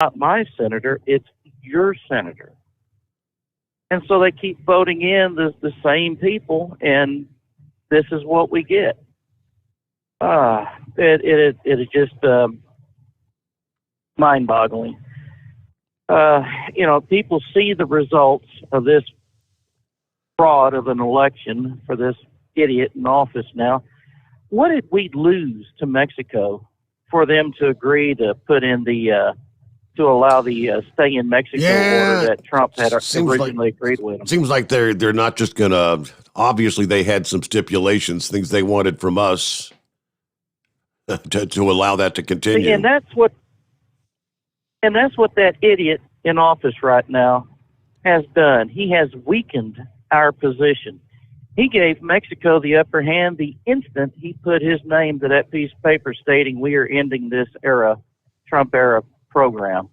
not my senator, it's your senator. And so they keep voting in the same people, and this is what we get. It is just mind-boggling. People see the results of this fraud of an election for this idiot in office now. What did we lose to Mexico for them to agree to put in the to allow the stay in Mexico order that Trump had originally agreed with them? It seems like they're not just going to. Obviously, they had some stipulations, things they wanted from us to allow that to continue. And that's what that idiot in office right now has done. He has weakened our position. He gave Mexico the upper hand the instant he put his name to that piece of paper stating we are ending this Trump era program.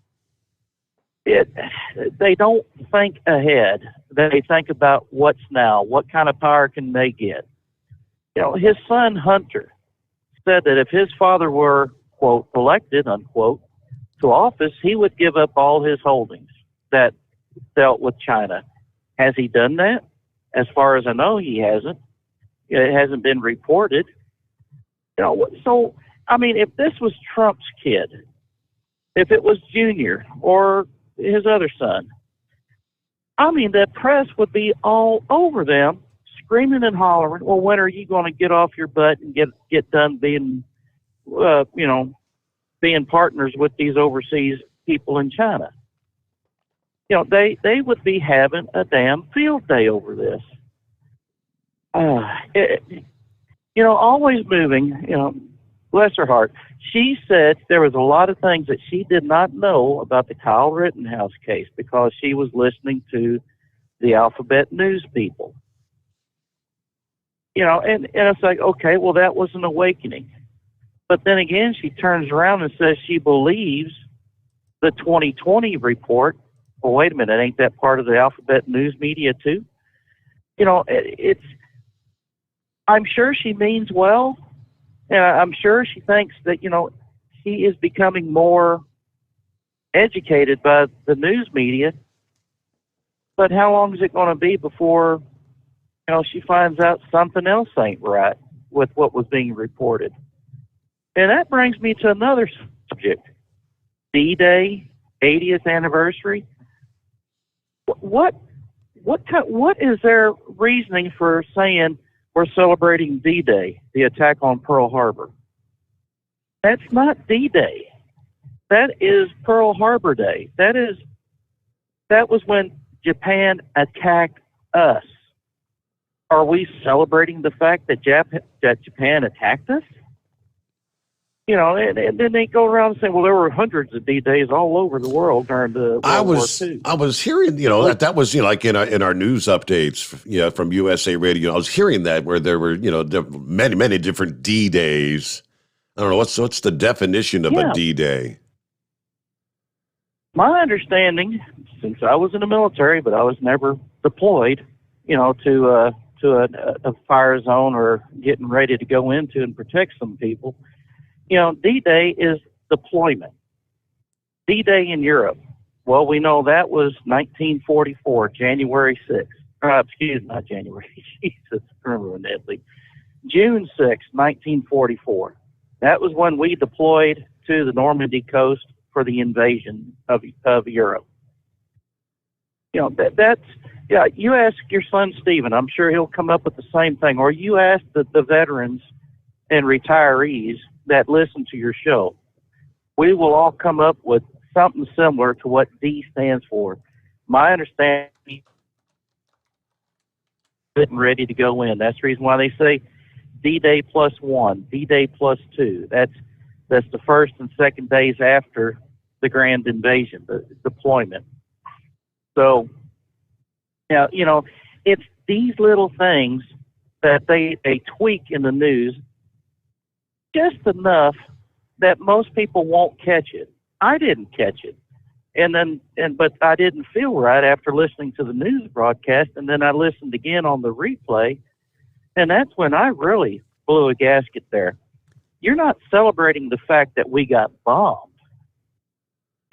They don't think ahead. They think about what's now. What kind of power can they get? His son Hunter said that if his father were, quote, elected, unquote, to office, he would give up all his holdings that dealt with China. Has he done that? As far as I know, he hasn't. It hasn't been reported. So, I mean, if this was Trump's kid, if it was Junior or his other son, I mean, the press would be all over them, screaming and hollering, well, when are you going to get off your butt and get done being, being partners with these overseas people in China? They would be having a damn field day over this. Always moving, bless her heart. She said there was a lot of things that she did not know about the Kyle Rittenhouse case because she was listening to the Alphabet News people. And it's like, okay, well, that was an awakening. But then again, she turns around and says she believes the 2020 report. Well, wait a minute, ain't that part of the Alphabet News media too? I'm sure she means well, and I'm sure she thinks that, she is becoming more educated by the news media. But how long is it going to be before, she finds out something else ain't right with what was being reported? And that brings me to another subject. D-Day, 80th anniversary. What is their reasoning for saying we're celebrating D-Day, the attack on Pearl Harbor? That's not D-Day. That is Pearl Harbor Day. That was when Japan attacked us. Are we celebrating the fact that Japan attacked us? And then they go around and say, well, there were hundreds of D-Days all over the world during the World War II. I was hearing, that was, like in our news updates, from USA Radio. I was hearing that where there were, many, many different D-Days. I don't know, what's the definition of a D-Day? My understanding, since I was in the military, but I was never deployed, to a fire zone or getting ready to go into and protect some people. D-Day is deployment. D-Day in Europe. Well, we know that was 1944, January 6th. Not January. Jesus, permanently. June 6th, 1944. That was when we deployed to the Normandy coast for the invasion of Europe. You ask your son Stephen, I'm sure he'll come up with the same thing. Or you ask the veterans and retirees that listen to your show. We will all come up with something similar to what D stands for. My understanding, getting ready to go in. That's the reason why they say D-Day +1, D-Day +2. That's the first and second days after the grand invasion, the deployment. So, it's these little things that they tweak in the news just enough that most people won't catch it. I didn't catch it. But I didn't feel right after listening to the news broadcast, and then I listened again on the replay, and that's when I really blew a gasket there. You're not celebrating the fact that we got bombed.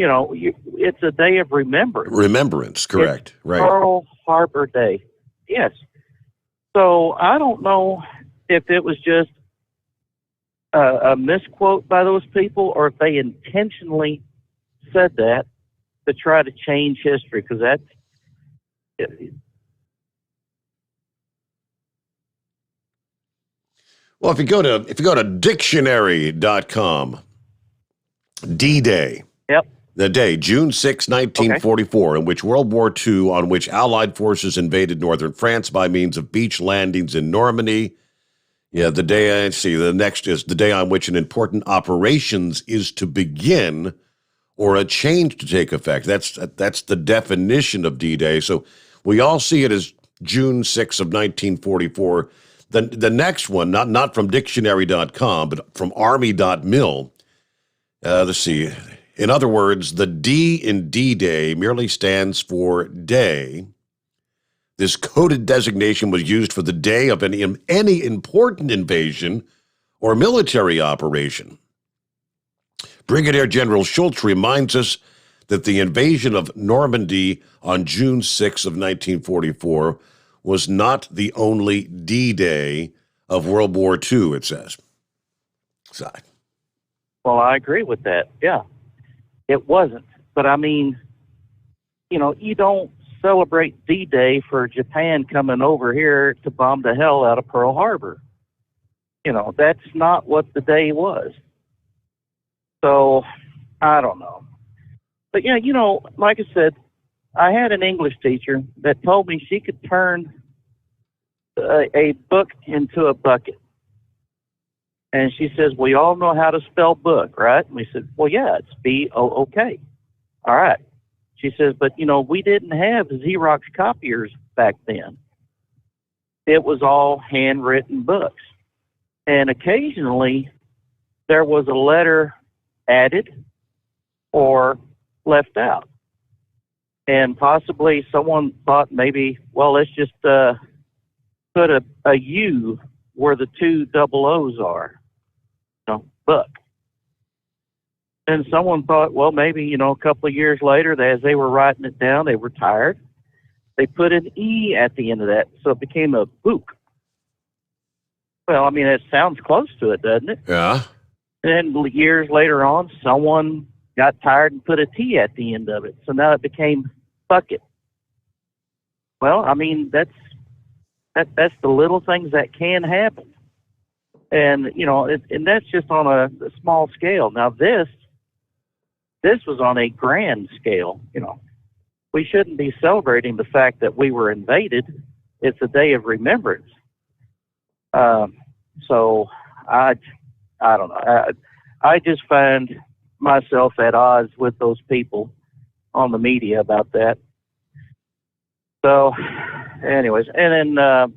it's a day of remembrance. Remembrance, correct. It's right. Pearl Harbor Day. Yes. So I don't know if it was just a misquote by those people or if they intentionally said that to try to change history, because that's Well, if you go to dictionary.com, D-Day. Yep. The day, June 6, 1944, in which World War II, on which Allied forces invaded northern France by means of beach landings in Normandy. Yeah, the day, the next is the day on which an important operations is to begin or a change to take effect. That's the definition of D-Day. So we all see it as June 6 of 1944. The next one, not from dictionary.com, but from army.mil. Let's see. In other words, the D in D-Day merely stands for day. This coded designation was used for the day of any important invasion or military operation. Brigadier General Schultz reminds us that the invasion of Normandy on June 6 of 1944 was not the only D-Day of World War II, it says. So, well, I agree with that. Yeah, it wasn't. But I mean, you don't celebrate D-Day for Japan coming over here to bomb the hell out of Pearl Harbor. That's not what the day was. So, I don't know. But, like I said, I had an English teacher that told me she could turn a book into a bucket. And she says, we all know how to spell book, right? And we said, well, yeah, it's B-O-O-K. All right. She says, but, we didn't have Xerox copiers back then. It was all handwritten books. And occasionally there was a letter added or left out. And possibly someone thought maybe, well, let's just put a U where the two double O's are, book. And someone thought, well, maybe, a couple of years later, as they were writing it down, they were tired. They put an E at the end of that, so it became a book. Well, I mean, it sounds close to it, doesn't it? Yeah. And then years later on, someone got tired and put a T at the end of it, so now it became bucket. Well, I mean, that's the little things that can happen. And, and that's just on a small scale. Now, this was on a grand scale. We shouldn't be celebrating the fact that we were invaded. It's a day of remembrance. So I don't know. I just find myself at odds with those people on the media about that. So, anyways, and then,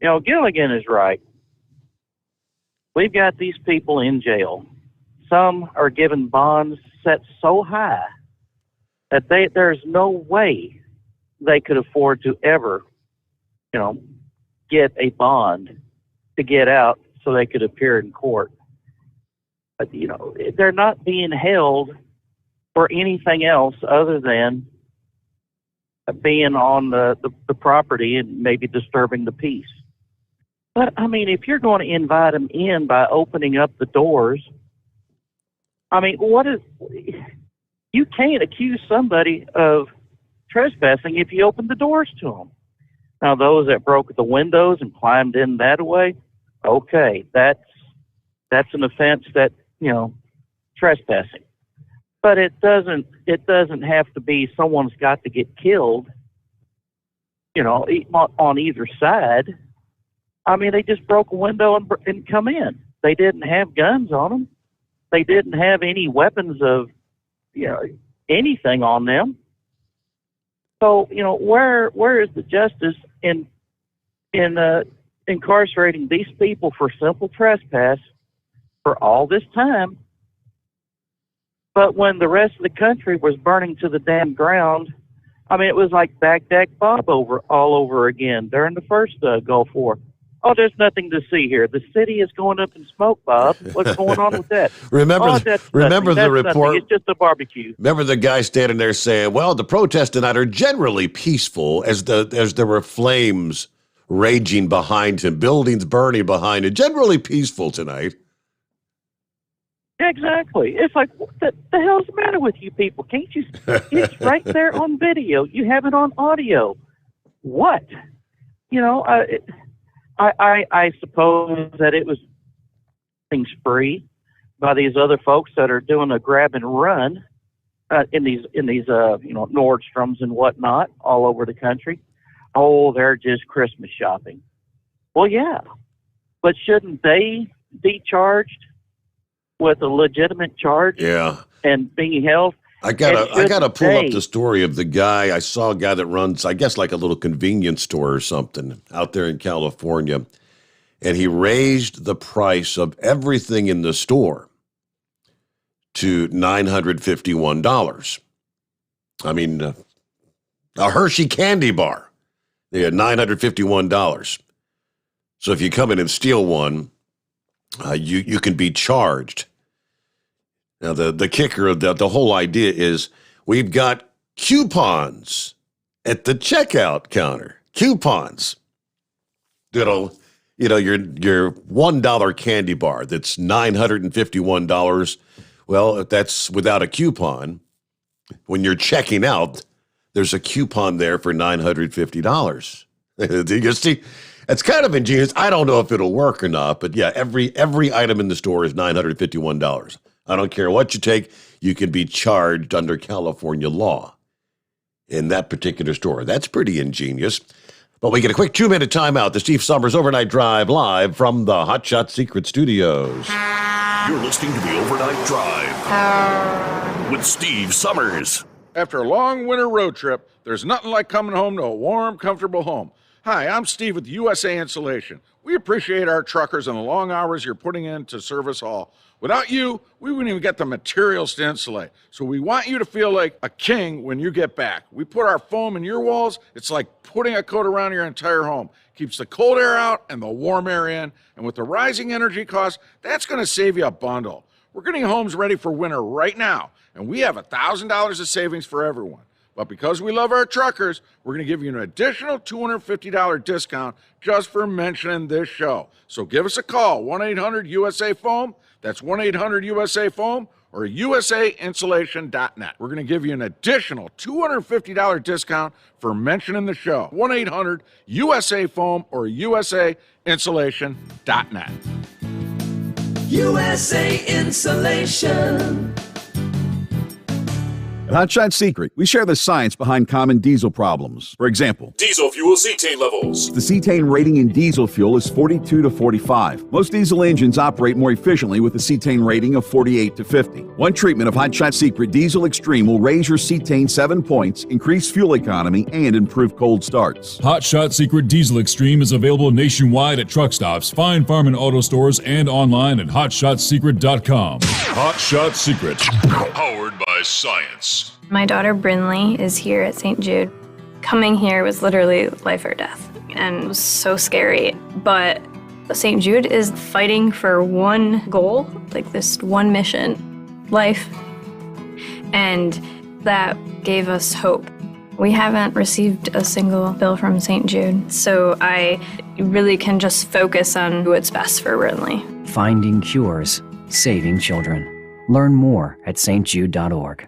Gilligan is right. We've got these people in jail. Some are given bonds set so high that there's no way they could afford to ever, get a bond to get out so they could appear in court. But, they're not being held for anything else other than being on the property and maybe disturbing the peace. But, I mean, if you're going to invite them in by opening up the doors, I mean, you can't accuse somebody of trespassing if you open the doors to them. Now, those that broke the windows and climbed in that way, okay, that's an offense that, trespassing. But it doesn't have to be someone's got to get killed, on either side. I mean, they just broke a window and come in. They didn't have guns on them. They didn't have any weapons of, anything on them. So, where is the justice in incarcerating these people for simple trespass for all this time? But when the rest of the country was burning to the damn ground, I mean, it was like Baghdad Bob all over again during the first Gulf War. Oh, there's nothing to see here. The city is going up in smoke, Bob. What's going on with that? Remember the report. Nothing. It's just a barbecue. Remember the guy standing there saying, well, the protests tonight are generally peaceful as there were flames raging behind him, buildings burning behind him, generally peaceful tonight. Exactly. It's like, what the hell's the matter with you people? Can't you? It's right there on video. You have it on audio. What? You know, I suppose that it was things free by these other folks that are doing a grab and run in these Nordstroms and whatnot all over the country. Oh, they're just Christmas shopping. Well, yeah, but shouldn't they be charged with a legitimate charge? Yeah, and being held. I gotta pull up the story of the guy. I saw a guy that runs, I guess, like a little convenience store or something out there in California, and he raised the price of everything in the store to $951. I mean, a Hershey candy bar, they had $951. So if you come in and steal one, you can be charged. Now, the kicker of the whole idea is we've got coupons at the checkout counter. Coupons. Your $1 candy bar that's $951. Well, that's without a coupon. When you're checking out, there's a coupon there for $950. You see, it's kind of ingenious. I don't know if it'll work or not, but yeah, every item in the store is $951. I don't care what you take, you can be charged under California law in that particular store. That's pretty ingenious. But we get a quick 2-minute timeout. The Steve Sommers Overnight Drive live from the Hot Shot Secret Studios. You're listening to the Overnight Drive with Steve Sommers. After a long winter road trip, there's nothing like coming home to a warm, comfortable home. Hi, I'm Steve with USA Insulation. We appreciate our truckers and the long hours you're putting in to serve us all. Without you, we wouldn't even get the materials to insulate. So we want you to feel like a king when you get back. We put our foam in your walls. It's like putting a coat around your entire home. Keeps the cold air out and the warm air in. And with the rising energy costs, that's going to save you a bundle. We're getting homes ready for winter right now, and we have $1,000 of savings for everyone. But because we love our truckers, we're going to give you an additional $250 discount just for mentioning this show. So give us a call, 1-800-USA-FOAM. That's 1-800-USA-FOAM or usainsulation.net. We're going to give you an additional $250 discount for mentioning the show. 1-800-USA-FOAM or usainsulation.net. USA Insulation. At Hot Shot Secret, we share the science behind common diesel problems. For example, Diesel fuel cetane levels. the cetane rating in diesel fuel is 42 to 45. Most diesel engines operate more efficiently with a cetane rating of 48 to 50. One treatment of Hot Shot Secret Diesel Extreme will raise your cetane 7 points, increase fuel economy, and improve cold starts. Hot Shot Secret Diesel Extreme is available nationwide at truck stops, fine farm and auto stores, and online at hotshotsecret.com. Hot Shot Secret. Powered by science. My daughter Brinley is here at St. Jude. Coming here was literally life or death, and it was so scary. But St. Jude is fighting for one goal, like this one mission, life. And that gave us hope. We haven't received a single bill from St. Jude, so I really can just focus on what's best for Brinley. Finding cures, saving children. Learn more at stjude.org.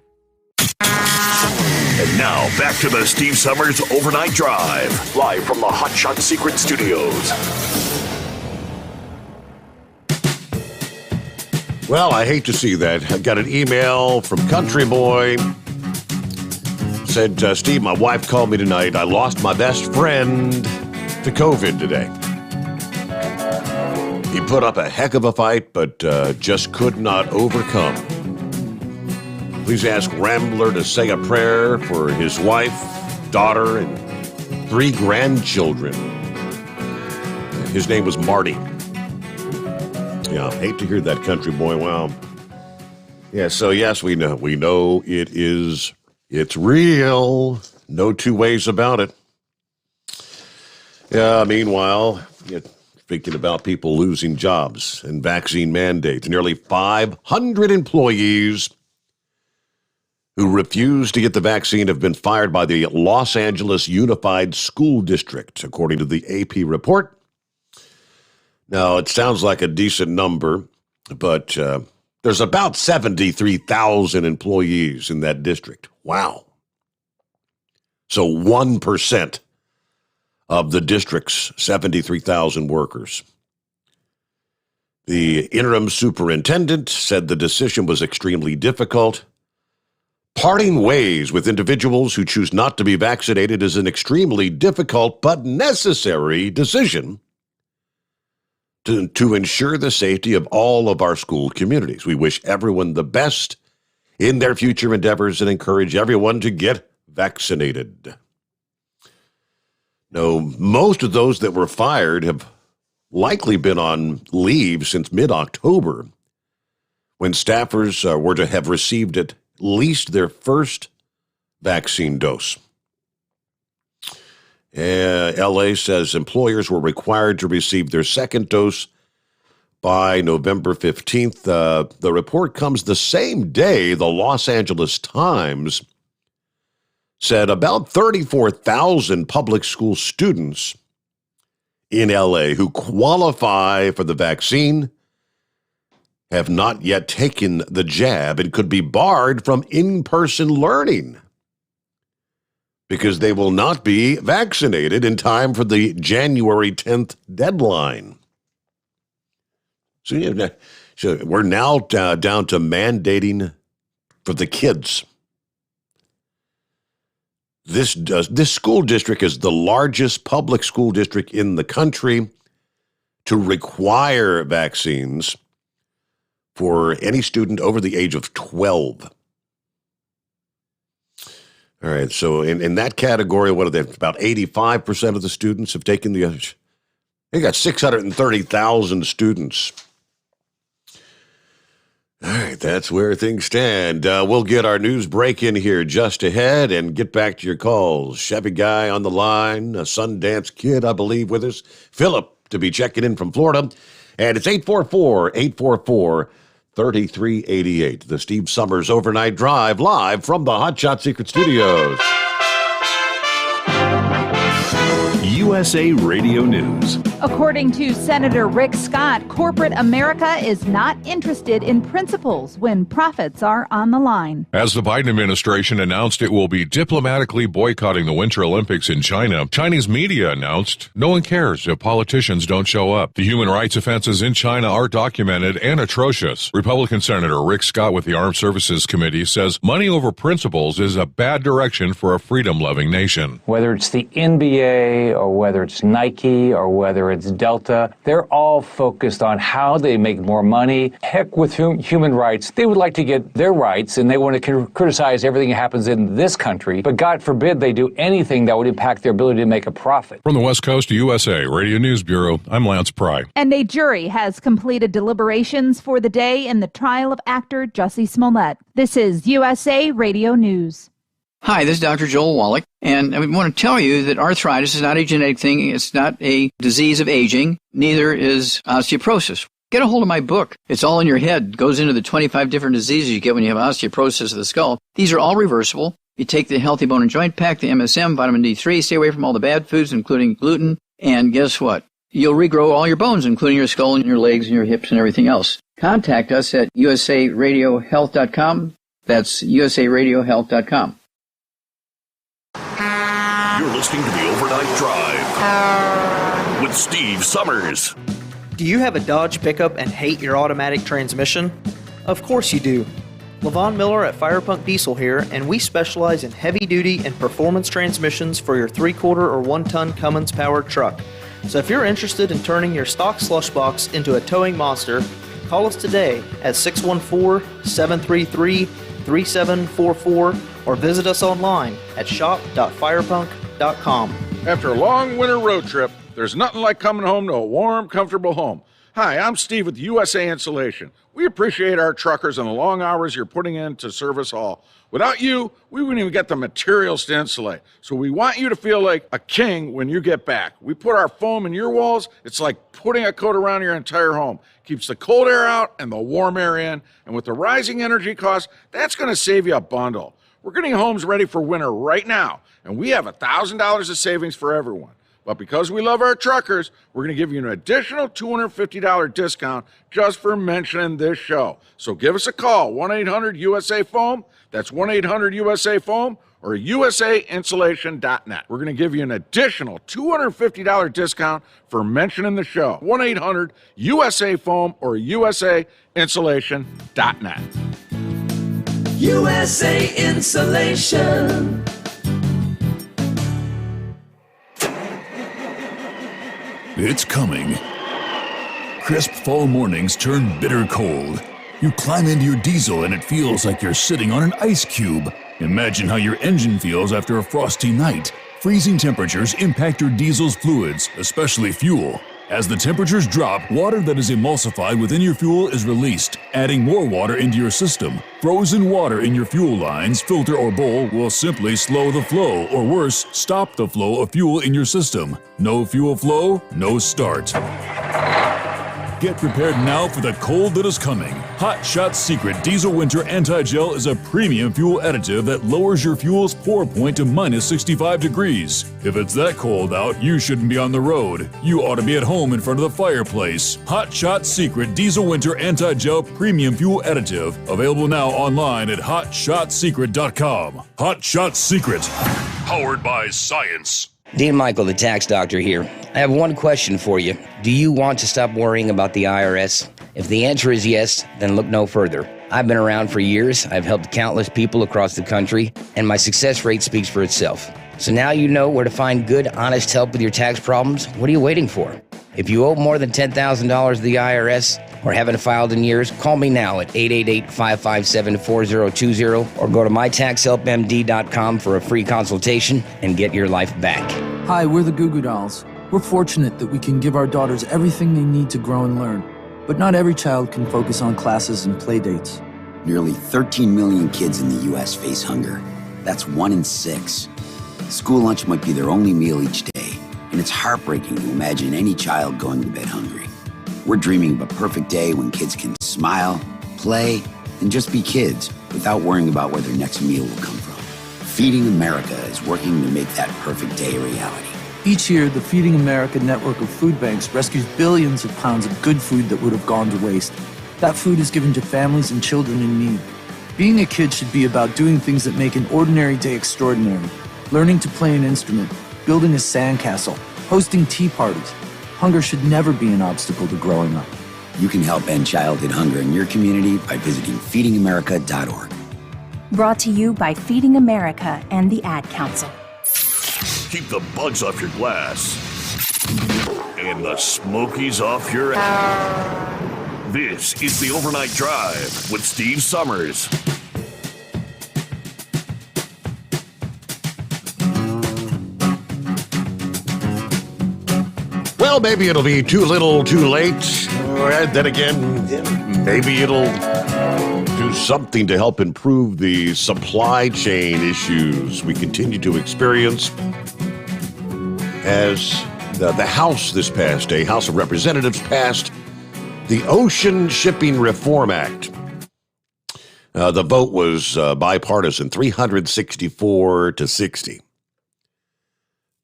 And now, back to the Steve Sommers Overnight Drive, live from the Hot Shot Secret Studios. Well, I hate to see that. I got an email from Country Boy. Said, Steve, my wife called me tonight. I lost my best friend to COVID today. He put up a heck of a fight, but just could not overcome. Please ask Rambler to say a prayer for his wife, daughter, and 3 grandchildren. His name was Marty. Yeah, hate to hear that, Country Boy. Wow. Yeah, so yes, we know it's real. No two ways about it. Yeah, meanwhile, speaking about people losing jobs and vaccine mandates. Nearly 500 employees who refused to get the vaccine have been fired by the Los Angeles Unified School District, according to the AP report. Now, it sounds like a decent number, but there's about 73,000 employees in that district. Wow. So 1% of the district's 73,000 workers. The interim superintendent said the decision was extremely difficult. Parting ways with individuals who choose not to be vaccinated is an extremely difficult but necessary decision to ensure the safety of all of our school communities. We wish everyone the best in their future endeavors and encourage everyone to get vaccinated. Now, most of those that were fired have likely been on leave since mid-October, when staffers were to have received at least their first vaccine dose. LA says employers were required to receive their second dose by November 15th. The report comes the same day the Los Angeles Times said about 34,000 public school students in LA who qualify for the vaccine have not yet taken the jab and could be barred from in-person learning because they will not be vaccinated in time for the January 10th deadline. So we're now down to mandating for the kids. This school district is the largest public school district in the country to require vaccines for any student over the age of 12. All right, so in that category, what are they? About 85% of the students have taken they got 630,000 students. All right, that's where things stand. We'll get our news break in here just ahead and get back to your calls. Chevy Guy on the line, a Sundance Kid, I believe, with us. Philip to be checking in from Florida. And it's 844-844-3388. The Steve Sommers Overnight Drive, live from the Hot Shot Secret Studios. USA Radio News. According to Senator Rick Scott, corporate America is not interested in principles when profits are on the line. As the Biden administration announced it will be diplomatically boycotting the Winter Olympics in China, Chinese media announced no one cares if politicians don't show up. The human rights offenses in China are documented and atrocious. Republican Senator Rick Scott with the Armed Services Committee says money over principles is a bad direction for a freedom-loving nation. Whether it's the NBA or whether it's Nike or whether it's Delta, they're all focused on how they make more money. Heck with human rights. They would like to get their rights, and they want to criticize everything that happens in this country. But God forbid they do anything that would impact their ability to make a profit. From the West Coast to USA Radio News Bureau, I'm Lance Pry. And a jury has completed deliberations for the day in the trial of actor Jussie Smollett. This is USA Radio News. Hi, this is Dr. Joel Wallach, and I want to tell you that arthritis is not a genetic thing. It's not a disease of aging. Neither is osteoporosis. Get a hold of my book. It's all in your head. It goes into the 25 different diseases you get when you have osteoporosis of the skull. These are all reversible. You take the Healthy Bone and Joint Pack, the MSM, vitamin D3, stay away from all the bad foods, including gluten, and guess what? You'll regrow all your bones, including your skull and your legs and your hips and everything else. Contact us at usaradiohealth.com. That's usaradiohealth.com. You're listening to the Overnight Drive with Steve Sommers. Do you have a Dodge pickup and hate your automatic transmission? Of course you do. LaVon Miller at Firepunk Diesel here, and we specialize in heavy-duty and performance transmissions for your 3-quarter or 1-ton Cummins-powered truck. So if you're interested in turning your stock slush box into a towing monster, call us today at 614-733-3744 or visit us online at shop.firepunk.com. After a long winter road trip, there's nothing like coming home to a warm, comfortable home. Hi, I'm Steve with USA Insulation. We appreciate our truckers and the long hours you're putting in to serve us all. Without you, we wouldn't even get the materials to insulate. So we want you to feel like a king when you get back. We put our foam in your walls. It's like putting a coat around your entire home. Keeps the cold air out and the warm air in. And with the rising energy costs, that's going to save you a bundle. We're getting homes ready for winter right now, and we have $1,000 of savings for everyone. But because we love our truckers, we're going to give you an additional $250 discount just for mentioning this show. So give us a call, 1-800-USA-FOAM. That's 1-800-USA-FOAM or usainsulation.net. We're going to give you an additional $250 discount for mentioning the show, 1-800-USA-FOAM or usainsulation.net. USA Insulation. It's coming. Crisp fall mornings turn bitter cold. You climb into your diesel and it feels like you're sitting on an ice cube. Imagine how your engine feels after a frosty night. Freezing temperatures impact your diesel's fluids, especially fuel. As the temperatures drop, water that is emulsified within your fuel is released, adding more water into your system. Frozen water in your fuel lines, filter, or bowl will simply slow the flow, or worse, stop the flow of fuel in your system. No fuel flow, no start. Get prepared now for the cold that is coming. Hot Shot Secret Diesel Winter Anti-Gel is a premium fuel additive that lowers your fuel's pour point to minus 65 degrees. If it's that cold out, you shouldn't be on the road. You ought to be at home in front of the fireplace. Hot Shot Secret Diesel Winter Anti-Gel Premium Fuel Additive. Available now online at hotshotsecret.com. Hot Shot Secret. Powered by science. Dean Michael, the tax doctor here. I have one question for you. Do you want to stop worrying about the IRS? If the answer is yes, then look no further. I've been around for years, I've helped countless people across the country, and my success rate speaks for itself. So now you know where to find good, honest help with your tax problems. What are you waiting for? If you owe more than $10,000 to the IRS or haven't filed in years, call me now at 888-557-4020 or go to mytaxhelpmd.com for a free consultation and get your life back. Hi, we're the Goo Goo Dolls. We're fortunate that we can give our daughters everything they need to grow and learn. But not every child can focus on classes and play dates. Nearly 13 million kids in the U.S. face hunger. That's 1 in 6. School lunch might be their only meal each day, and it's heartbreaking to imagine any child going to bed hungry. We're dreaming of a perfect day when kids can smile, play, and just be kids without worrying about where their next meal will come from. Feeding America is working to make that perfect day a reality. Each year, the Feeding America network of food banks rescues billions of pounds of good food that would have gone to waste. That food is given to families and children in need. Being a kid should be about doing things that make an ordinary day extraordinary. Learning to play an instrument, building a sandcastle, hosting tea parties. Hunger should never be an obstacle to growing up. You can help end childhood hunger in your community by visiting feedingamerica.org. Brought to you by Feeding America and the Ad Council. Keep the bugs off your glass and the smokies off your This is the Overnight Drive with Steve Sommers. Well, maybe it'll be too little, too late. And then again, maybe it'll do something to help improve the supply chain issues we continue to experience. As the House this past day, House of Representatives passed the Ocean Shipping Reform Act. The vote was bipartisan, 364-60,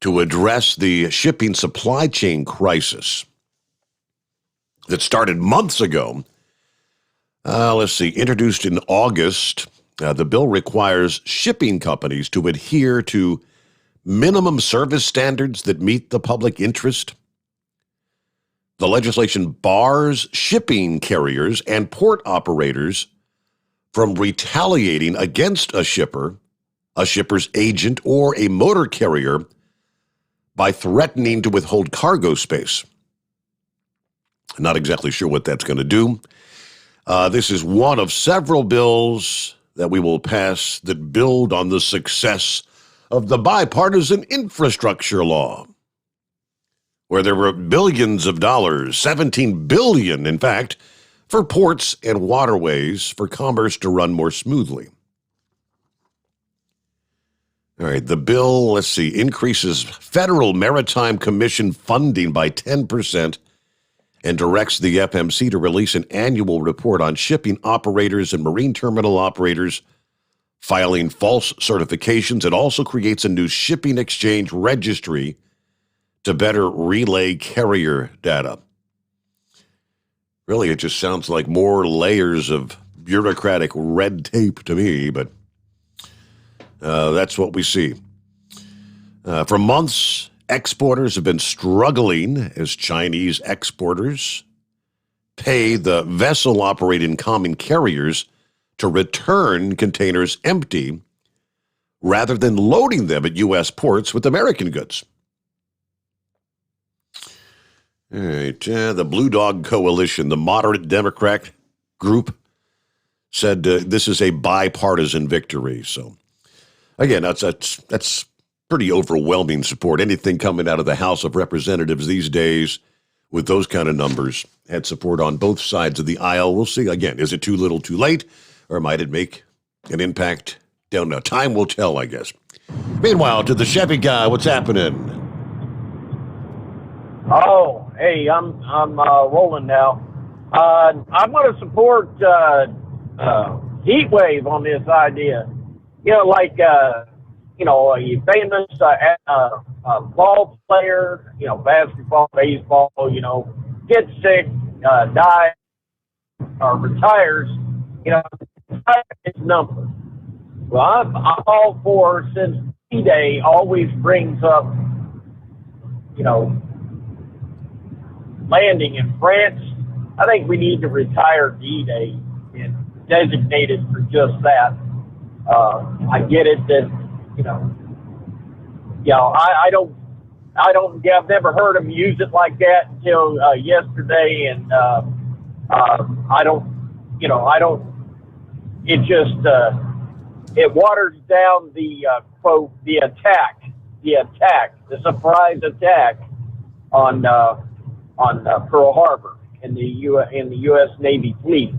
to address the shipping supply chain crisis that started months ago. Introduced in August, the bill requires shipping companies to adhere to minimum service standards that meet the public interest. The legislation bars shipping carriers and port operators from retaliating against a shipper's agent, or a motor carrier by threatening to withhold cargo space. Not exactly sure what that's going to do. This is one of several bills that we will pass that build on the success of the bipartisan infrastructure law, where there were billions of dollars, $17 billion, in fact, for ports and waterways for commerce to run more smoothly. All right, the bill, let's see, increases Federal Maritime Commission funding by 10% and directs the FMC to release an annual report on shipping operators and marine terminal operators filing false certifications. It also creates a new shipping exchange registry to better relay carrier data. Really, it just sounds like more layers of bureaucratic red tape to me, but that's what we see. For months, exporters have been struggling as Chinese exporters pay the vessel-operating common carriers to return containers empty rather than loading them at U.S. ports with American goods. All right, the Blue Dog Coalition, the moderate Democrat group, said this is a bipartisan victory. So, again, that's pretty overwhelming support. Anything coming out of the House of Representatives these days with those kind of numbers had support on both sides of the aisle. We'll see. Again, is it too little, too late, or might it make an impact? Don't know. Time will tell, I guess. Meanwhile, to the Chevy guy, what's happening? Oh, hey, I'm rolling now. I'm going to support Heat Wave on this idea. You know, like a famous ball player, basketball, baseball, gets sick, dies, or retires, his number. Well, I'm all for, since D-Day always brings up, landing in France, I think we need to retire D-Day and designate it for just that. I get it that, I've never heard him use it like that until yesterday, and it waters down the quote, the surprise attack on Pearl Harbor in the U.S. Navy fleet,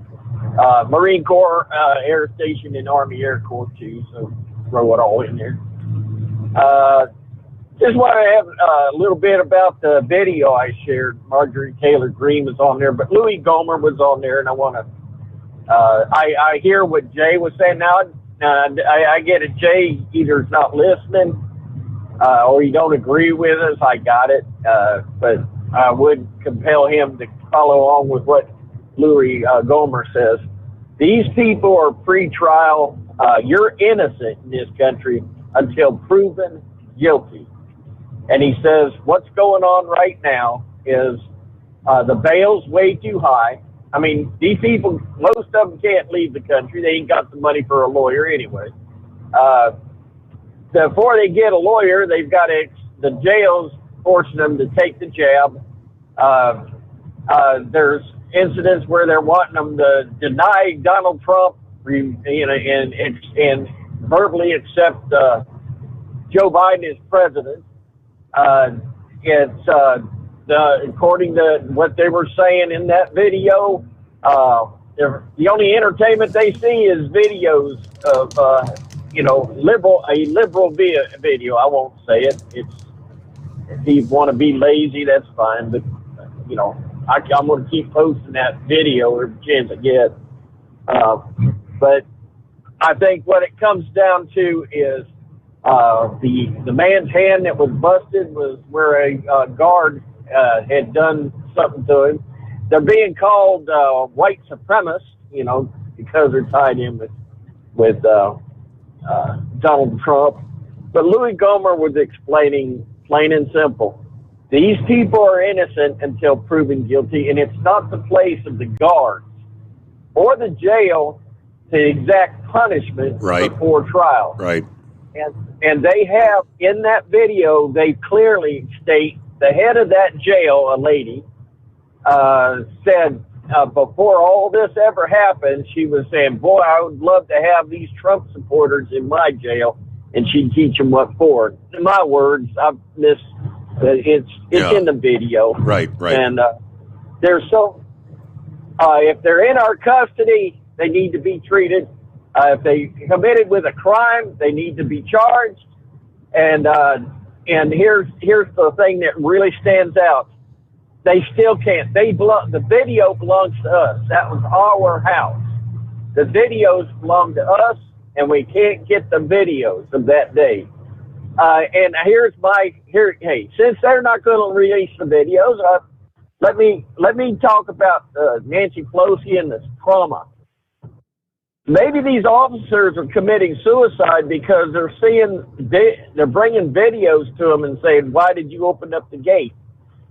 Marine Corps Air Station, and Army Air Corps too. So throw it all in there. Just want to have a little bit about the video I shared. Marjorie Taylor Greene was on there, but Louis Gohmert was on there, and I want to. I hear what Jay was saying now. I get it. Jay either is not listening or you don't agree with us. I got it, but I would compel him to follow along with what Louis Gohmert says. These people are pre-trial. You're innocent in this country until proven guilty. And he says what's going on right now is the bail's way too high. I mean, these people, most of them can't leave the country. They ain't got the money for a lawyer anyway. Before they get a lawyer, they've got the jails forcing them to take the jab. There's incidents where they're wanting them to deny Donald Trump, and verbally accept Joe Biden as president. According to what they were saying in that video, the only entertainment they see is videos of liberal video. I won't say it. It's, if you want to be lazy, that's fine. But I'm going to keep posting that video every chance I get. But I think what it comes down to is the man's hand that was busted was where a guard had done something to him. They're being called white supremacists, because they're tied in with Donald Trump. But Louis Gohmert was explaining plain and simple. These people are innocent until proven guilty, and it's not the place of the guards or the jail to exact punishment before trial. Right. And they have, in that video, they clearly state the head of that jail, a lady, said before all this ever happened, she was saying, boy, I would love to have these Trump supporters in my jail, and she'd teach them what for. In my words, it's in the video. Right. And if they're in our custody, they need to be treated. If they committed with a crime, they need to be charged. And here's the thing that really stands out. They still can't. The video belongs to us. That was our house. The videos belong to us, and we can't get the videos of that day. And hey, since they're not going to release the videos, let me talk about Nancy Pelosi and this trauma. Maybe these officers are committing suicide because they're bringing videos to them and saying, "Why did you open up the gate?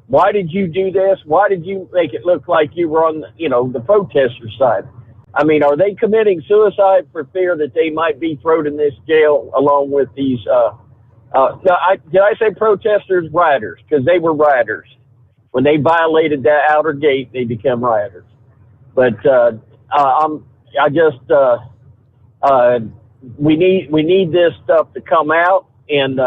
Why did you do this? Why did you make it look like you were on the protester side?" I mean, are they committing suicide for fear that they might be thrown in this jail along with these? Did I say protesters? Rioters, because they were rioters. When they violated that outer gate, they become rioters. But we need this stuff to come out, and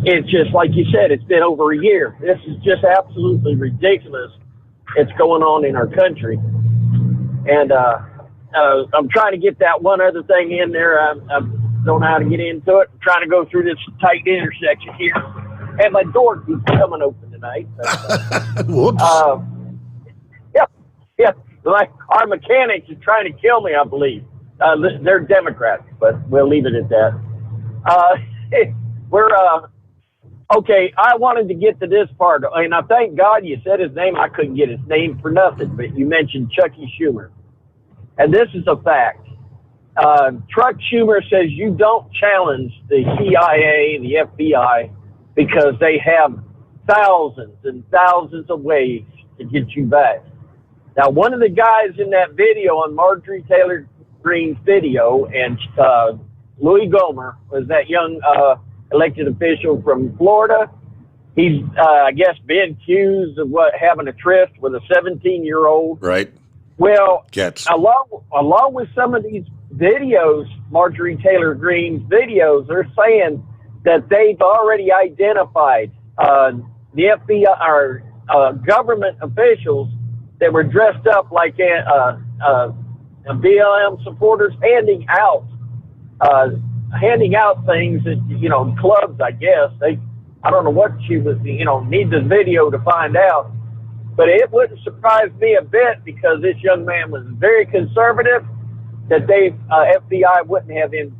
it's just like you said, it's been over a year. This is just absolutely ridiculous. It's going on in our country, and I'm trying to get that one other thing in there. I don't know how to get into it. I'm trying to go through this tight intersection here, and my door keeps coming open tonight. But, whoops. Yeah. Like our mechanics is trying to kill me, I believe. They're Democrats, but we'll leave it at that. Okay, I wanted to get to this part, and I thank God you said his name. I couldn't get his name for nothing, but you mentioned Chucky Schumer. And this is a fact. Chuck Schumer says you don't challenge the CIA and the FBI because they have thousands and thousands of ways to get you back. Now, one of the guys in that video on Marjorie Taylor Greene's video, and Louis Gohmert was that young elected official from Florida. He's, I guess, been accused of having a tryst with a 17-year-old. Right. Well, Gets. along with some of these videos, Marjorie Taylor Greene's videos, they're saying that they've already identified the FBI or government officials that were dressed up like BLM supporters, handing out things at clubs. I guess I don't know what she was. Need the video to find out. But it wouldn't surprise me a bit because this young man was very conservative. That FBI wouldn't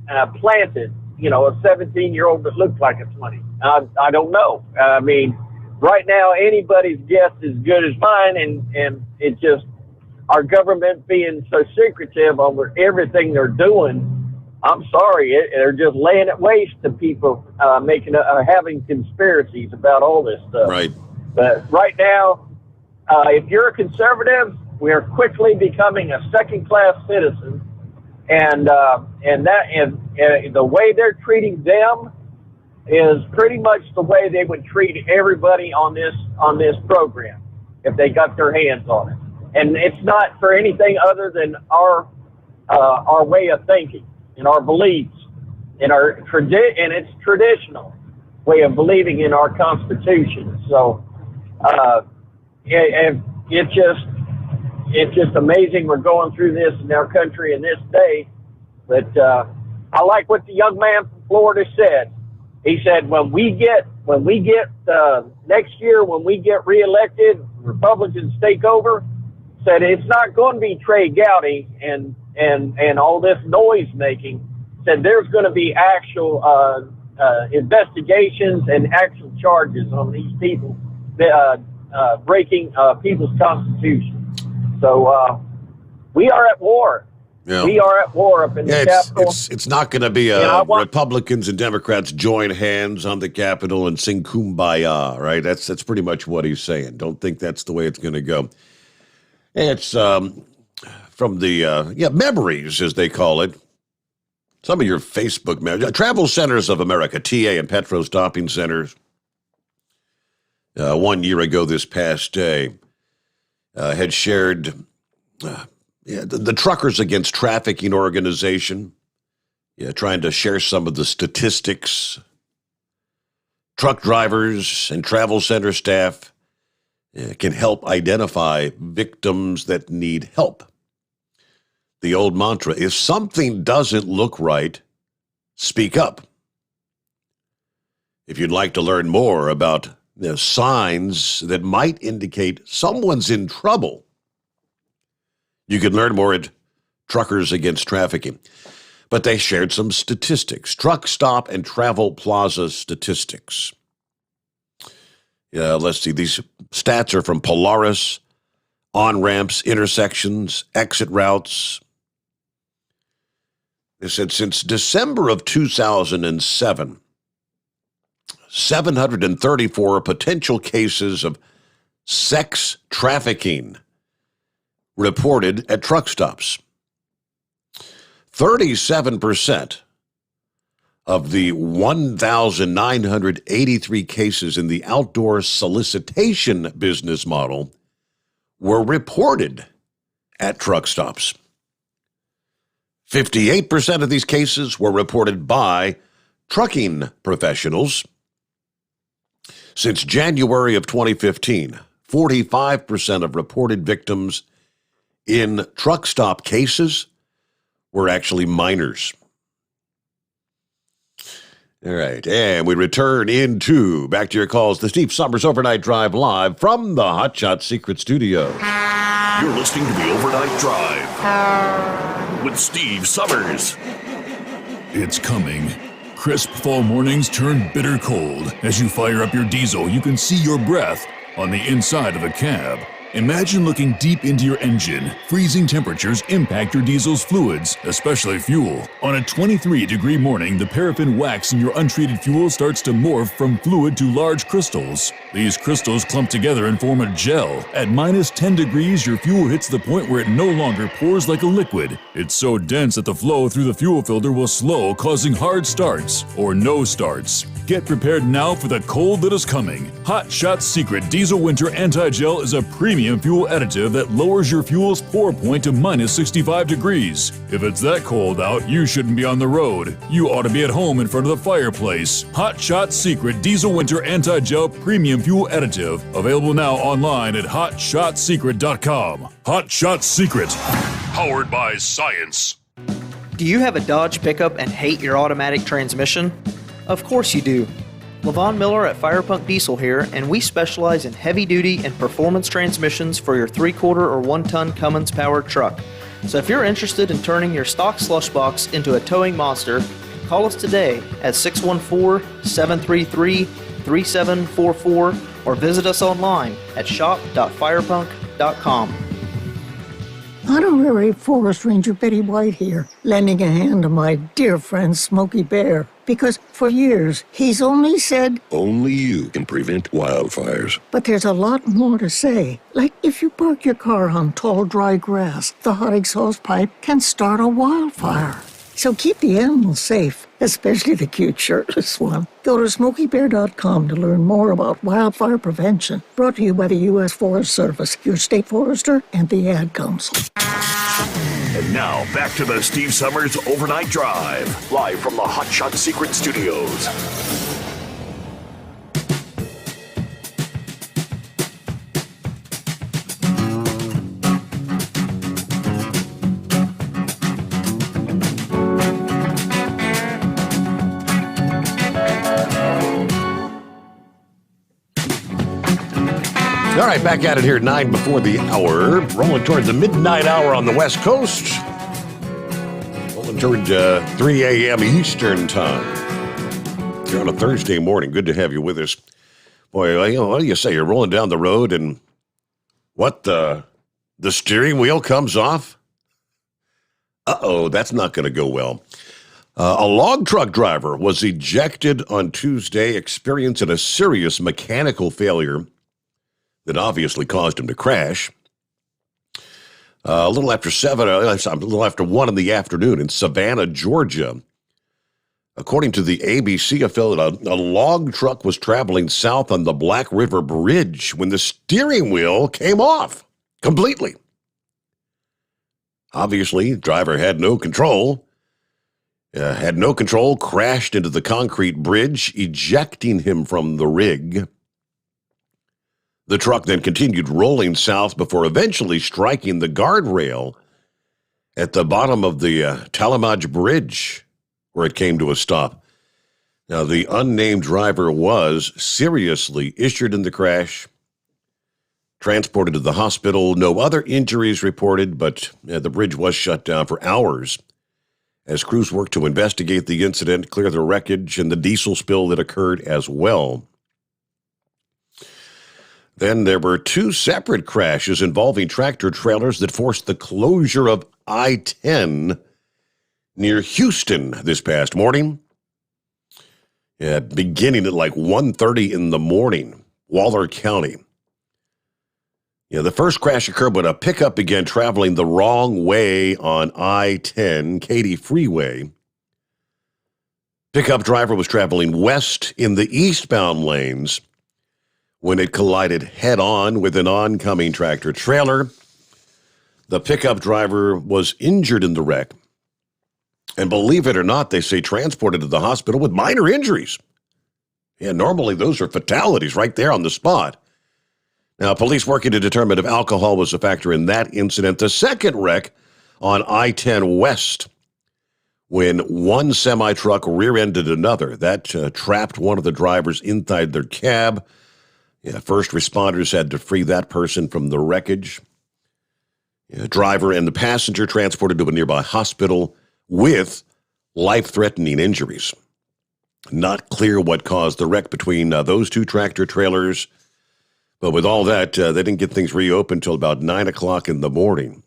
have planted a 17-year-old that looked like a 20. I don't know. I mean, right now anybody's guess is good as mine, and it just our government being so secretive over everything they're doing. I'm sorry, they're just laying it waste to people having conspiracies about all this stuff. Right. But right now, if you're a conservative, we are quickly becoming a second-class citizen, and the way they're treating them is pretty much the way they would treat everybody on this program if they got their hands on it. And it's not for anything other than our way of thinking and our beliefs and and it's traditional way of believing in our Constitution. So it's just amazing we're going through this in our country in this day. But I like what the young man from Florida said. He said, when we get next year, when we get reelected, Republicans take over, said it's not going to be Trey Gowdy and all this noise making. Said there's going to be actual investigations and actual charges on these people breaking people's constitution. So we are at war. Yeah. We are at war up in the Capitol. It's not going to be Republicans and Democrats join hands on the Capitol and sing Kumbaya, right? That's pretty much what he's saying. Don't think that's the way it's going to go. It's from the memories, as they call it. Some of your Facebook memories. Travel Centers of America, TA and Petro Stopping Centers. 1 year ago this past day, had shared the Truckers Against Trafficking organization, trying to share some of the statistics. Truck drivers and travel center staff can help identify victims that need help. The old mantra, if something doesn't look right, speak up. If you'd like to learn more about the signs that might indicate someone's in trouble, you can learn more at Truckers Against Trafficking. But they shared some statistics, truck stop and travel plaza statistics. Let's see, these stats are from Polaris, on-ramps, intersections, exit routes. They said since December of 2007, 734 potential cases of sex trafficking reported at truck stops. 37% of the 1,983 cases in the outdoor solicitation business model were reported at truck stops. 58% of these cases were reported by trucking professionals. Since January of 2015, 45% of reported victims in truck stop cases were actually minors. All right, and we return back to your calls, the Steve Sommers Overnight Drive live from the Hot Shot Secret Studio. You're listening to the Overnight Drive with Steve Sommers. It's coming. Crisp fall mornings turn bitter cold. As you fire up your diesel, you can see your breath on the inside of a cab. Imagine looking deep into your engine. Freezing temperatures impact your diesel's fluids, especially fuel. On a 23-degree morning, the paraffin wax in your untreated fuel starts to morph from fluid to large crystals. These crystals clump together and form a gel. At minus 10 degrees, your fuel hits the point where it no longer pours like a liquid. It's so dense that the flow through the fuel filter will slow, causing hard starts or no starts. Get prepared now for the cold that is coming. Hot Shot Secret Diesel Winter Anti-Gel is a premium fuel additive that lowers your fuel's pour point to minus 65 degrees. If it's that cold out, you shouldn't be on the road. You ought to be at home in front of the fireplace. Hot Shot Secret Diesel Winter Anti-Gel Premium Fuel Additive. Available now online at hotshotsecret.com. Hot Shot Secret. Powered by science. Do you have a Dodge pickup and hate your automatic transmission? Of course you do. Levon Miller at Firepunk Diesel here, and we specialize in heavy-duty and performance transmissions for your 3-quarter or 1-ton Cummins-powered truck. So if you're interested in turning your stock slush box into a towing monster, call us today at 614-733-3744 or visit us online at shop.firepunk.com. Honorary Forest Ranger Betty White here, lending a hand to my dear friend Smokey Bear, because for years he's only said, only you can prevent wildfires. But there's a lot more to say. Like if you park your car on tall, dry grass, the hot exhaust pipe can start a wildfire. So keep the animals safe, especially the cute shirtless one. Go to SmokeyBear.com to learn more about wildfire prevention. Brought to you by the U.S. Forest Service, your state forester, and the Ad Council. And now, back to the Steve Sommers Overnight Drive, live from the Hot Shot Secret Studios. All right, back at it here, 9 before the hour. Rolling toward the midnight hour on the West Coast. Rolling toward 3 a.m. Eastern time. Here on a Thursday morning. Good to have you with us. Boy, what do you say? You're rolling down the road and what, the steering wheel comes off? Uh-oh, that's not going to go well. A log truck driver was ejected on Tuesday, experiencing a serious mechanical failure that obviously caused him to crash. A little after 1 in the afternoon in Savannah, Georgia. According to the ABC affiliate, a log truck was traveling south on the Black River Bridge when the steering wheel came off completely. Obviously, the driver had no control, crashed into the concrete bridge, ejecting him from the rig. The truck then continued rolling south before eventually striking the guardrail at the bottom of the Talamaj Bridge where it came to a stop. Now, the unnamed driver was seriously injured in the crash, transported to the hospital. No other injuries reported, but the bridge was shut down for hours as crews worked to investigate the incident, clear the wreckage, and the diesel spill that occurred as well. Then there were two separate crashes involving tractor-trailers that forced the closure of I-10 near Houston this past morning. Beginning at like 1:30 in the morning, Waller County. The first crash occurred when a pickup began traveling the wrong way on I-10, Katy Freeway. Pickup driver was traveling west in the eastbound lanes when it collided head-on with an oncoming tractor-trailer. The pickup driver was injured in the wreck. And believe it or not, they say transported to the hospital with minor injuries. Normally those are fatalities right there on the spot. Now, police working to determine if alcohol was a factor in that incident. The second wreck on I-10 West, when one semi-truck rear-ended another. That trapped one of the drivers inside their cab. First responders had to free that person from the wreckage. Driver and the passenger transported to a nearby hospital with life-threatening injuries. Not clear what caused the wreck between those two tractor-trailers. But with all that, they didn't get things reopened until about 9 o'clock in the morning.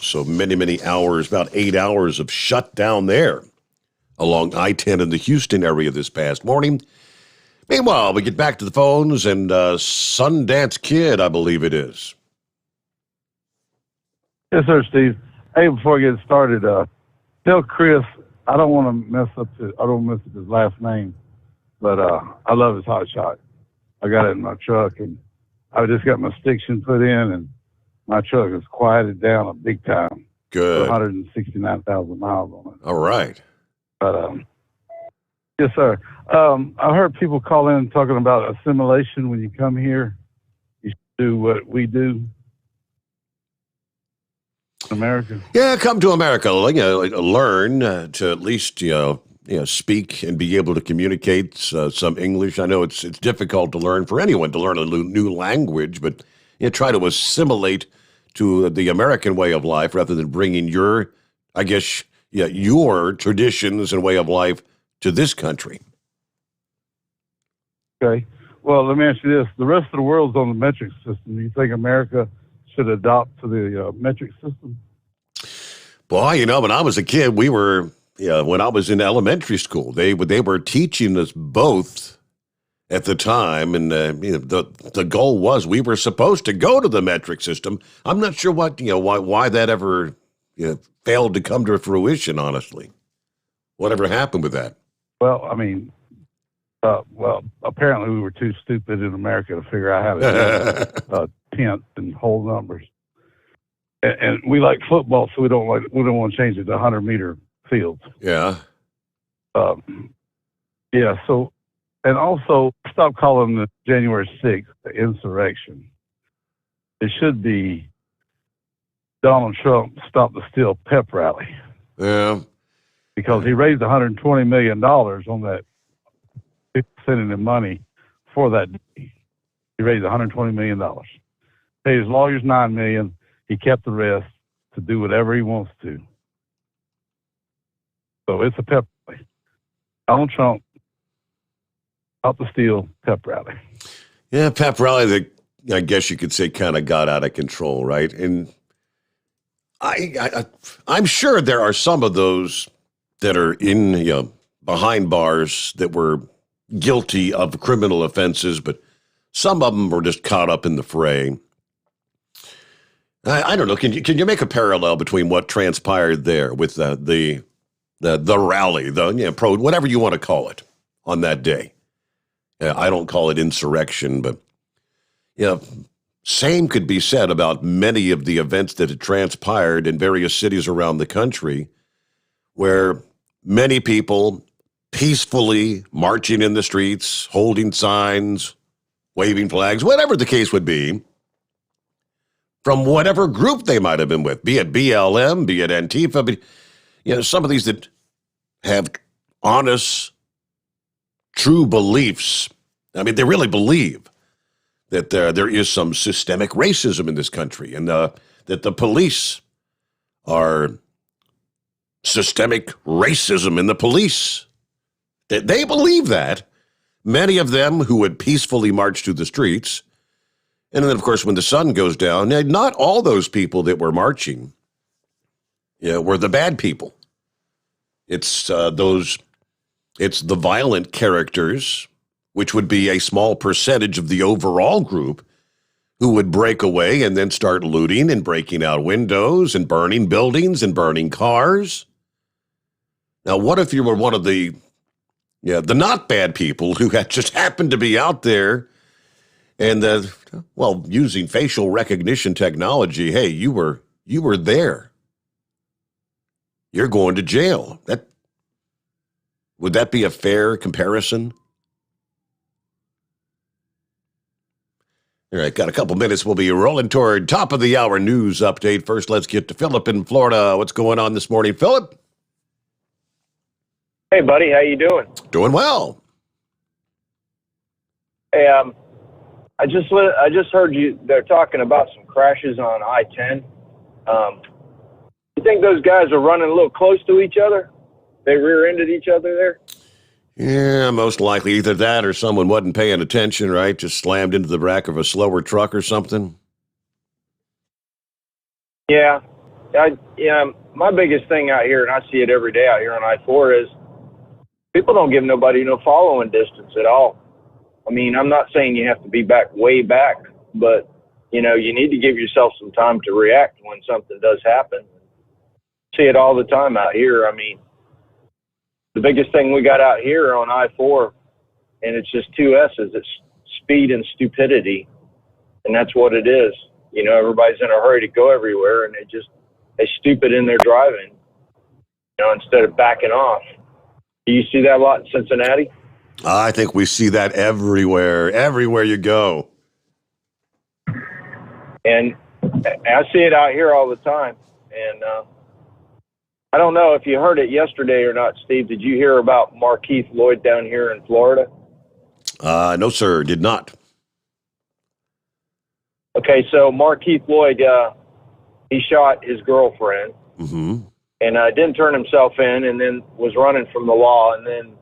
So many hours, about 8 hours of shutdown there along I-10 in the Houston area this past morning. Meanwhile, we get back to the phones and Sundance Kid, I believe it is. Yes, sir, Steve. Hey, before I get started, tell Chris I don't want to mess up his last name, but I love his hot shot. I got it in my truck, and I just got my stiction put in, and my truck is quieted down a big time. Good. 169,000 miles on it. All right. But yes, sir. I heard people call in talking about assimilation when you come here. You should do what we do. America. Yeah, come to America. Learn to at least speak and be able to communicate some English. I know it's difficult to learn for anyone to learn a new language, but try to assimilate to the American way of life rather than bringing your traditions and way of life to this country. Okay. Well, let me ask you this: the rest of the world's on the metric system. Do you think America should adopt to the metric system? Boy, when I was a kid, we were, when I was in elementary school, they were teaching us both at the time, and the goal was we were supposed to go to the metric system. I'm not sure why that ever failed to come to fruition. Honestly, whatever happened with that? Well, I mean. Apparently we were too stupid in America to figure out how to do tenths and whole numbers. And we like football, so we don't want to change it to 100-meter fields. Yeah. Yeah. So, and also stop calling the January 6th the insurrection. It should be Donald Trump Stop the Steal pep rally. Yeah. Because he raised $120 million on that. Sending him money for that day. He raised $120 million. Paid his lawyers $9 million. He kept the rest to do whatever he wants to. So it's a pep rally. Donald Trump, Stop the Steal pep rally. Yeah, pep rally that I guess you could say kind of got out of control, right? And I'm sure there are some of those that are in behind bars that were guilty of criminal offenses, but some of them were just caught up in the fray. I don't know. Can you make a parallel between what transpired there with the rally, pro, whatever you want to call it, on that day? I don't call it insurrection, but same could be said about many of the events that had transpired in various cities around the country, where many people peacefully marching in the streets, holding signs, waving flags, whatever the case would be, from whatever group they might have been with, be it BLM, be it Antifa, some of these that have honest, true beliefs. I mean, they really believe that there is some systemic racism in this country, and that the police are systemic racism in the police. They believe that. Many of them who would peacefully march through the streets. And then, of course, when the sun goes down, not all those people that were marching were the bad people. It's the violent characters, which would be a small percentage of the overall group, who would break away and then start looting and breaking out windows and burning buildings and burning cars. Now, what if you were one of the not bad people who had just happened to be out there and, using facial recognition technology? Hey, you were there. You're going to jail. Would that be a fair comparison? All right, got a couple minutes. We'll be rolling toward top of the hour news update. First, let's get to Philip in Florida. What's going on this morning, Philip? Hey, buddy, how you doing? Doing well. Hey, I just heard they're talking about some crashes on I-10. You think those guys are running a little close to each other? They rear-ended each other there? Yeah, most likely either that or someone wasn't paying attention, right? Just slammed into the back of a slower truck or something. Yeah. My biggest thing out here, and I see it every day out here on I-4, is people don't give nobody no following distance at all. I mean, I'm not saying you have to be way back, but, you need to give yourself some time to react when something does happen. See it all the time out here. I mean, the biggest thing we got out here on I-4, and it's just two S's, it's speed and stupidity. And that's what it is. Everybody's in a hurry to go everywhere, and they're stupid in their driving, instead of backing off. Do you see that a lot in Cincinnati? I think we see that everywhere you go. And I see it out here all the time. And I don't know if you heard it yesterday or not, Steve. Did you hear about Markeith Lloyd down here in Florida? No, sir, did not. Okay, so Markeith Lloyd, he shot his girlfriend. Mm-hmm. And didn't turn himself in, and then was running from the law, and then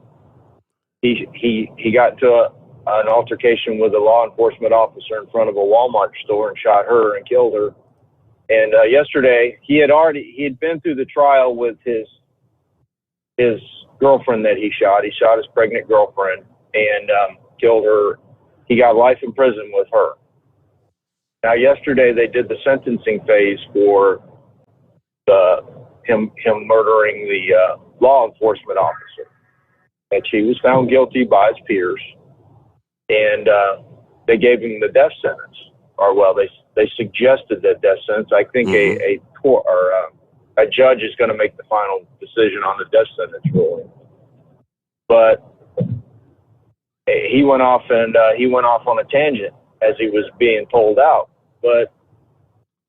he got into an altercation with a law enforcement officer in front of a Walmart store and shot her and killed her. And yesterday he had been through the trial with his girlfriend that he shot. He shot his pregnant girlfriend and killed her. He got life in prison with her. Now yesterday they did the sentencing phase for him murdering the law enforcement officer, and she was found guilty by his peers, and they gave him the death sentence, or they suggested that death sentence. I think a judge is going to make the final decision on the death sentence ruling. But he went off on a tangent as he was being pulled out. But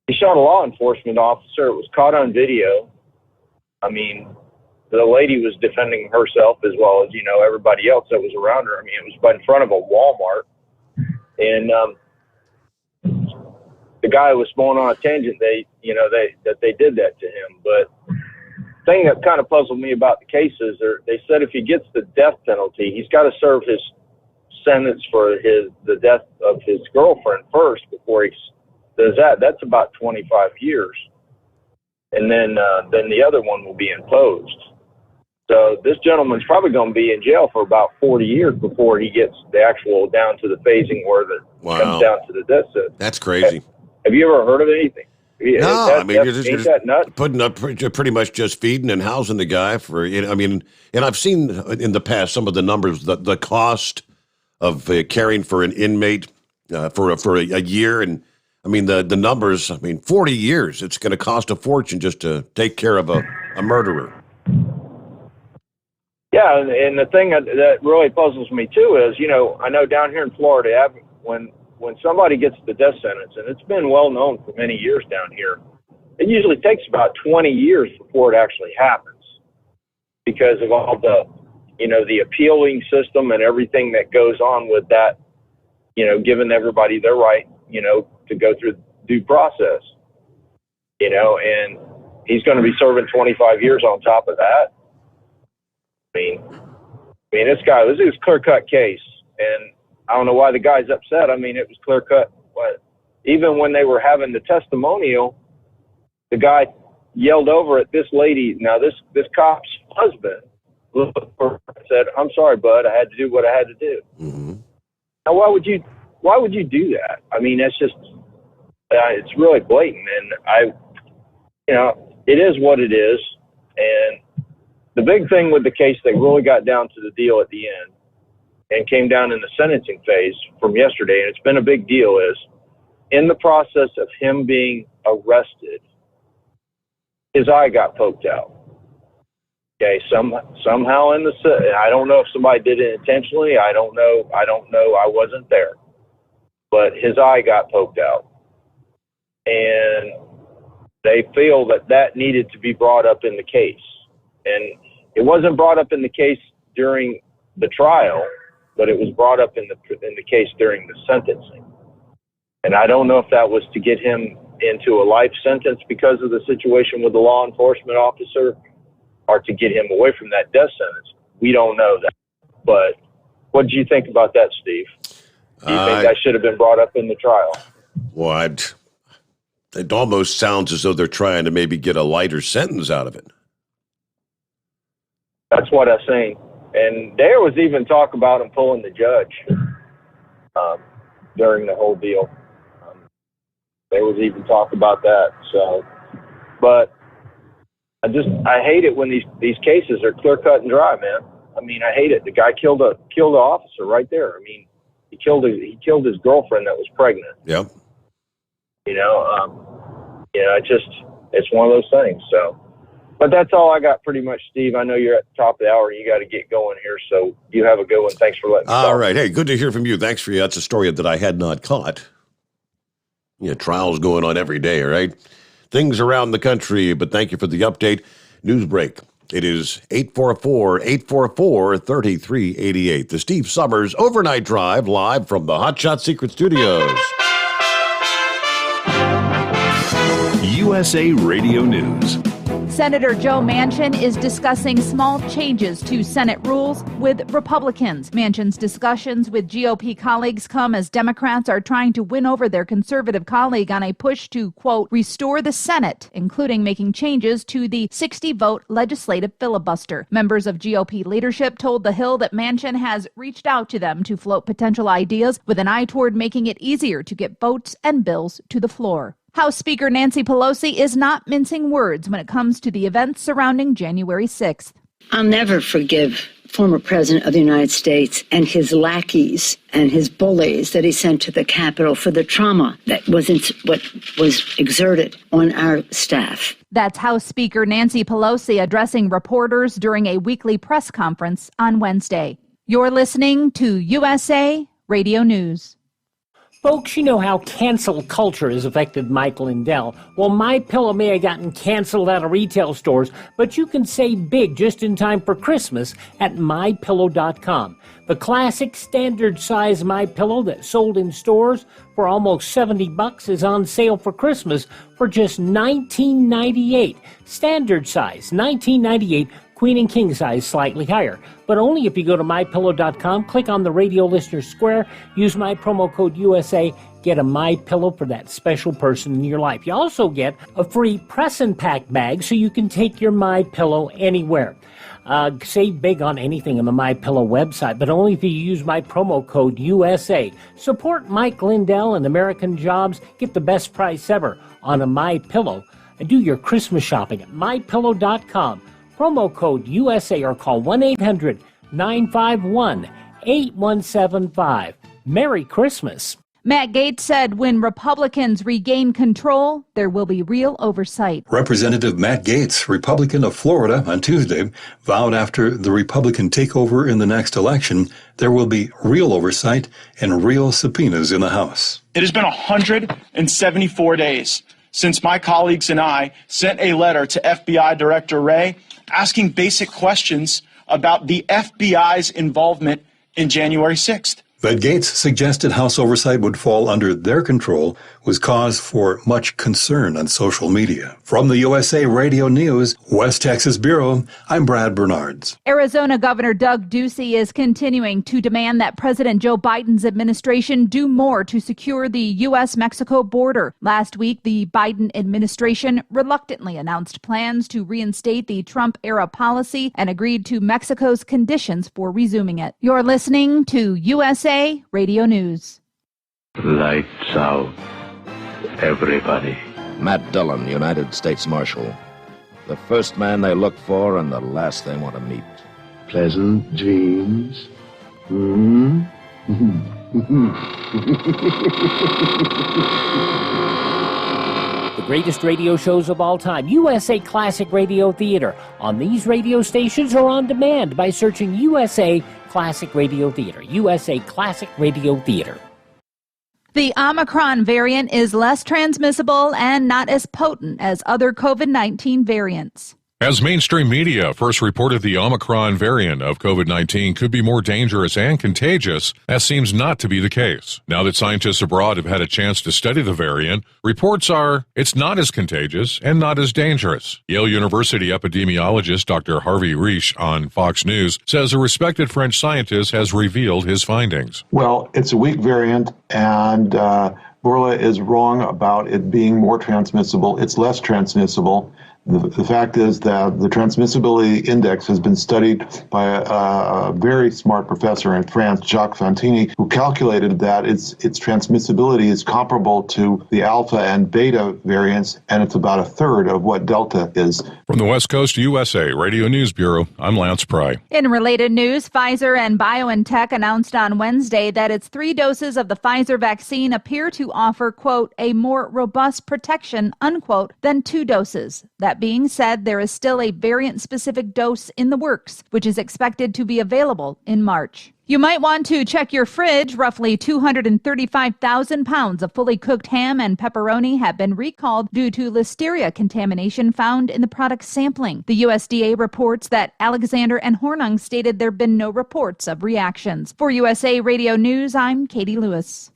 he shot a law enforcement officer. It was caught on video. I mean, the lady was defending herself as well as, everybody else that was around her. I mean, it was in front of a Walmart. And the guy was going on a tangent. They did that to him. But the thing that kind of puzzled me about the case is they said if he gets the death penalty, he's got to serve his sentence for the death of his girlfriend first before he does that. That's about 25 years. And then the other one will be imposed. So this gentleman's probably going to be in jail for about 40 years before he gets the actual down to the phasing where comes down to the death sentence. That's crazy. Have you ever heard of anything? No, I mean, you're just that nuts? putting up pretty much just feeding and housing the guy for, I mean, and I've seen in the past some of the numbers, the cost of caring for an inmate for a year. And I mean, the numbers, 40 years, it's going to cost a fortune just to take care of a murderer. Yeah, and the thing that really puzzles me too is, I know down here in Florida, when somebody gets the death sentence, and it's been well known for many years down here, it usually takes about 20 years before it actually happens because of all the the appealing system and everything that goes on with that, giving everybody their right, to go through due process, and he's going to be serving 25 years on top of that. I mean, this is a clear-cut case, and I don't know why the guy's upset. I mean, it was clear-cut. But even when they were having the testimonial, the guy yelled over at this lady. Now, this cop's husband said, "I'm sorry, bud. I had to do what I had to do." Mm-hmm. Now, why would you do that? I mean, that's just it's really blatant, and it is what it is. And the big thing with the case, they really got down to the deal at the end and came down in the sentencing phase from yesterday, and it's been a big deal, is in the process of him being arrested, his eye got poked out. Okay, somehow I don't know if somebody did it intentionally. I don't know. I wasn't there. But his eye got poked out. And they feel that needed to be brought up in the case. And it wasn't brought up in the case during the trial, but it was brought up in the case during the sentencing. And I don't know if that was to get him into a life sentence because of the situation with the law enforcement officer, or to get him away from that death sentence. We don't know that. But what do you think about that, Steve? Do you think that should have been brought up in the trial? Well, it almost sounds as though they're trying to maybe get a lighter sentence out of it. That's what I'm saying. And there was even talk about him pulling the judge during the whole deal. There was even talk about that. So, but I hate it when these cases are clear cut and dry, man. I mean, I hate it. The guy killed an officer right there. I mean, he killed his girlfriend that was pregnant. Yep. It's one of those things. So, but that's all I got pretty much, Steve. I know you're at the top of the hour. You got to get going here. So you have a good one. Thanks for letting me All talk. right. Hey, good to hear from you. Thanks for you. That's a story that I had not caught. Trials going on every day, right? Things around the country, but thank you for the update. News break. It is 844-844-3388. The Steve Sommers Overnight Drive, live from the Hot Shot Secret Studios. USA Radio News. Senator Joe Manchin is discussing small changes to Senate rules with Republicans. Manchin's discussions with GOP colleagues come as Democrats are trying to win over their conservative colleague on a push to, quote, restore the Senate, including making changes to the 60-vote legislative filibuster. Members of GOP leadership told The Hill that Manchin has reached out to them to float potential ideas with an eye toward making it easier to get votes and bills to the floor. House Speaker Nancy Pelosi is not mincing words when it comes to the events surrounding January 6th. I'll never forgive former President of the United States and his lackeys and his bullies that he sent to the Capitol for the trauma that was exerted on our staff. That's House Speaker Nancy Pelosi addressing reporters during a weekly press conference on Wednesday. You're listening to USA Radio News. Folks, you know how cancel culture has affected Mike Lindell. Well, MyPillow may have gotten canceled out of retail stores, but you can save big just in time for Christmas at MyPillow.com. The classic standard size MyPillow that sold in stores for almost $70 is on sale for Christmas for just $19.98. Standard size, $19.98. Queen and king size slightly higher, but only if you go to MyPillow.com, click on the radio listener square, use my promo code USA, get a MyPillow for that special person in your life. You also get a free press and pack bag so you can take your MyPillow anywhere. Save big on anything on the MyPillow website, but only if you use my promo code USA. Support Mike Lindell and American jobs. Get the best price ever on a MyPillow. And do your Christmas shopping at MyPillow.com. Promo code USA or call 1-800-951-8175. Merry Christmas. Matt Gaetz said when Republicans regain control, there will be real oversight. Representative Matt Gaetz, Republican of Florida, on Tuesday, vowed after the Republican takeover in the next election, there will be real oversight and real subpoenas in the House. It has been 174 days since my colleagues and I sent a letter to FBI Director Wray asking basic questions about the FBI's involvement in January 6th. That Gates suggested House oversight would fall under their control was cause for much concern on social media. From the USA Radio News, West Texas Bureau, I'm Brad Bernards. Arizona Governor Doug Ducey is continuing to demand that President Joe Biden's administration do more to secure the U.S.-Mexico border. Last week, the Biden administration reluctantly announced plans to reinstate the Trump-era policy and agreed to Mexico's conditions for resuming it. You're listening to USA Radio News. Lights out, everybody. Matt Dillon, United States Marshal. The first man they look for and the last they want to meet. Pleasant dreams. The greatest radio shows of all time, USA Classic Radio Theater, on these radio stations or on demand by searching USA Classic Radio Theater. USA Classic Radio Theater. The Omicron variant is less transmissible and not as potent as other COVID-19 variants. As mainstream media first reported, the Omicron variant of COVID-19 could be more dangerous and contagious, that seems not to be the case. Now that scientists abroad have had a chance to study the variant, reports are it's not as contagious and not as dangerous. Yale University epidemiologist Dr. Harvey Risch on Fox News says a respected French scientist has revealed his findings. Well, it's a weak variant, and Borla is wrong about it being more transmissible. It's less transmissible. The fact is that the transmissibility index has been studied by a very smart professor in France, Jacques Fantini, who calculated that its transmissibility is comparable to the alpha and beta variants, and it's about a third of what delta is. From the West Coast USA Radio News Bureau, I'm Lance Pry. In related news, Pfizer and BioNTech announced on Wednesday that its 3 doses of the Pfizer vaccine appear to offer, quote, a more robust protection, unquote, than 2 doses. That being said, there is still a variant-specific dose in the works, which is expected to be available in March. You might want to check your fridge. Roughly 235,000 pounds of fully cooked ham and pepperoni have been recalled due to listeria contamination found in the product sampling. The USDA reports that Alexander and Hornung stated there have been no reports of reactions. For USA Radio News, I'm Katie Lewis.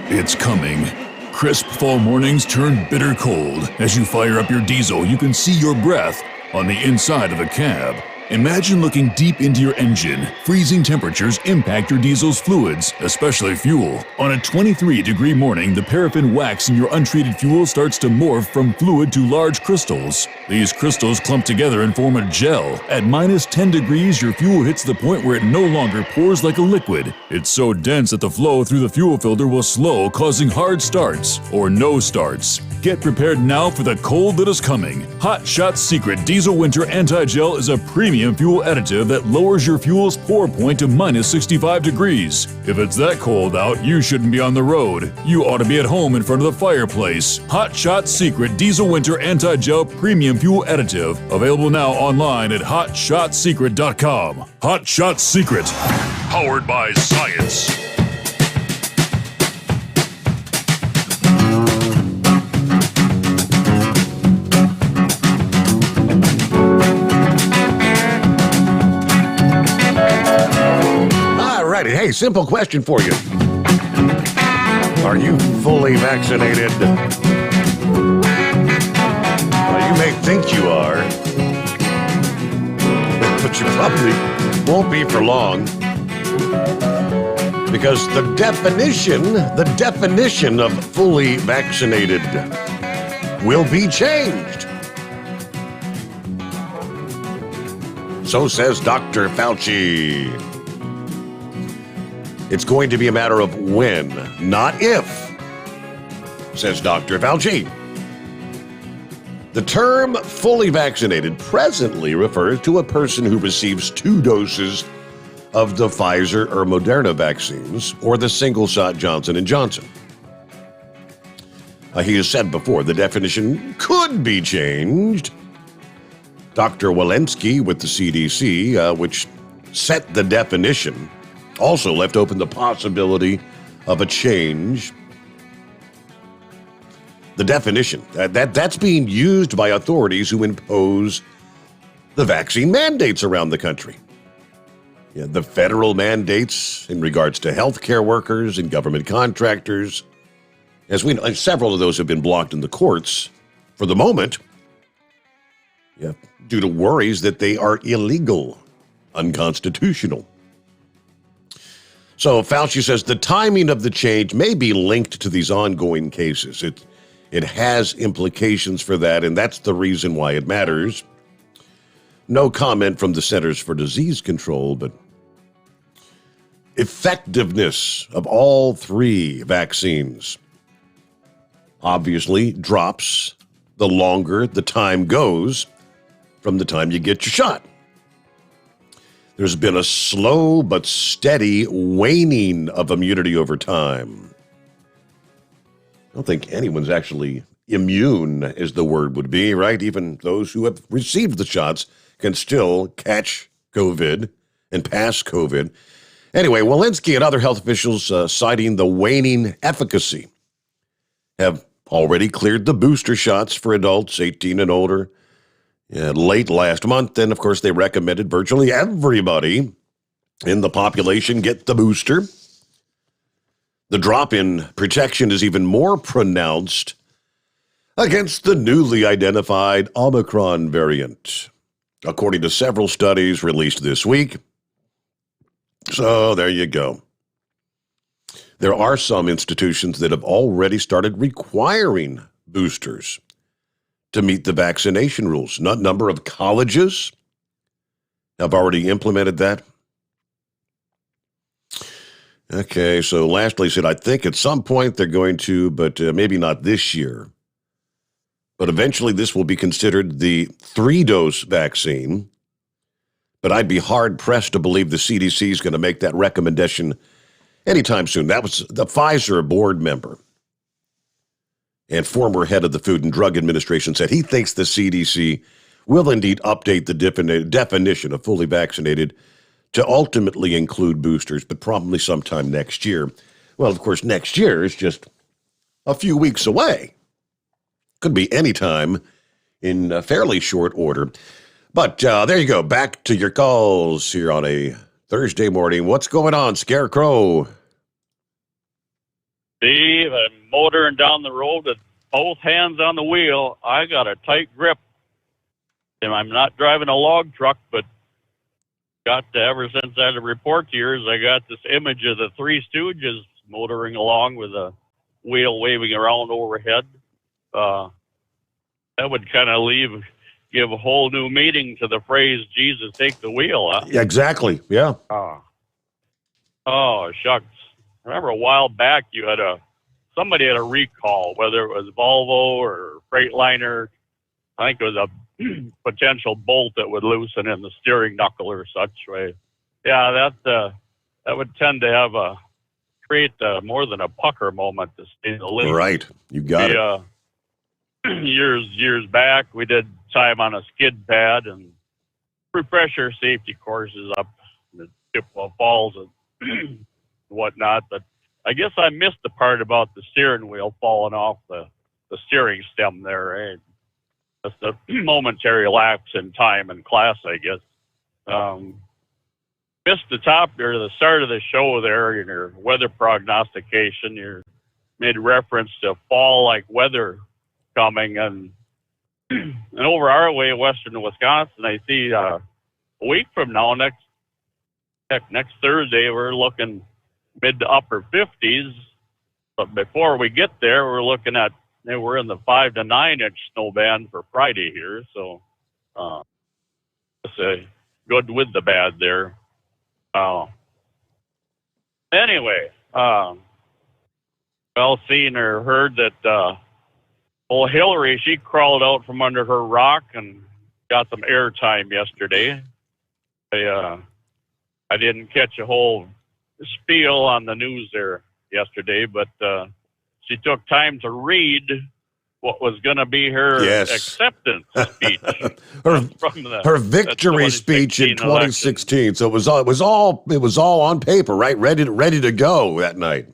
It's coming. Crisp fall mornings turn bitter cold. As you fire up your diesel, you can see your breath on the inside of the cab. Imagine looking deep into your engine. Freezing temperatures impact your diesel's fluids, especially fuel. On a 23-degree morning, the paraffin wax in your untreated fuel starts to morph from fluid to large crystals. These crystals clump together and form a gel. At minus 10 degrees, your fuel hits the point where it no longer pours like a liquid. It's so dense that the flow through the fuel filter will slow, causing hard starts or no starts. Get prepared now for the cold that is coming. Hot Shot's Secret Diesel Winter Anti-Gel is a premium fuel additive that lowers your fuel's pour point to minus 65 degrees. If it's that cold out, you shouldn't be on the road. You ought to be at home in front of the fireplace. Hot Shot's Secret Diesel Winter Anti-Gel Premium Fuel Additive. Available now online at hotshotsecret.com. Hot Shot Secret. Powered by science. Hey, simple question for you. Are you fully vaccinated? Well, you may think you are, but you probably won't be for long. Because the definition of fully vaccinated will be changed. So says Dr. Fauci. It's going to be a matter of when, not if, says Dr. Fauci. The term fully vaccinated presently refers to a person who receives 2 doses of the Pfizer or Moderna vaccines or the single-shot Johnson & Johnson. He has said before the definition could be changed. Dr. Walensky with the CDC, which set the definition, also left open the possibility of a change. The definition, that's being used by authorities who impose the vaccine mandates around the country. Yeah, the federal mandates in regards to healthcare workers and government contractors. As we know, several of those have been blocked in the courts for the moment, due to worries that they are illegal, unconstitutional. So Fauci says the timing of the change may be linked to these ongoing cases. It has implications for that, and that's the reason why it matters. No comment from the Centers for Disease Control, but effectiveness of all three vaccines obviously drops the longer the time goes from the time you get your shot. There's been a slow but steady waning of immunity over time. I don't think anyone's actually immune, as the word would be, right? Even those who have received the shots can still catch COVID and pass COVID. Anyway, Walensky and other health officials citing the waning efficacy have already cleared the booster shots for adults 18 and older late last month. And, of course, they recommended virtually everybody in the population get the booster. The drop in protection is even more pronounced against the newly identified Omicron variant, according to several studies released this week. So there you go. There are some institutions that have already started requiring boosters to meet the vaccination rules. A number of colleges have already implemented that. Okay, so lastly, said I think at some point they're going to, but maybe not this year. But eventually this will be considered the 3-dose vaccine. But I'd be hard-pressed to believe the CDC is going to make that recommendation anytime soon. That was the Pfizer board member and former head of the Food and Drug Administration said he thinks the CDC will indeed update the definition of fully vaccinated to ultimately include boosters, but probably sometime next year. Well, of course, next year is just a few weeks away. Could be any time in fairly short order. But there you go. Back to your calls here on a Thursday morning. What's going on, Scarecrow? Steve, I'm motoring down the road with both hands on the wheel. I got a tight grip. And I'm not driving a log truck, but ever since I had a report to yours, I got this image of the Three Stooges motoring along with a wheel waving around overhead. That would kind of give a whole new meaning to the phrase, Jesus, take the wheel, huh? Exactly, yeah. Oh, shucks. Remember a while back somebody had a recall, whether it was Volvo or Freightliner. I think it was a potential bolt that would loosen in the steering knuckle or such way. Yeah, that would tend to create more than a pucker moment, to say the least. Right, you got it. Years back, we did time on a skid pad and refresher safety courses up in the Chippewa Falls and whatnot. But I guess I missed the part about the steering wheel falling off the steering stem there. Right? Just a momentary lapse in time and class, I guess. Missed the start of the show there in your weather prognostication. You made reference to fall-like weather coming, and over our way, western Wisconsin, I see a week from now, next Thursday, we're looking mid to upper 50s. But before we get there, we're looking at we're in the 5 to 9 inch snow band for Friday here. So it's a good with the bad there. Anyway, seen or heard that old Hillary, she crawled out from under her rock and got some airtime yesterday. I didn't catch a whole spiel on the news there yesterday, but she took time to read what was going to be her acceptance speech. her victory speech in 2016. Election. So it was all on paper, right? Ready to go that night.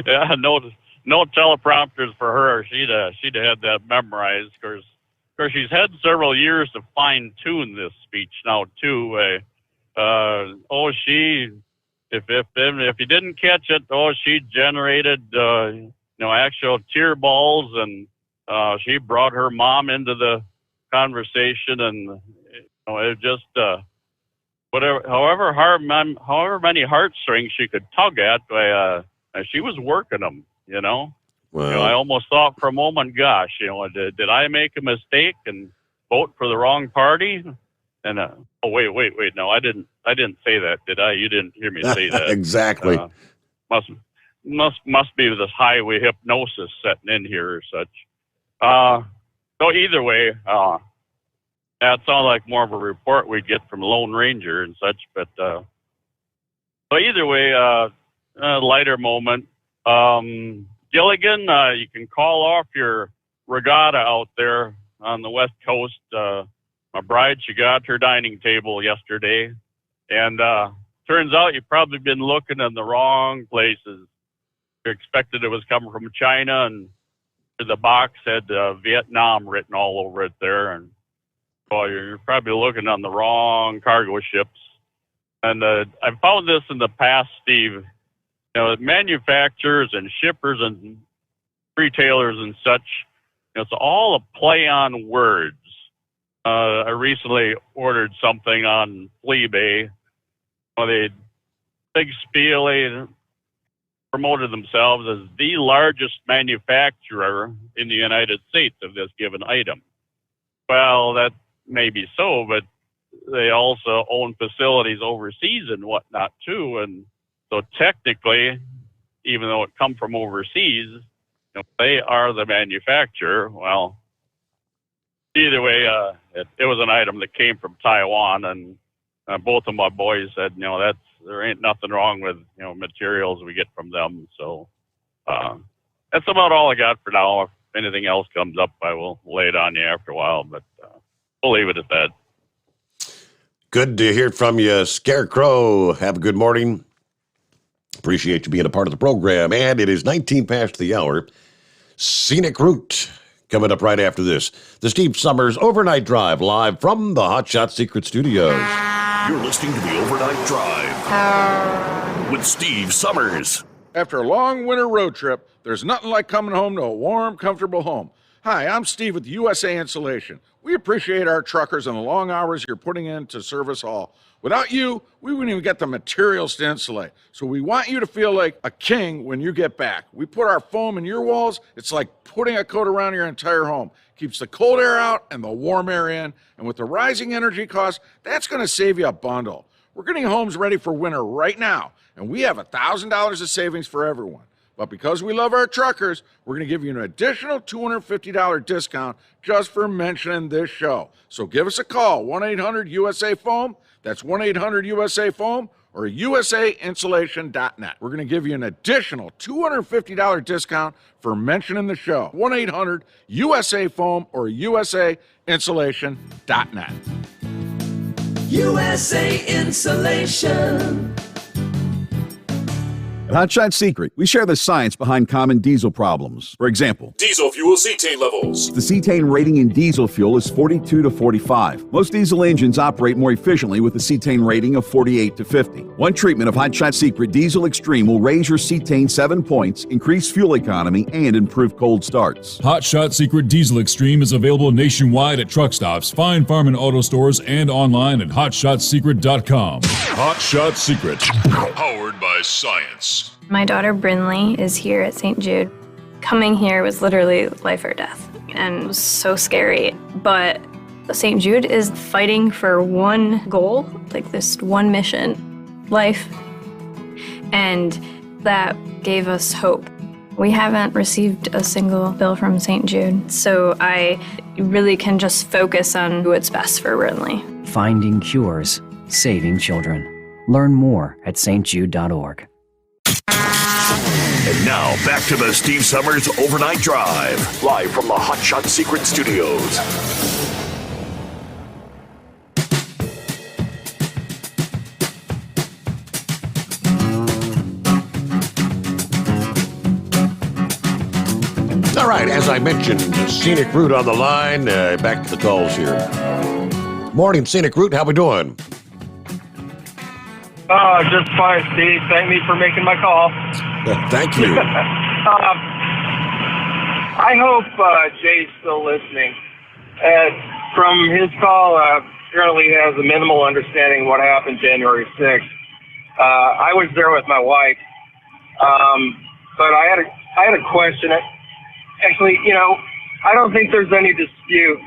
Yeah, no teleprompters for her. She'd had that memorized. Of course, she's had several years to fine-tune this speech now, too. If you didn't catch it, she generated, actual tear balls, and she brought her mom into the conversation, and it just however many heartstrings she could tug at, she was working them. Well, I almost thought for a moment, gosh, did I make a mistake and vote for the wrong party? And wait, no, I didn't say that, did I? You didn't hear me say that. Exactly. Must be this highway hypnosis setting in here or such. So either way, that sounds like more of a report we get from Lone Ranger and such. But so either way, lighter moment. Gilligan, you can call off your regatta out there on the West Coast. My bride, she got her dining table yesterday, and turns out you've probably been looking in the wrong places. You expected it was coming from China, and the box had Vietnam written all over it there, and you're probably looking on the wrong cargo ships. And I found this in the past, Steve. Manufacturers and shippers and retailers and such, it's all a play on words. I recently ordered something on Fleabay. They big spiel. They promoted themselves as the largest manufacturer in the United States of this given item. Well, that may be so, but they also own facilities overseas and whatnot too. And so technically, even though it come from overseas, they are the manufacturer. Well, either way, it was an item that came from Taiwan, and both of my boys said, there ain't nothing wrong with materials we get from them. So that's about all I got for now. If anything else comes up, I will lay it on you after a while, but we'll leave it at that. Good to hear from you, Scarecrow. Have a good morning. Appreciate you being a part of the program. And it is 19 past the hour. Scenic Route coming up right after this. The Steve Sommers Overnight Drive, live from the Hot Shot Secret Studios. You're listening to the Overnight Drive with Steve Sommers. After a long winter road trip, there's nothing like coming home to a warm, comfortable home. Hi, I'm Steve with USA Insulation. We appreciate our truckers and the long hours you're putting in to serve us all. Without you, we wouldn't even get the materials to insulate. So we want you to feel like a king when you get back. We put our foam in your walls. It's like putting a coat around your entire home. Keeps the cold air out and the warm air in. And with the rising energy costs, that's going to save you a bundle. We're getting homes ready for winter right now, and we have $1,000 of savings for everyone. But because we love our truckers, we're going to give you an additional $250 discount just for mentioning this show. So give us a call, 1-800-USA-FOAM. That's 1-800-USA-FOAM or usainsulation.net. We're going to give you an additional $250 discount for mentioning the show. 1-800-USA-FOAM or usainsulation.net. USA Insulation. At Hot Shot Secret, we share the science behind common diesel problems. For example, diesel fuel cetane levels. The cetane rating in diesel fuel is 42 to 45. Most diesel engines operate more efficiently with a cetane rating of 48 to 50. One treatment of Hot Shot Secret Diesel Extreme will raise your cetane 7 points, increase fuel economy, and improve cold starts. Hot Shot Secret Diesel Extreme is available nationwide at truck stops, fine farm and auto stores, and online at hotshotsecret.com. Hot Shot Secret. Powered by science. My daughter Brinley is here at St. Jude. Coming here was literally life or death, and it was so scary. But St. Jude is fighting for one goal, like this one mission, life. And that gave us hope. We haven't received a single bill from St. Jude, so I really can just focus on what's best for Brinley. Finding cures, saving children. Learn more at stjude.org. And now, back to the Steve Sommers Overnight Drive, live from the Hot Shot Secret Studios. All right, as I mentioned, Scenic Route on the line. Back to the calls here. Morning, Scenic Route. How we doing? Just fine, Steve. Thank me for making my call. Thank you. I hope Jay's still listening. From his call, apparently he has a minimal understanding of what happened January 6th. I was there with my wife, but I had a question. Actually, I don't think there's any dispute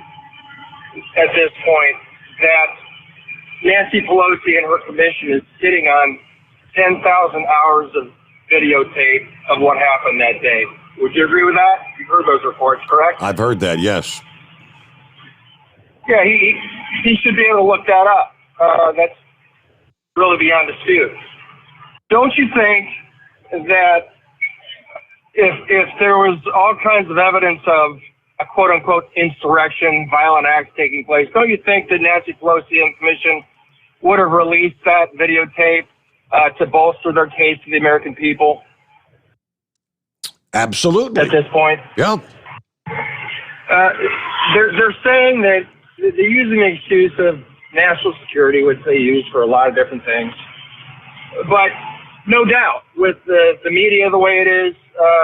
at this point that Nancy Pelosi and her commission is sitting on 10,000 hours of videotape of what happened that day. Would you agree with that? You've heard those reports, correct? I've heard that, yes. Yeah, he should be able to look that up. That's really beyond dispute. Don't you think that if there was all kinds of evidence of a quote-unquote insurrection, violent acts taking place, don't you think that Nancy Pelosi and the commission would have released that videotape to bolster their case to the American people? Absolutely. At this point? Yeah. They're saying that they're using the excuse of national security, which they use for a lot of different things. But no doubt, with the media the way it is,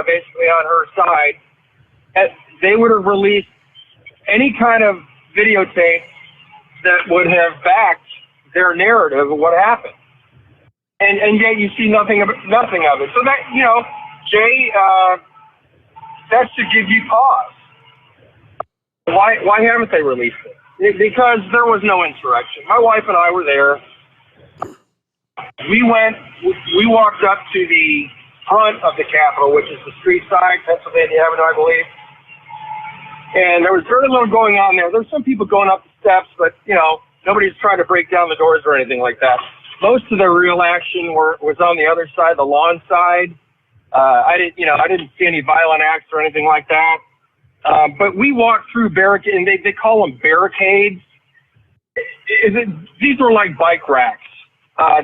basically on her side, they would have released any kind of videotape that would have backed their narrative of what happened. And yet you see nothing of it. So that, Jay, that should give you pause. Why haven't they released it? Because there was no insurrection. My wife and I were there. We walked up to the front of the Capitol, which is the street side, Pennsylvania Avenue, I believe. And there was very little going on there. There's some people going up the steps, but, nobody's trying to break down the doors or anything like that. Most of the real action was on the other side, the lawn side. I didn't see any violent acts or anything like that. But we walked through barricades, and they call them barricades. These are like bike racks.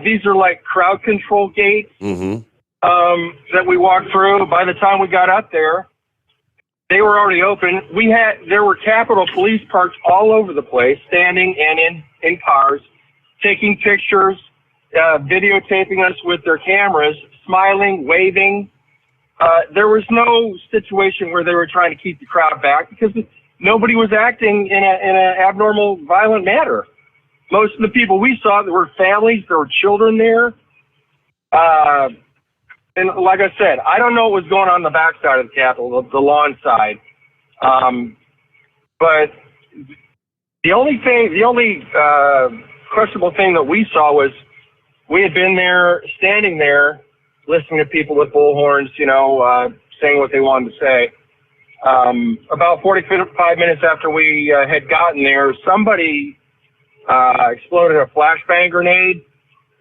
These are like crowd control gates that we walked through. By the time we got up there, they were already open. There were Capitol Police parked all over the place, standing and in cars, taking pictures, videotaping us with their cameras, smiling, waving. There was no situation where they were trying to keep the crowd back because nobody was acting in an abnormal, violent manner. Most of the people we saw, there were families, there were children there. And like I said, I don't know what was going on the backside of the Capitol, the lawn side. But the only questionable thing that we saw was we had been there, standing there, listening to people with bullhorns, saying what they wanted to say. About 45 minutes after we had gotten there, somebody exploded a flashbang grenade,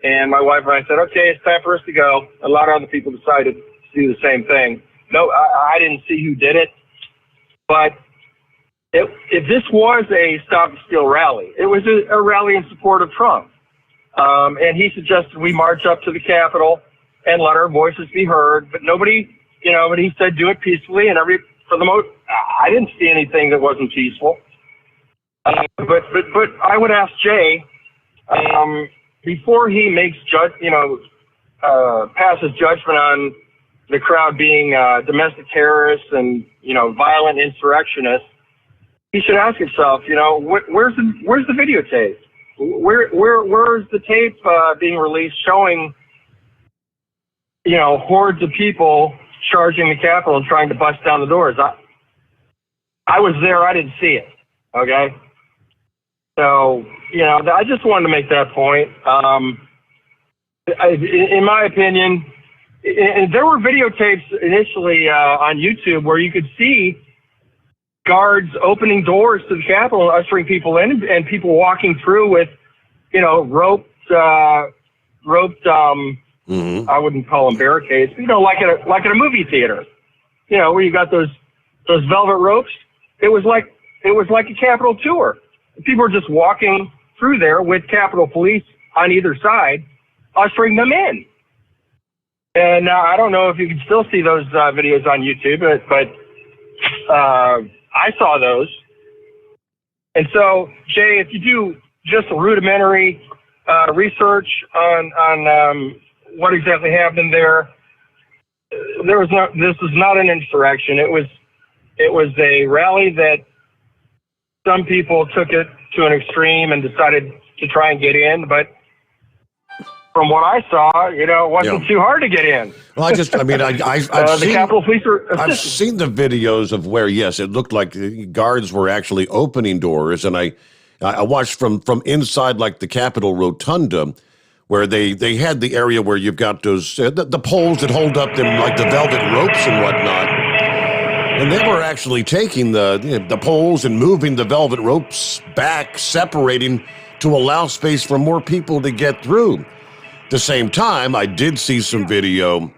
and my wife and I said, okay, it's time for us to go. A lot of other people decided to do the same thing. No, I didn't see who did it, but if this was a Stop the Steal rally, it was a rally in support of Trump. And he suggested we march up to the Capitol and let our voices be heard, but nobody, but he said do it peacefully, and for the most, I didn't see anything that wasn't peaceful. But I would ask Jay, before he makes passes judgment on the crowd being domestic terrorists and violent insurrectionists, he should ask himself, where's the videotape? Where's the tape being released showing hordes of people charging the Capitol and trying to bust down the doors? I was there. I didn't see it. Okay. So, I just wanted to make that point. In my opinion, there were videotapes initially on YouTube where you could see guards opening doors to the Capitol, ushering people in, and people walking through with, roped, I wouldn't call them barricades, like at a movie theater, where you got those velvet ropes. It was like a Capitol tour. People were just walking through there with Capitol Police on either side, ushering them in. And I don't know if you can still see those videos on YouTube, but I saw those. And so, Jay, if you do just a rudimentary research on what exactly happened there, this was not an insurrection. It was a rally that some people took it to an extreme and decided to try and get in, but from what I saw, it wasn't too hard to get in. Well, I've seen the videos of where, yes, it looked like the guards were actually opening doors, and I watched from inside, like the Capitol Rotunda, where they had the area where you've got those the poles that hold up them like the velvet ropes and whatnot, and they were actually taking the poles and moving the velvet ropes back, separating to allow space for more people to get through. At the same time, I did see some video,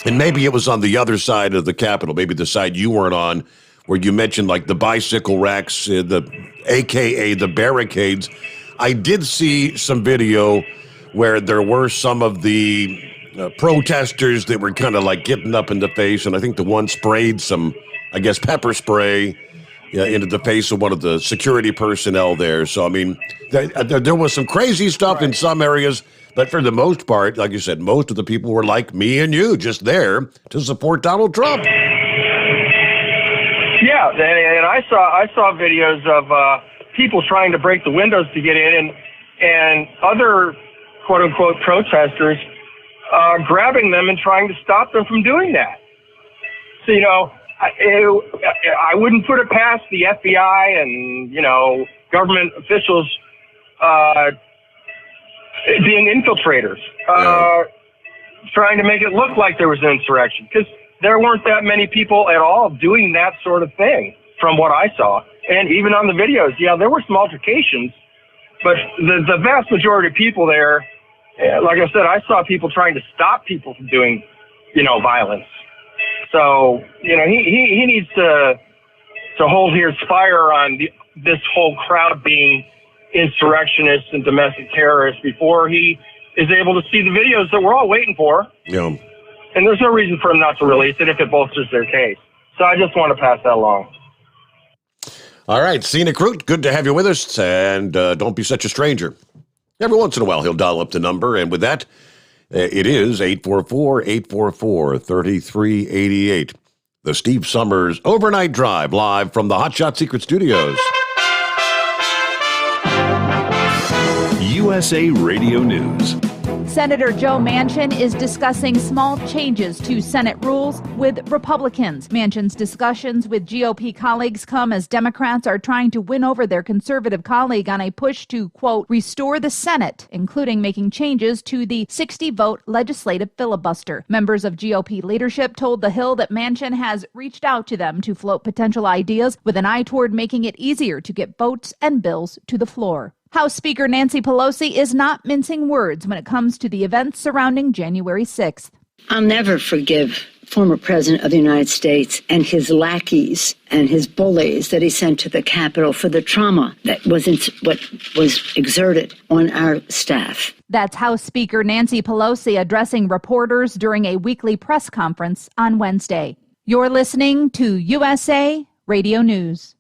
and maybe it was on the other side of the Capitol, maybe the side you weren't on, where you mentioned like the bicycle racks, AKA the barricades. I did see some video where there were some of the protesters that were kind of like getting up in the face, and I think the one sprayed some, I guess, pepper spray into the face of one of the security personnel there. So, I mean, there was some crazy stuff in some areas, but for the most part, like you said, most of the people were like me and you, just there to support Donald Trump. Yeah, and I saw videos of people trying to break the windows to get in, and other quote-unquote protesters grabbing them and trying to stop them from doing that. So, I wouldn't put it past the FBI and, government officials being infiltrators, trying to make it look like there was an insurrection, because there weren't that many people at all doing that sort of thing from what I saw. And even on the videos, there were some altercations, but the vast majority of people there, like I said, I saw people trying to stop people from doing, violence. So, he needs to hold his fire on this whole crowd being insurrectionists and domestic terrorists before he is able to see the videos that we're all waiting for. Yeah. And there's no reason for him not to release it if it bolsters their case. So I just want to pass that along. All right, Scenic Route, good to have you with us, and don't be such a stranger. Every once in a while, he'll dial up the number, and with that, it is 844-844-3388. The Steve Sommers Overnight Drive, live from the Hotshot Secret Studios. USA Radio News. Senator Joe Manchin is discussing small changes to Senate rules with Republicans. Manchin's discussions with GOP colleagues come as Democrats are trying to win over their conservative colleague on a push to, quote, restore the Senate, including making changes to the 60-vote legislative filibuster. Members of GOP leadership told The Hill that Manchin has reached out to them to float potential ideas with an eye toward making it easier to get votes and bills to the floor. House Speaker Nancy Pelosi is not mincing words when it comes to the events surrounding January 6th. I'll never forgive former President of the United States and his lackeys and his bullies that he sent to the Capitol for the trauma that was what was exerted on our staff. That's House Speaker Nancy Pelosi addressing reporters during a weekly press conference on Wednesday. You're listening to USA Radio News.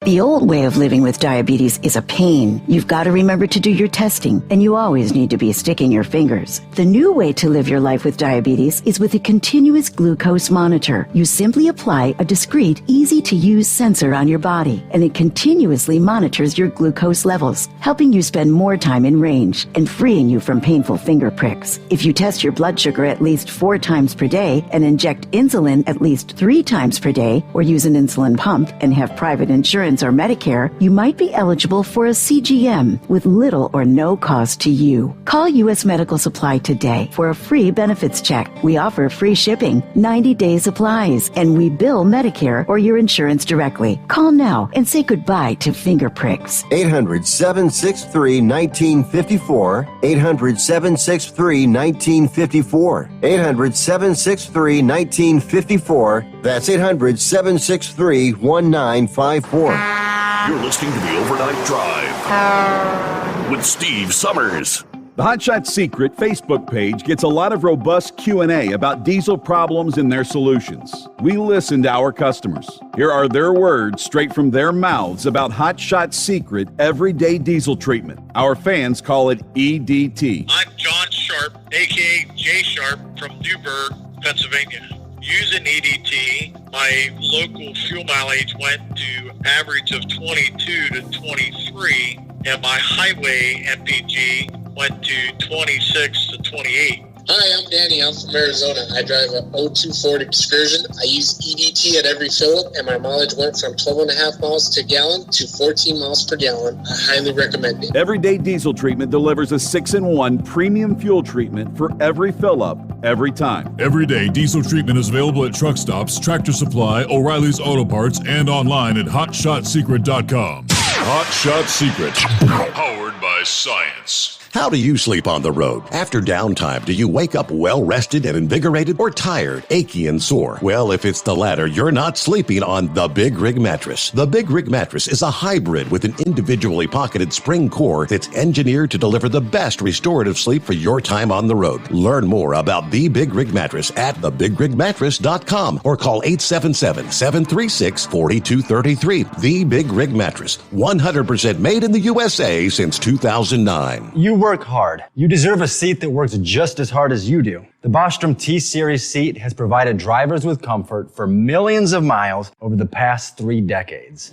The old way of living with diabetes is a pain. You've got to remember to do your testing, and you always need to be sticking your fingers. The new way to live your life with diabetes is with a continuous glucose monitor. You simply apply a discreet, easy-to-use sensor on your body, and it continuously monitors your glucose levels, helping you spend more time in range and freeing you from painful finger pricks. If you test your blood sugar at least 4 times per day and inject insulin at least 3 times per day, or use an insulin pump and have private insurance or Medicare, you might be eligible for a CGM with little or no cost to you. Call U.S. Medical Supply today for a free benefits check. We offer free shipping, 90-day supplies, and we bill Medicare or your insurance directly. Call now and say goodbye to finger pricks. 800-763-1954. 800-763-1954. 800-763-1954. That's 800-763-1954. You're listening to the Overnight Drive with Steve Sommers. The Hotshot Secret Facebook page gets a lot of robust Q&A about diesel problems and their solutions. We listen to our customers. Here are their words straight from their mouths about Hotshot Secret everyday diesel treatment. Our fans call it EDT. I'm John Sharp, aka Jay Sharp from Newburgh, Pennsylvania. Using EDT, my local fuel mileage went to average of 22 to 23, and my highway MPG went to 26 to 28. Hi, I'm Danny. I'm from Arizona. I drive a 02 Ford Excursion. I use EDT at every fill-up, and my mileage went from 12.5 miles per gallon to 14 miles per gallon. I highly recommend it. Everyday diesel treatment delivers a 6-in-1 premium fuel treatment for every fill-up, every time. Everyday diesel treatment is available at truck stops, Tractor Supply, O'Reilly's Auto Parts, and online at HotShotSecret.com. Hotshot Secret, powered by science. How do you sleep on the road? After downtime, do you wake up well-rested and invigorated or tired, achy, and sore? Well, if it's the latter, you're not sleeping on the Big Rig Mattress. The Big Rig Mattress is a hybrid with an individually pocketed spring core that's engineered to deliver the best restorative sleep for your time on the road. Learn more about the Big Rig Mattress at thebigrigmattress.com or call 877-736-4233. The Big Rig Mattress, 100% made in the USA since 2009. You work hard. You deserve a seat that works just as hard as you do. The Bostrom T-Series seat has provided drivers with comfort for millions of miles over the past 3 decades.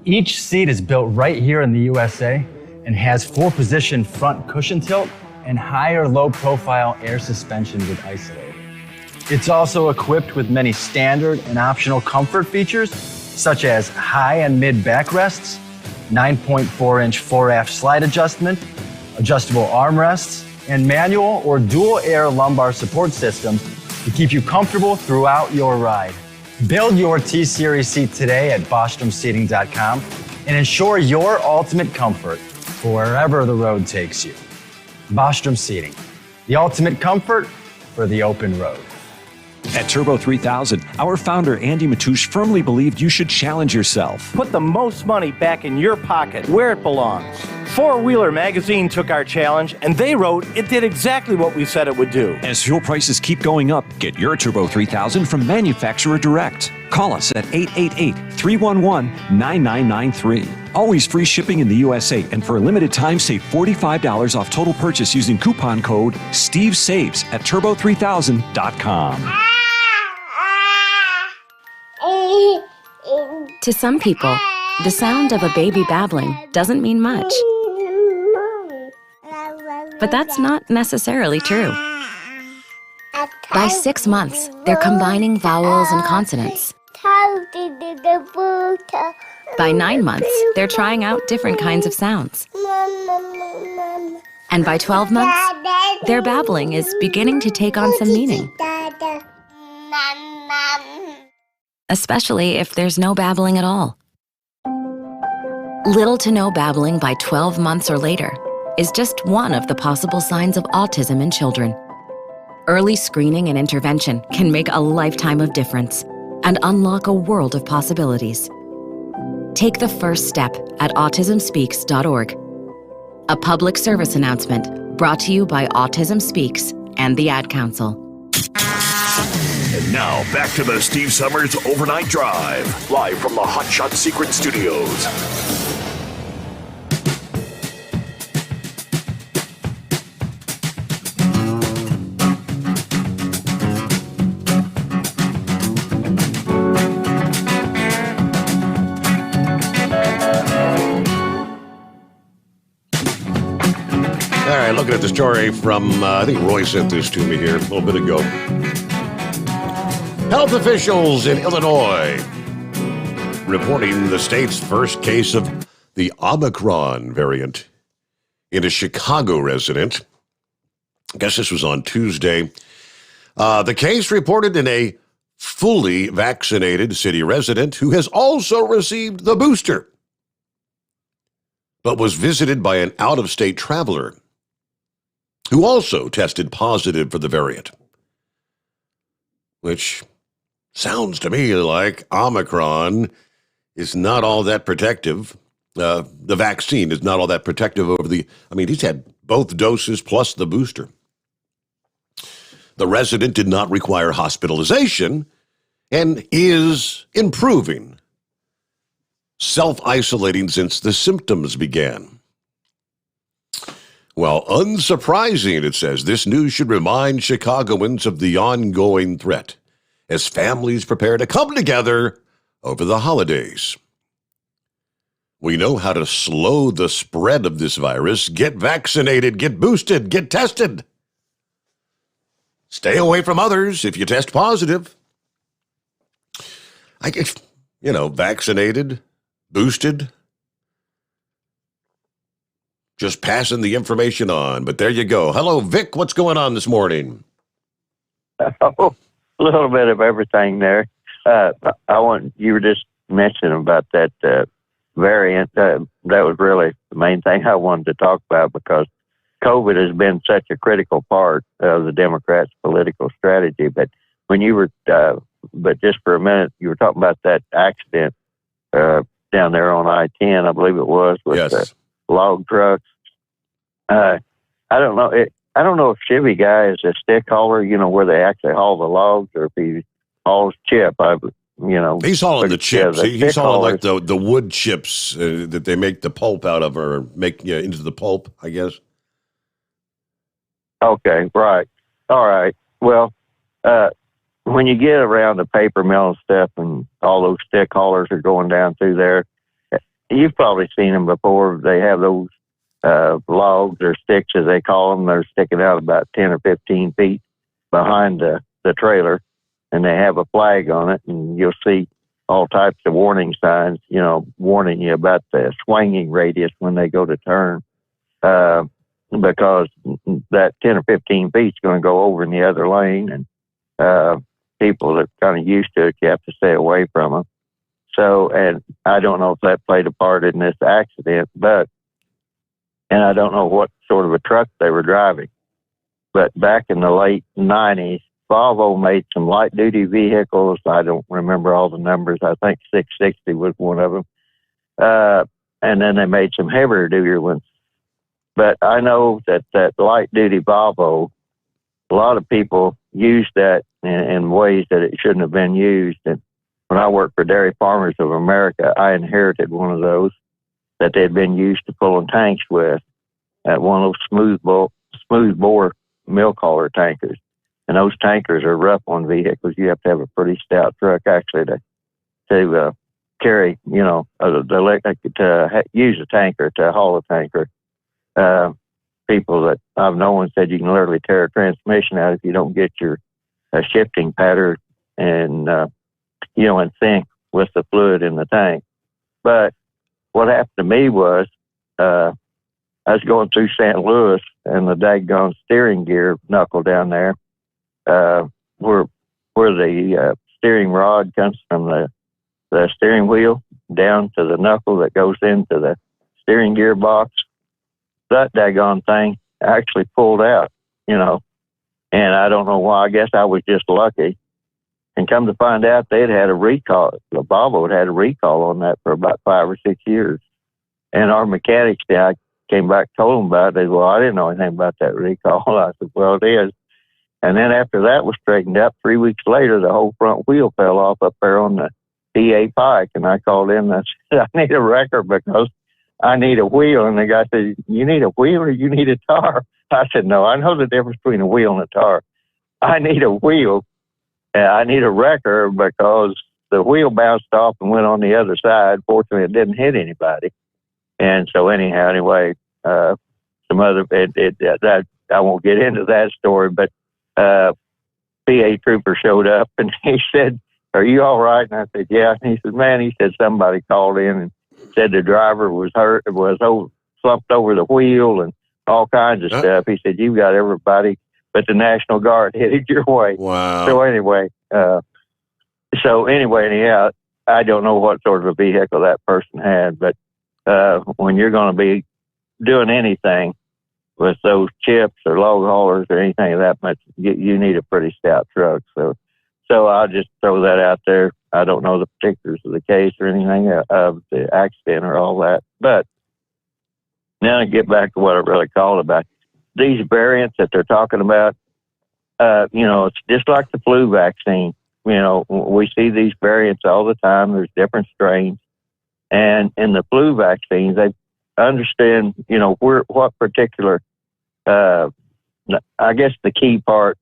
Each seat is built right here in the USA and has 4-position front cushion tilt and higher low-profile air suspension with Isolate. It's also equipped with many standard and optional comfort features, such as high and mid backrests, 9.4-inch 4-aft slide adjustment, adjustable armrests, and manual or dual air lumbar support systems to keep you comfortable throughout your ride. Build your T-Series seat today at BostromSeating.com and ensure your ultimate comfort for wherever the road takes you. Bostrom Seating, the ultimate comfort for the open road. At Turbo 3000, our founder Andy Matouche firmly believed you should challenge yourself. Put the most money back in your pocket where it belongs. Four Wheeler magazine took our challenge and they wrote it did exactly what we said it would do. As fuel prices keep going up, get your Turbo 3000 from manufacturer direct. Call us at 888-311-9993. Always free shipping in the USA, and for a limited time, save $45 off total purchase using coupon code SteveSaves at turbo3000.com. To some people, the sound of a baby babbling doesn't mean much. But that's not necessarily true. By 6 months, they're combining vowels and consonants. By 9 months, they're trying out different kinds of sounds. And by 12 months, their babbling is beginning to take on some meaning. Especially if there's no babbling at all. Little to no babbling by 12 months or later is just one of the possible signs of autism in children. Early screening and intervention can make a lifetime of difference and unlock a world of possibilities. Take the first step at autismspeaks.org. A public service announcement brought to you by Autism Speaks and the Ad Council. And now, back to the Steve Sommers Overnight Drive, live from the Hotshot Secret Studios. All right, looking at the story from, I think Roy sent this to me here a little bit ago. Health officials in Illinois reporting the state's first case of the Omicron variant in a Chicago resident. I guess this was on Tuesday. The case reported in a fully vaccinated city resident who has also received the booster, but was visited by an out-of-state traveler who also tested positive for the variant, which sounds to me like Omicron is not all that protective. The vaccine is not all that protective over he's had both doses plus the booster. The resident did not require hospitalization and is improving, self-isolating since the symptoms began. Well, unsurprising, it says, this news should remind Chicagoans of the ongoing threat as families prepare to come together over the holidays. We know how to slow the spread of this virus. Get vaccinated, get boosted, get tested. Stay away from others if you test positive. I get, vaccinated, boosted, just passing the information on. But there you go. Hello, Vic. What's going on this morning? Oh, a little bit of everything there. You were just mentioning about that variant. That was really the main thing I wanted to talk about, because COVID has been such a critical part of the Democrats' political strategy. But when you were, but just for a minute, you were talking about that accident down there on I-10, I believe it was, with the log trucks. I don't know. I don't know if Chevy guy is a stick hauler, where they actually haul the logs, or if he hauls chip. He's hauling the chips. He's hauling like the wood chips that they make the pulp out of, or make into the pulp, I guess. Okay, right. All right. Well, when you get around the paper mill and stuff, and all those stick haulers are going down through there, you've probably seen them before. They have those logs or sticks, as they call them. They're sticking out about 10 or 15 feet behind the trailer, and they have a flag on it, and you'll see all types of warning signs, warning you about the swinging radius when they go to turn, because that 10 or 15 feet is going to go over in the other lane, and people that are kind of used to it, you have to stay away from them. So, and I don't know if that played a part in this accident, and I don't know what sort of a truck they were driving. But back in the late 90s, Volvo made some light-duty vehicles. I don't remember all the numbers. I think 660 was one of them. And then they made some heavier-duty ones. But I know that light-duty Volvo, a lot of people use that in ways that it shouldn't have been used. And when I worked for Dairy Farmers of America, I inherited one of those that they'd been used to pulling tanks with, at one of those smooth bore milk hauler tankers. And those tankers are rough on vehicles. You have to have a pretty stout truck actually to carry, to use a tanker, to haul a tanker. People that I've known said you can literally tear a transmission out if you don't get your shifting pattern and in sync with the fluid in the tank. But what happened to me was I was going through St. Louis, and the daggone steering gear knuckle down there, where the steering rod comes from the steering wheel down to the knuckle that goes into the steering gear box, that daggone thing actually pulled out, and I don't know why. I guess I was just lucky. And come to find out, they'd had a recall. The Volvo had a recall on that for about 5 or 6 years. And our mechanics, I came back, told them about it. They said, well, I didn't know anything about that recall. I said, well, it is. And then after that was straightened up, 3 weeks later, the whole front wheel fell off up there on the PA Pike. And I called in and I said, I need a wrecker because I need a wheel. And the guy said, you need a wheel or you need a tar? I said, no, I know the difference between a wheel and a tar. I need a wheel. I need a wrecker because the wheel bounced off and went on the other side. Fortunately, it didn't hit anybody. And so anyway, some other, that I won't get into that story, but PA trooper showed up and he said, are you all right? And I said, yeah. And he said, man, he said, somebody called in and said the driver was hurt, slumped over the wheel and all kinds of stuff. He said, you've got everybody but the National Guard headed your way. Wow. So anyway, anyhow, I don't know what sort of a vehicle that person had, but when you're going to be doing anything with those chips or log haulers or anything of that much, you need a pretty stout truck. So So I'll just throw that out there. I don't know the particulars of the case or anything of the accident or all that. But now to get back to what I really called about, these variants that they're talking about, it's just like the flu vaccine. We see these variants all the time. There's different strains. And in the flu vaccines, they understand, what particular, I guess the key part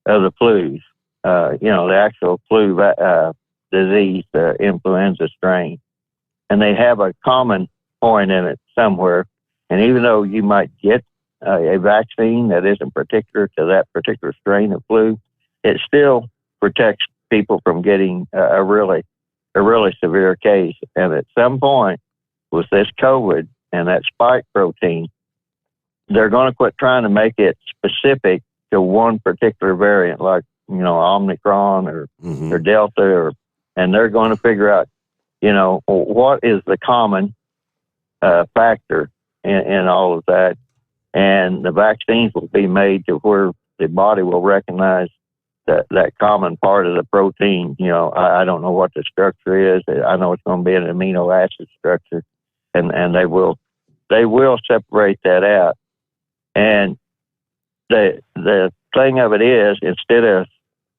of the flus, the actual flu disease, the influenza strain. And they have a common point in it somewhere. And even though you might get a vaccine that isn't particular to that particular strain of flu, it still protects people from getting a really severe case. And at some point with this COVID and that spike protein, they're going to quit trying to make it specific to one particular variant, like, Omicron or Delta, and they're going to figure out, what is the common factor in all of that. And the vaccines will be made to where the body will recognize that common part of the protein. I don't know what the structure is. I know it's going to be an amino acid structure, and they will separate that out. And the thing of it is, instead of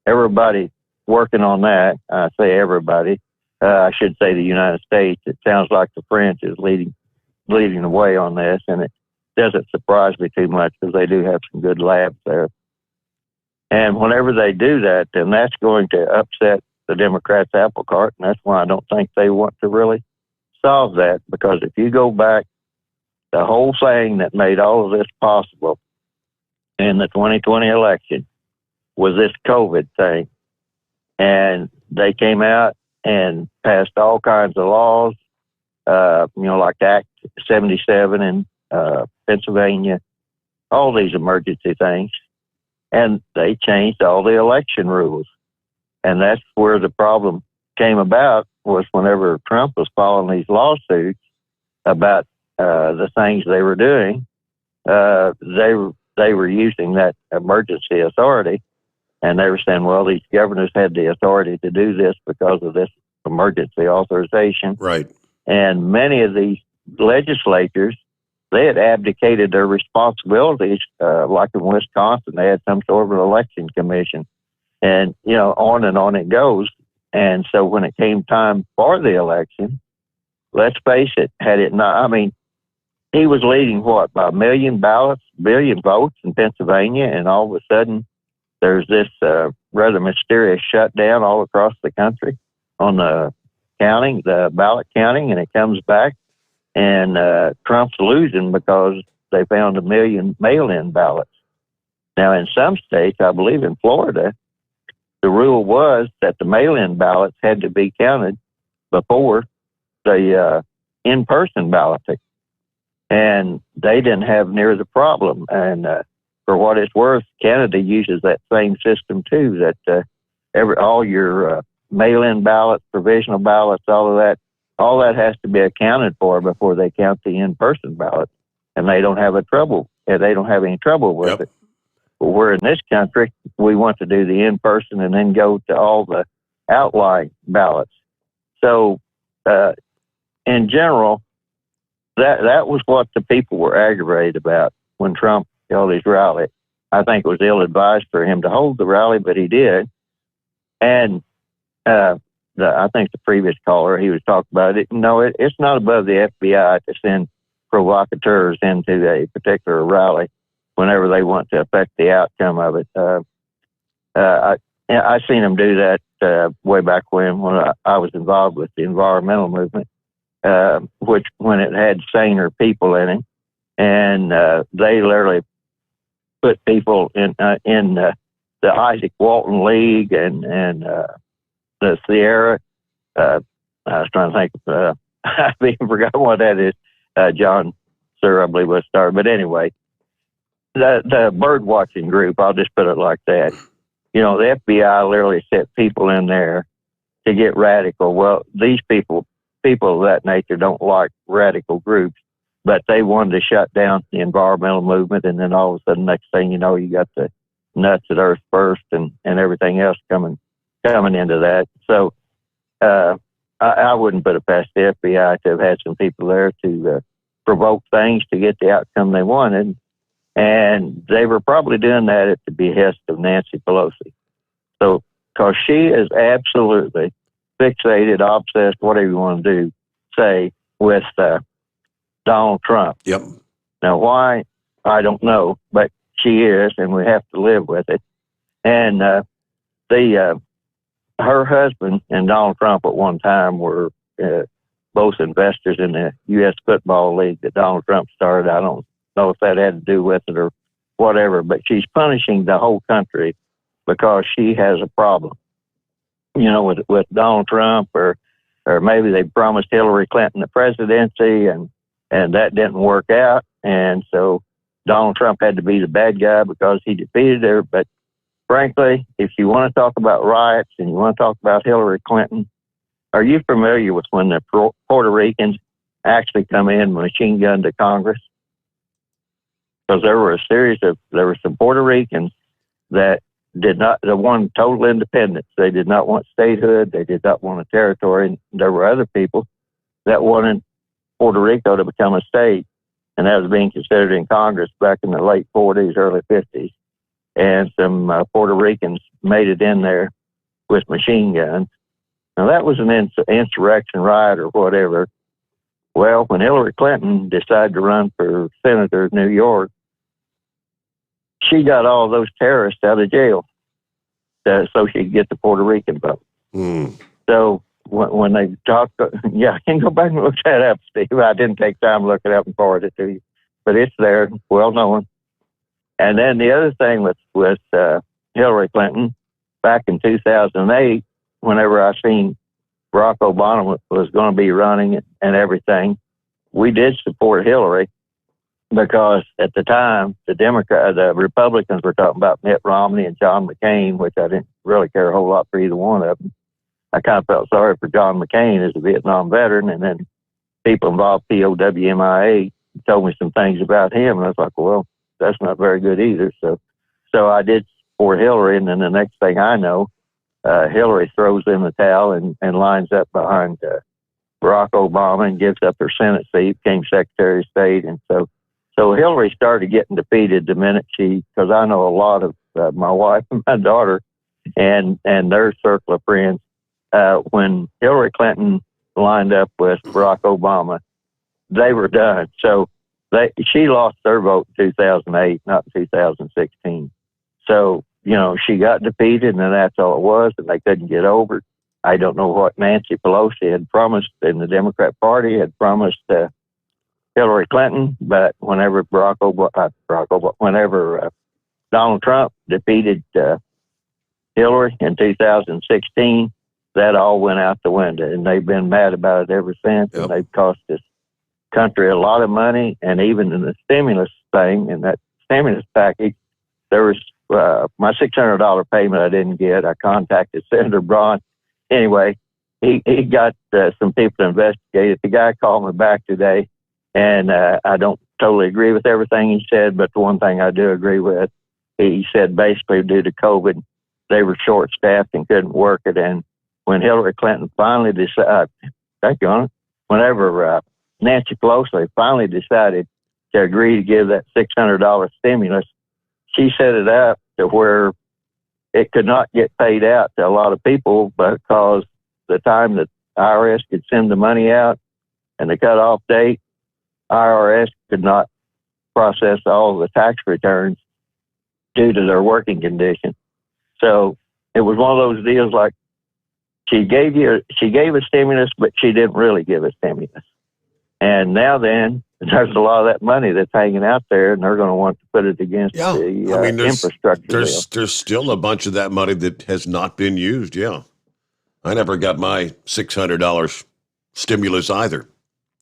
everybody working on that, I say everybody, I should say the United States. It sounds like the French is leading the way on this, and it doesn't surprise me too much because they do have some good labs there. And whenever they do that, then that's going to upset the Democrats' apple cart, and that's why I don't think they want to really solve that, because if you go back, the whole thing that made all of this possible in the 2020 election was this COVID thing. And they came out and passed all kinds of laws, like Act 77 in Pennsylvania, all these emergency things. And they changed all the election rules. And that's where the problem came about, was whenever Trump was filing these lawsuits about the things they were doing, they were using that emergency authority, and they were saying, well, these governors had the authority to do this because of this emergency authorization. Right. And many of these legislatures, they had abdicated their responsibilities, like in Wisconsin, they had some sort of an election commission, and, on and on it goes. And so when it came time for the election, let's face it, had it not, he was leading by 1 million votes in Pennsylvania, and all of a sudden there's this rather mysterious shutdown all across the country on the ballot counting, and it comes back, and Trump's losing because they found 1 million mail-in ballots. Now, in some states, I believe in Florida, the rule was that the mail-in ballots had to be counted before the in-person balloting. And they didn't have near the problem. And for what it's worth, Canada uses that same system too, that all your mail-in ballots, provisional ballots, all that has to be accounted for before they count the in-person ballots. And they don't have any trouble with it. But we're in this country, we want to do the in-person and then go to all the outlying ballots. So in general, that was what the people were aggravated about when Trump held his rally. I think it was ill-advised for him to hold the rally, but he did. And I think the previous caller, he was talking about it. No, it's not above the FBI to send provocateurs into a particular rally whenever they want to affect the outcome of it. I seen them do that way back when I was involved with the environmental movement, which when it had saner people in it, and they literally put people in the Isaac Walton League and the Sierra. I was trying to think of, I even forgot what that is. John Sir, I believe, was started. But anyway, the bird watching group, I'll just put it like that. The FBI literally set people in there to get radical. Well, these people of that nature don't like radical groups, but they wanted to shut down the environmental movement. And then all of a sudden, next thing you know, you got the nuts at Earth First and everything else coming coming into that. So I wouldn't put it past the FBI to have had some people there to provoke things to get the outcome they wanted. And they were probably doing that at the behest of Nancy Pelosi. So, because she is absolutely fixated, obsessed, whatever you want to do, say, with Donald Trump. Yep. Now, why? I don't know, but she is, and we have to live with it. And her husband and Donald Trump at one time were both investors in the U.S. football league that Donald Trump started. I don't know if that had to do with it or whatever, but she's punishing the whole country because she has a problem, with Donald Trump, or maybe they promised Hillary Clinton the presidency and that didn't work out. And so Donald Trump had to be the bad guy because he defeated her. But frankly, if you want to talk about riots and you want to talk about Hillary Clinton, are you familiar with when the Puerto Ricans actually come in machine gun to Congress? Because there were some Puerto Ricans that they wanted total independence. They did not want statehood. They did not want a territory. And there were other people that wanted Puerto Rico to become a state, and that was being considered in Congress back in the late 40s, early 50s. And some Puerto Ricans made it in there with machine guns. Now, that was an insurrection riot or whatever. Well, when Hillary Clinton decided to run for senator of New York, she got all those terrorists out of jail so she could get the Puerto Rican vote. So when they talk, I can go back and look that up, Steve. I didn't take time to look it up and forward it to you, but it's there, well known. And then the other thing with Hillary Clinton, back in 2008, whenever I seen Barack Obama was going to be running and everything, we did support Hillary because at the time, the Republicans were talking about Mitt Romney and John McCain, which I didn't really care a whole lot for either one of them. I kind of felt sorry for John McCain as a Vietnam veteran, and then people involved, POWMIA, told me some things about him, and I was like, well, that's not very good either. So I did support Hillary, and then the next thing I know, Hillary throws in the towel and lines up behind Barack Obama and gives up her Senate seat, became Secretary of State. And so Hillary started getting defeated the minute because I know a lot of my wife and my daughter and their circle of friends, when Hillary Clinton lined up with Barack Obama, they were done. So she lost their vote in 2008, not in 2016. So, she got defeated, and that's all it was, and they couldn't get over it. I don't know what Nancy Pelosi had promised, and the Democrat Party had promised Hillary Clinton, but whenever whenever Donald Trump defeated Hillary in 2016, that all went out the window, and they've been mad about it ever since, and they've cost this country a lot of money. And even in the stimulus thing, in that stimulus package, there was my $600 payment I didn't get. I contacted Senator Braun. Anyway, he got some people to investigate it. The guy called me back today, and I don't totally agree with everything he said, but the one thing I do agree with, he said basically due to COVID, they were short-staffed and couldn't work it. And when Hillary Clinton finally decided, whenever Nancy Pelosi finally decided to agree to give that $600 stimulus, she set it up to where it could not get paid out to a lot of people because the time that IRS could send the money out and the cutoff date, IRS could not process all the tax returns due to their working condition. So it was one of those deals like she gave a stimulus, but she didn't really give a stimulus. And now then, there's a lot of that money that's hanging out there, and they're going to want to put it against the infrastructure. There's still a bunch of that money that has not been used. Yeah, I never got my $600 stimulus either.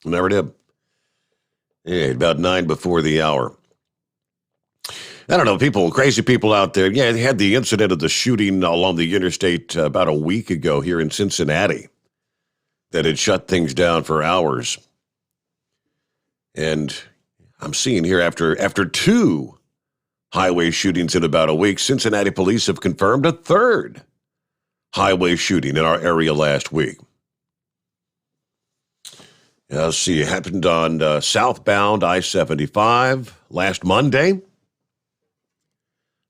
Never did. Yeah, about 9 before the hour. I don't know, crazy people out there. Yeah, they had the incident of the shooting along the interstate about a week ago here in Cincinnati that had shut things down for hours. And I'm seeing here after 2 highway shootings in about a week, Cincinnati police have confirmed a third highway shooting in our area last week. Let's see, it happened on southbound I-75 last Monday.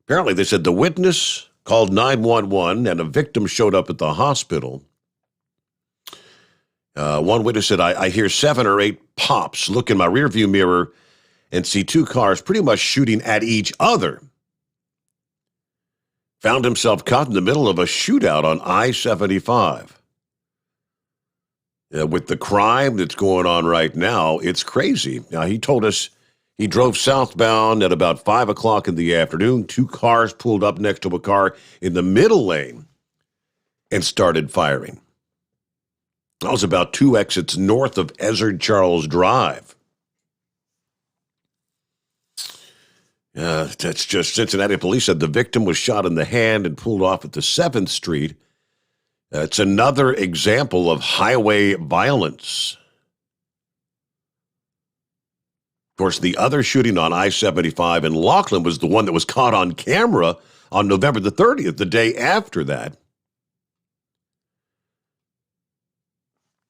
Apparently, they said the witness called 911 and a victim showed up at the hospital. One witness said, I hear 7 or 8 pops, look in my rearview mirror and see 2 cars pretty much shooting at each other. Found himself caught in the middle of a shootout on I-75. With the crime that's going on right now, it's crazy. Now, he told us he drove southbound at about 5 o'clock in the afternoon. 2 cars pulled up next to a car in the middle lane and started firing. That was about 2 exits north of Ezard Charles Drive. That's just Cincinnati police said the victim was shot in the hand and pulled off at the 7th Street. It's another example of highway violence. Of course, the other shooting on I-75 in Laughlin was the one that was caught on camera on November the 30th, the day after that.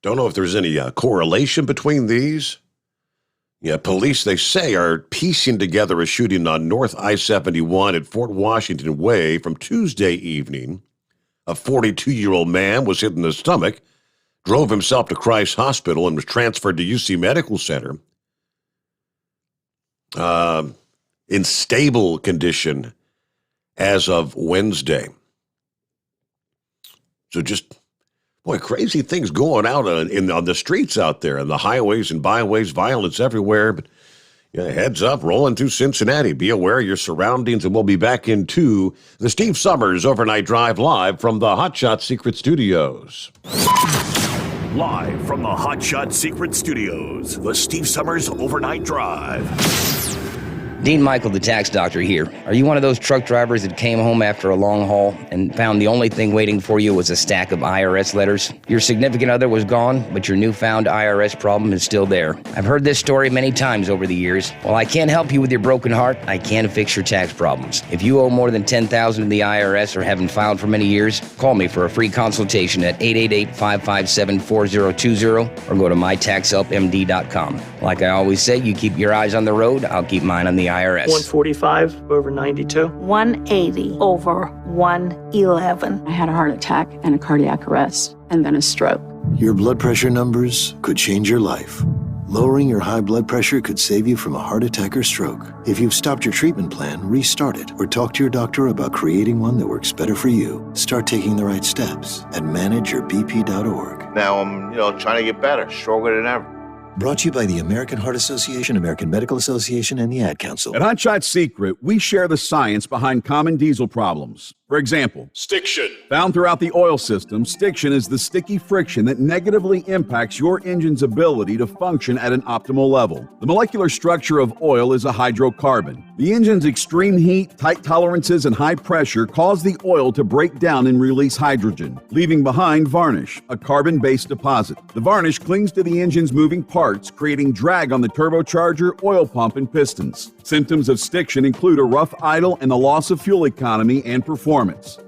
Don't know if there's any correlation between these. Yeah, police, they say, are piecing together a shooting on North I-71 at Fort Washington Way from Tuesday evening. A 42-year-old man was hit in the stomach, drove himself to Christ Hospital, and was transferred to UC Medical Center. In stable condition as of Wednesday. So just, boy, crazy things going out on the streets out there, and the highways and byways, violence everywhere. But heads up, rolling through Cincinnati. Be aware of your surroundings, and we'll be back into the Steve Sommers Overnight Drive live from the Hot Shot Secret Studios. Live from the Hot Shot Secret Studios, the Steve Sommers Overnight Drive. Dean Michael, the tax doctor here. Are you one of those truck drivers that came home after a long haul and found the only thing waiting for you was a stack of IRS letters? Your significant other was gone, but your newfound IRS problem is still there. I've heard this story many times over the years. While I can't help you with your broken heart, I can fix your tax problems. If you owe more than $10,000 to the IRS or haven't filed for many years, call me for a free consultation at 888-557-4020 or go to mytaxhelpmd.com. Like I always say, you keep your eyes on the road, I'll keep mine on the IRS. 145 over 92. 180 over 111. I had a heart attack and a cardiac arrest and then a stroke. Your blood pressure numbers could change your life. Lowering your high blood pressure could save you from a heart attack or stroke. If you've stopped your treatment plan, restart it or talk to your doctor about creating one that works better for you. Start taking the right steps at manageyourbp.org. Now I'm, trying to get better, stronger than ever. Brought to you by the American Heart Association, American Medical Association, and the Ad Council. At Hot Shot Secret, we share the science behind common diesel problems. For example, stiction. Found throughout the oil system, stiction is the sticky friction that negatively impacts your engine's ability to function at an optimal level. The molecular structure of oil is a hydrocarbon. The engine's extreme heat, tight tolerances, and high pressure cause the oil to break down and release hydrogen, leaving behind varnish, a carbon-based deposit. The varnish clings to the engine's moving parts, creating drag on the turbocharger, oil pump, and pistons. Symptoms of stiction include a rough idle and the loss of fuel economy and performance.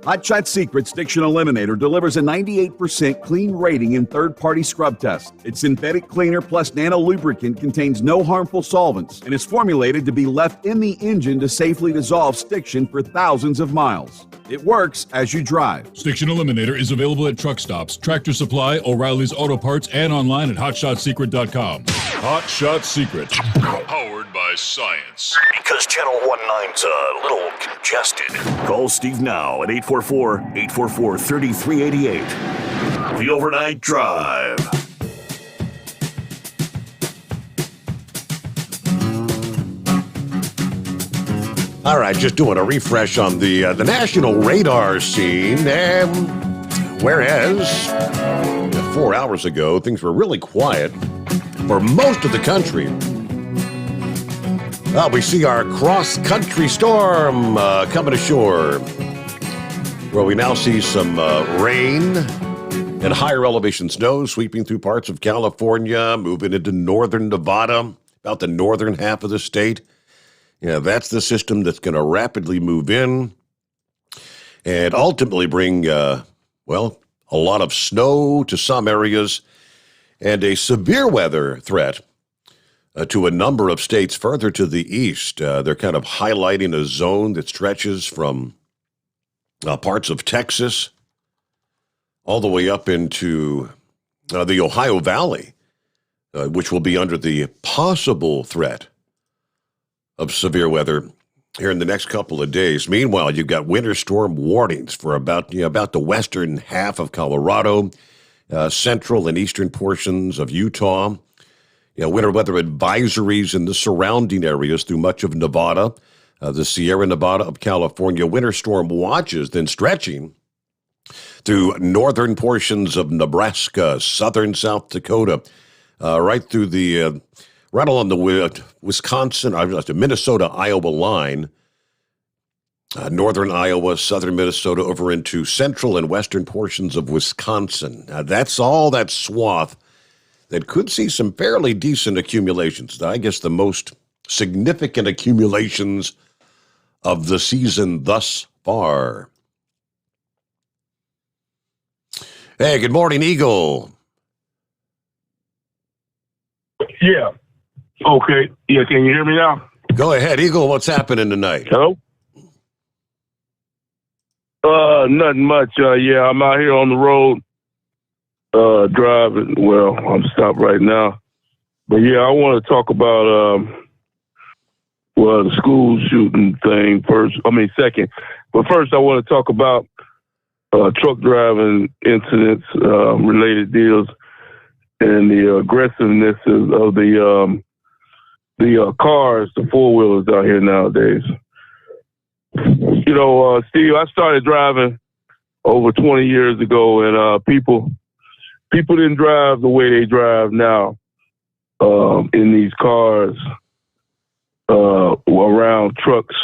Hot Shot Secret Stiction Eliminator delivers a 98% clean rating in third-party scrub tests. Its synthetic cleaner plus nano lubricant contains no harmful solvents and is formulated to be left in the engine to safely dissolve stiction for thousands of miles. It works as you drive. Stiction Eliminator is available at truck stops, Tractor Supply, O'Reilly's Auto Parts, and online at hotshotsecret.com. Hot Shot Secret. Powered by science. Because Channel 19's a little congested. Call Steve now at 844-844-3388. The Overnight Drive. All right, just doing a refresh on the national radar scene. Whereas 4 hours ago, things were really quiet for most of the country. Well, we see our cross-country storm coming ashore, where we now see some rain and higher elevation snow sweeping through parts of California, moving into northern Nevada, about the northern half of the state. Yeah, that's the system that's going to rapidly move in and ultimately bring well, a lot of snow to some areas and a severe weather threat to a number of states further to the east. They're kind of highlighting a zone that stretches from parts of Texas all the way up into the Ohio Valley, which will be under the possible threat of severe weather here in the next couple of days. Meanwhile, you've got winter storm warnings for about the western half of Colorado, central and eastern portions of Utah. Winter weather advisories in the surrounding areas through much of Nevada, the Sierra Nevada of California. Winter storm watches then stretching through northern portions of Nebraska, southern South Dakota, right through the right along the Wisconsin, Minnesota-Iowa line, northern Iowa, southern Minnesota, over into central and western portions of Wisconsin. Now, that's all that swath that could see some fairly decent accumulations. I guess the most significant accumulations of the season thus far. Hey, good morning, Eagle. Yeah. Okay. Yeah, can you hear me now? Go ahead, Eagle. What's happening tonight? Hello? Nothing much. Yeah, I'm out here on the road, driving. Well, I'm stopped right now. But yeah, I want to talk about, the school shooting thing second. But first, I want to talk about truck driving incidents, related deals, and the aggressiveness of the cars, the four-wheelers out here nowadays. Steve, I started driving over 20 years ago, and people didn't drive the way they drive now in these cars around trucks.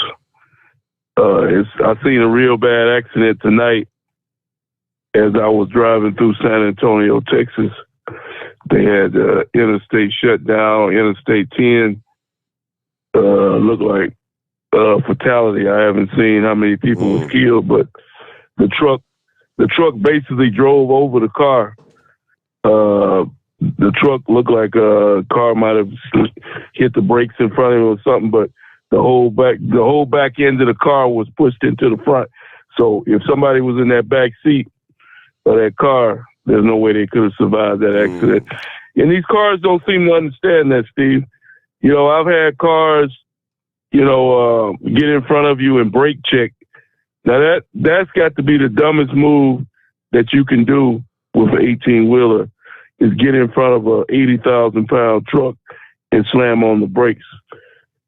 I seen a real bad accident tonight as I was driving through San Antonio, Texas. They had interstate shut down, Interstate 10. Looked like fatality. I haven't seen how many people was killed, but the truck basically drove over the car. The truck looked like a car might have hit the brakes in front of it or something, but the whole back end of the car was pushed into the front. So if somebody was in that back seat of that car, there's no way they could have survived that accident. And these cars don't seem to understand that, Steve. I've had cars, get in front of you and brake check. Now that's got to be the dumbest move that you can do with an 18-wheeler, is get in front of a 80,000-pound truck and slam on the brakes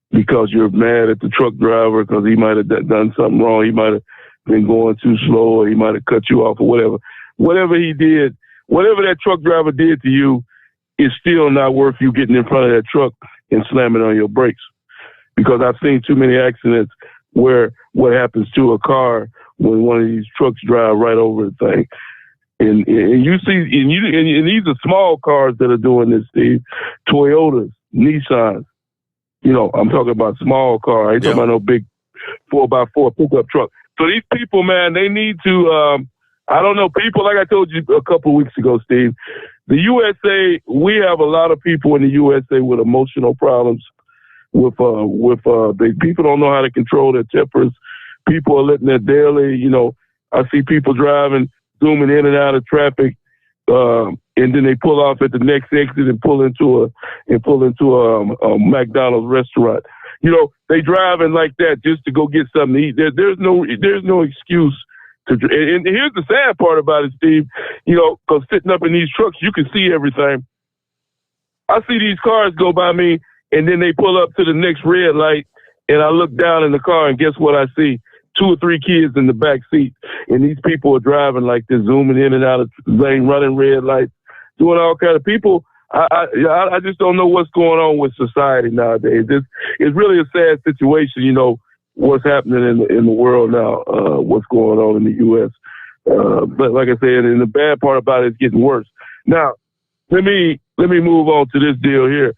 because you're mad at the truck driver because he might have done something wrong. He might have been going too slow, or he might have cut you off, or whatever. Whatever he did, whatever that truck driver did to you, is still not worth you getting in front of that truck and slamming on your brakes. Because I've seen too many accidents where what happens to a car when one of these trucks drive right over the thing. And you see, and these are small cars that are doing this, Steve. Toyotas, Nissans. I'm talking about small cars. I ain't talking about no big 4x4 pickup truck. So these people, man, they need to, I don't know, people, like I told you a couple of weeks ago, Steve, the USA, we have a lot of people in the USA with emotional problems. People don't know how to control their tempers. People are letting their daily, I see people driving, zooming in and out of traffic, and then they pull off at the next exit and pull into a McDonald's restaurant. They driving like that just to go get something to eat. There's no excuse to. And here's the sad part about it, Steve. Because sitting up in these trucks, you can see everything. I see these cars go by me, and then they pull up to the next red light, and I look down in the car, and guess what I see? 2 or 3 kids in the back seat, and these people are driving like they're zooming in and out of lane, running red lights, doing all kind of people. I just don't know what's going on with society nowadays. It's really a sad situation, what's happening in the world now, what's going on in the U.S. But like I said, and the bad part about it is getting worse. Now, let me move on to this deal here.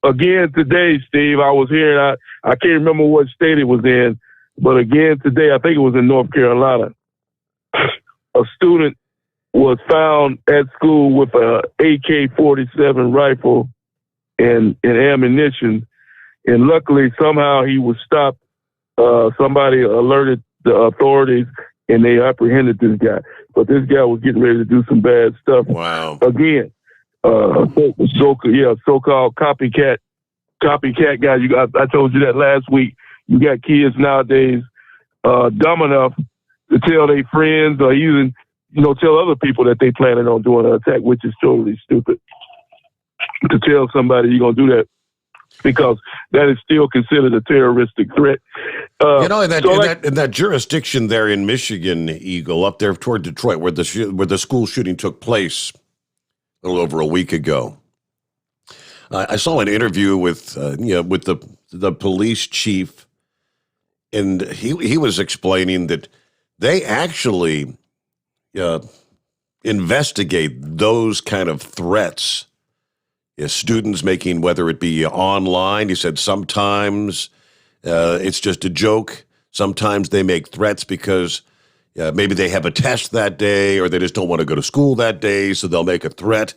Again today, Steve, I was hearing, I can't remember what state it was in, but again today, I think it was in North Carolina. a student was found at school with a AK-47 rifle and ammunition, and luckily somehow he was stopped. Somebody alerted the authorities, and they apprehended this guy. But this guy was getting ready to do some bad stuff. Wow. Again, so-called copycat guy. I told you that last week. You got kids nowadays dumb enough to tell their friends or even, tell other people that they planning on doing an attack, which is totally stupid. To tell somebody you're going to do that, because that is still considered a terroristic threat. In that jurisdiction there in Michigan, Eagle, up there toward Detroit, where the school shooting took place a little over a week ago, I saw an interview with the police chief, and he was explaining that they actually investigate those kind of threats. Students making, whether it be online, he said sometimes it's just a joke. Sometimes they make threats because maybe they have a test that day or they just don't want to go to school that day, so they'll make a threat.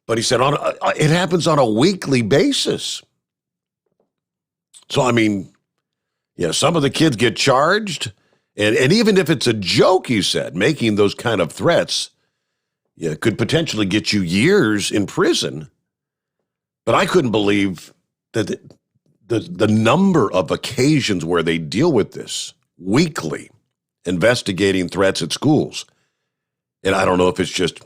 But he said it happens on a weekly basis. So, I mean, some of the kids get charged, and even if it's a joke, he said, making those kind of threats could potentially get you years in prison. But I couldn't believe that the number of occasions where they deal with this weekly, investigating threats at schools. And I don't know if it's just,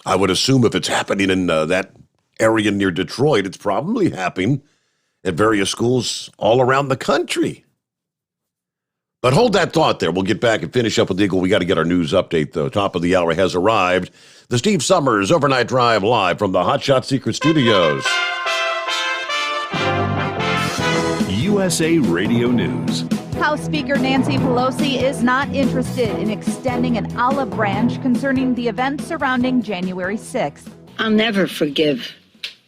I would assume if it's happening in that area near Detroit, it's probably happening at various schools all around the country. But hold that thought there. We'll get back and finish up with Eagle. We got to get our news update, though. Top of the hour has arrived. The Steve Sommers Overnight Drive live from the Hot Shot Secret Studios. USA Radio News. House Speaker Nancy Pelosi is not interested in extending an olive branch concerning the events surrounding January 6th. I'll never forgive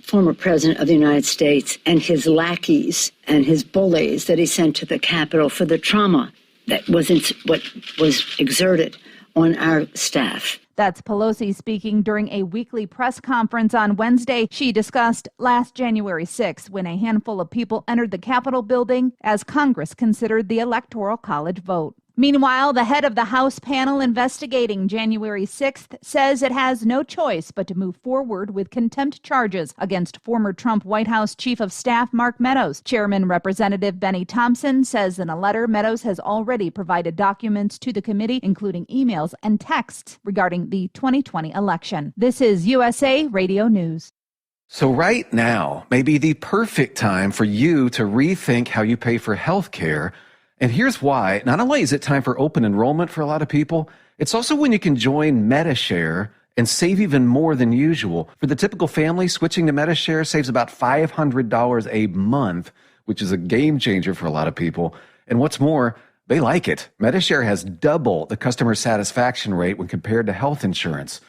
former President of the United States and his lackeys and his bullies that he sent to the Capitol for the trauma that wasn't what was exerted on our staff. That's Pelosi speaking during a weekly press conference on Wednesday. She discussed last January 6th when a handful of people entered the Capitol building as Congress considered the Electoral College vote. Meanwhile, the head of the House panel investigating January 6th says it has no choice but to move forward with contempt charges against former Trump White House Chief of Staff Mark Meadows. Chairman Representative Benny Thompson says in a letter Meadows has already provided documents to the committee, including emails and texts regarding the 2020 election. This is USA Radio News. So right now may be the perfect time for you to rethink how you pay for health care. And here's why. Not only is it time for open enrollment for a lot of people, it's also when you can join MediShare and save even more than usual. For the typical family, switching to MediShare saves about $500 a month, which is a game changer for a lot of people. And what's more, they like it. MediShare has double the customer satisfaction rate when compared to health insurance.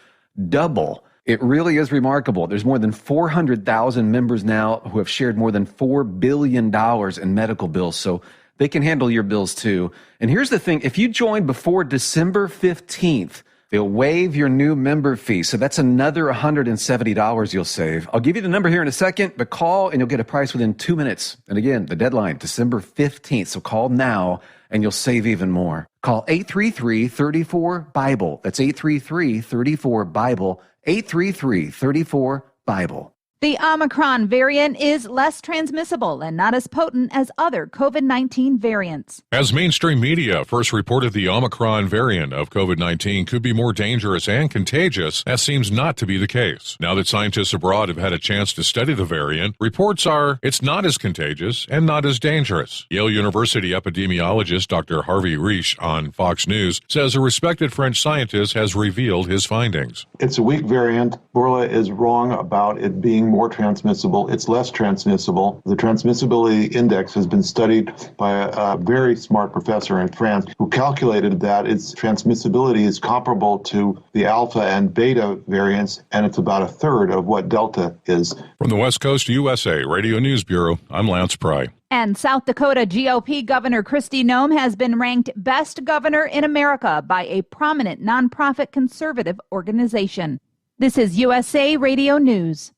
Double. It really is remarkable. There's more than 400,000 members now who have shared more than $4 billion in medical bills. So they can handle your bills too. And here's the thing. If you join before December 15th, they'll waive your new member fee. So that's another $170 you'll save. I'll give you the number here in a second, but call and you'll get a price within 2 minutes. And again, the deadline, December 15th. So call now and you'll save even more. Call 833-34-BIBLE. That's 833-34-BIBLE. 833-34-BIBLE. The Omicron variant is less transmissible and not as potent as other COVID-19 variants. As mainstream media first reported, the Omicron variant of COVID-19 could be more dangerous and contagious, that seems not to be the case. Now that scientists abroad have had a chance to study the variant, reports are it's not as contagious and not as dangerous. Yale University epidemiologist Dr. Harvey Risch on Fox News says a respected French scientist has revealed his findings. It's a weak variant. Borla is wrong about it being getting more transmissible. It's less transmissible. The transmissibility index has been studied by a very smart professor in France who calculated that its transmissibility is comparable to the alpha and beta variants, and it's about a third of what delta is. From the West Coast USA Radio News Bureau, I'm Lance Pry. And South Dakota GOP Governor Kristi Noem has been ranked best governor in America by a prominent nonprofit conservative organization. This is USA Radio News.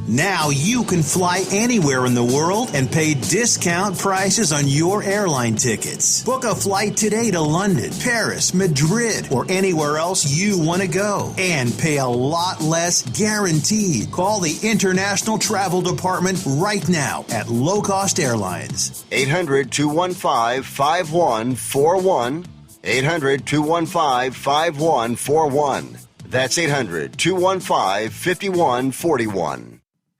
Now you can fly anywhere in the world and pay discount prices on your airline tickets. Book a flight today to London, Paris, Madrid, or anywhere else you want to go. And pay a lot less guaranteed. Call the International Travel Department right now at Low Cost Airlines. 800-215-5141. 800-215-5141. That's 800-215-5141.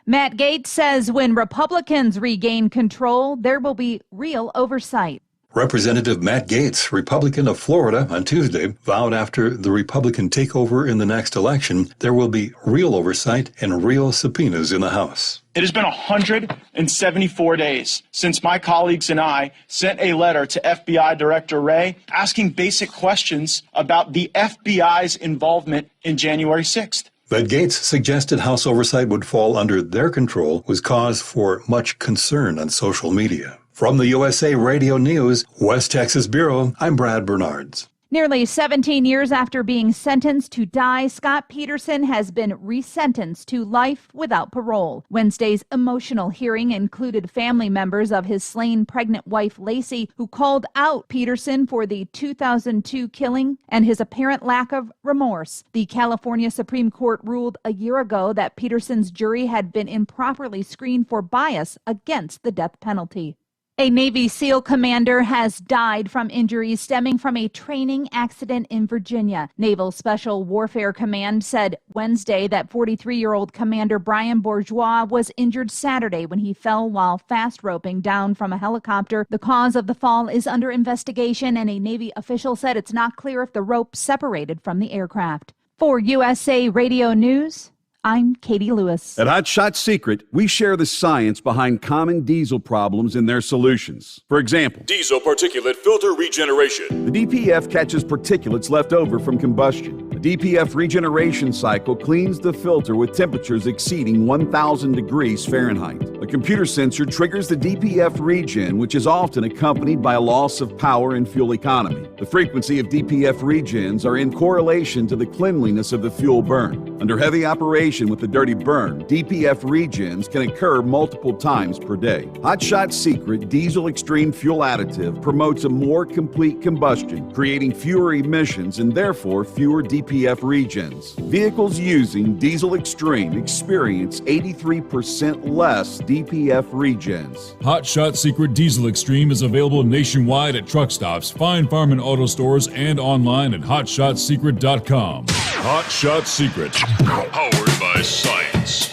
Matt Gaetz says when Republicans regain control, there will be real oversight. Representative Matt Gaetz, Republican of Florida, on Tuesday vowed after the Republican takeover in the next election, there will be real oversight and real subpoenas in the House. It has been 174 days since my colleagues and I sent a letter to FBI Director Wray asking basic questions about the FBI's involvement in January 6th. That Gaetz suggested House oversight would fall under their control was cause for much concern on social media. From the USA Radio News, West Texas Bureau, I'm Brad Bernards. Nearly 17 years after being sentenced to die, Scott Peterson has been resentenced to life without parole. Wednesday's emotional hearing included family members of his slain pregnant wife, Lacey, who called out Peterson for the 2002 killing and his apparent lack of remorse. The California Supreme Court ruled a year ago that Peterson's jury had been improperly screened for bias against the death penalty. A Navy SEAL commander has died from injuries stemming from a training accident in Virginia. Naval Special Warfare Command said Wednesday that 43-year-old Commander Brian Bourgeois was injured Saturday when he fell while fast roping down from a helicopter. The cause of the fall is under investigation, and a Navy official said it's not clear if the rope separated from the aircraft. For USA Radio News, I'm Katie Lewis. At Hot Shot Secret, we share the science behind common diesel problems and their solutions. For example, diesel particulate filter regeneration. The DPF catches particulates left over from combustion. The DPF regeneration cycle cleans the filter with temperatures exceeding 1,000 degrees Fahrenheit. A computer sensor triggers the DPF regen, which is often accompanied by a loss of power and fuel economy. The frequency of DPF regens are in correlation to the cleanliness of the fuel burn. Under heavy operation with the dirty burn, DPF regens can occur multiple times per day. Hot Shot Secret Diesel Extreme Fuel Additive promotes a more complete combustion, creating fewer emissions and therefore fewer DPF regens. Vehicles using Diesel Extreme experience 83% less DPF regens. Hot Shot Secret Diesel Extreme is available nationwide at truck stops, Fine Farm and auto stores, and online at hotshotsecret.com. Hot Shot Secret, powered by science.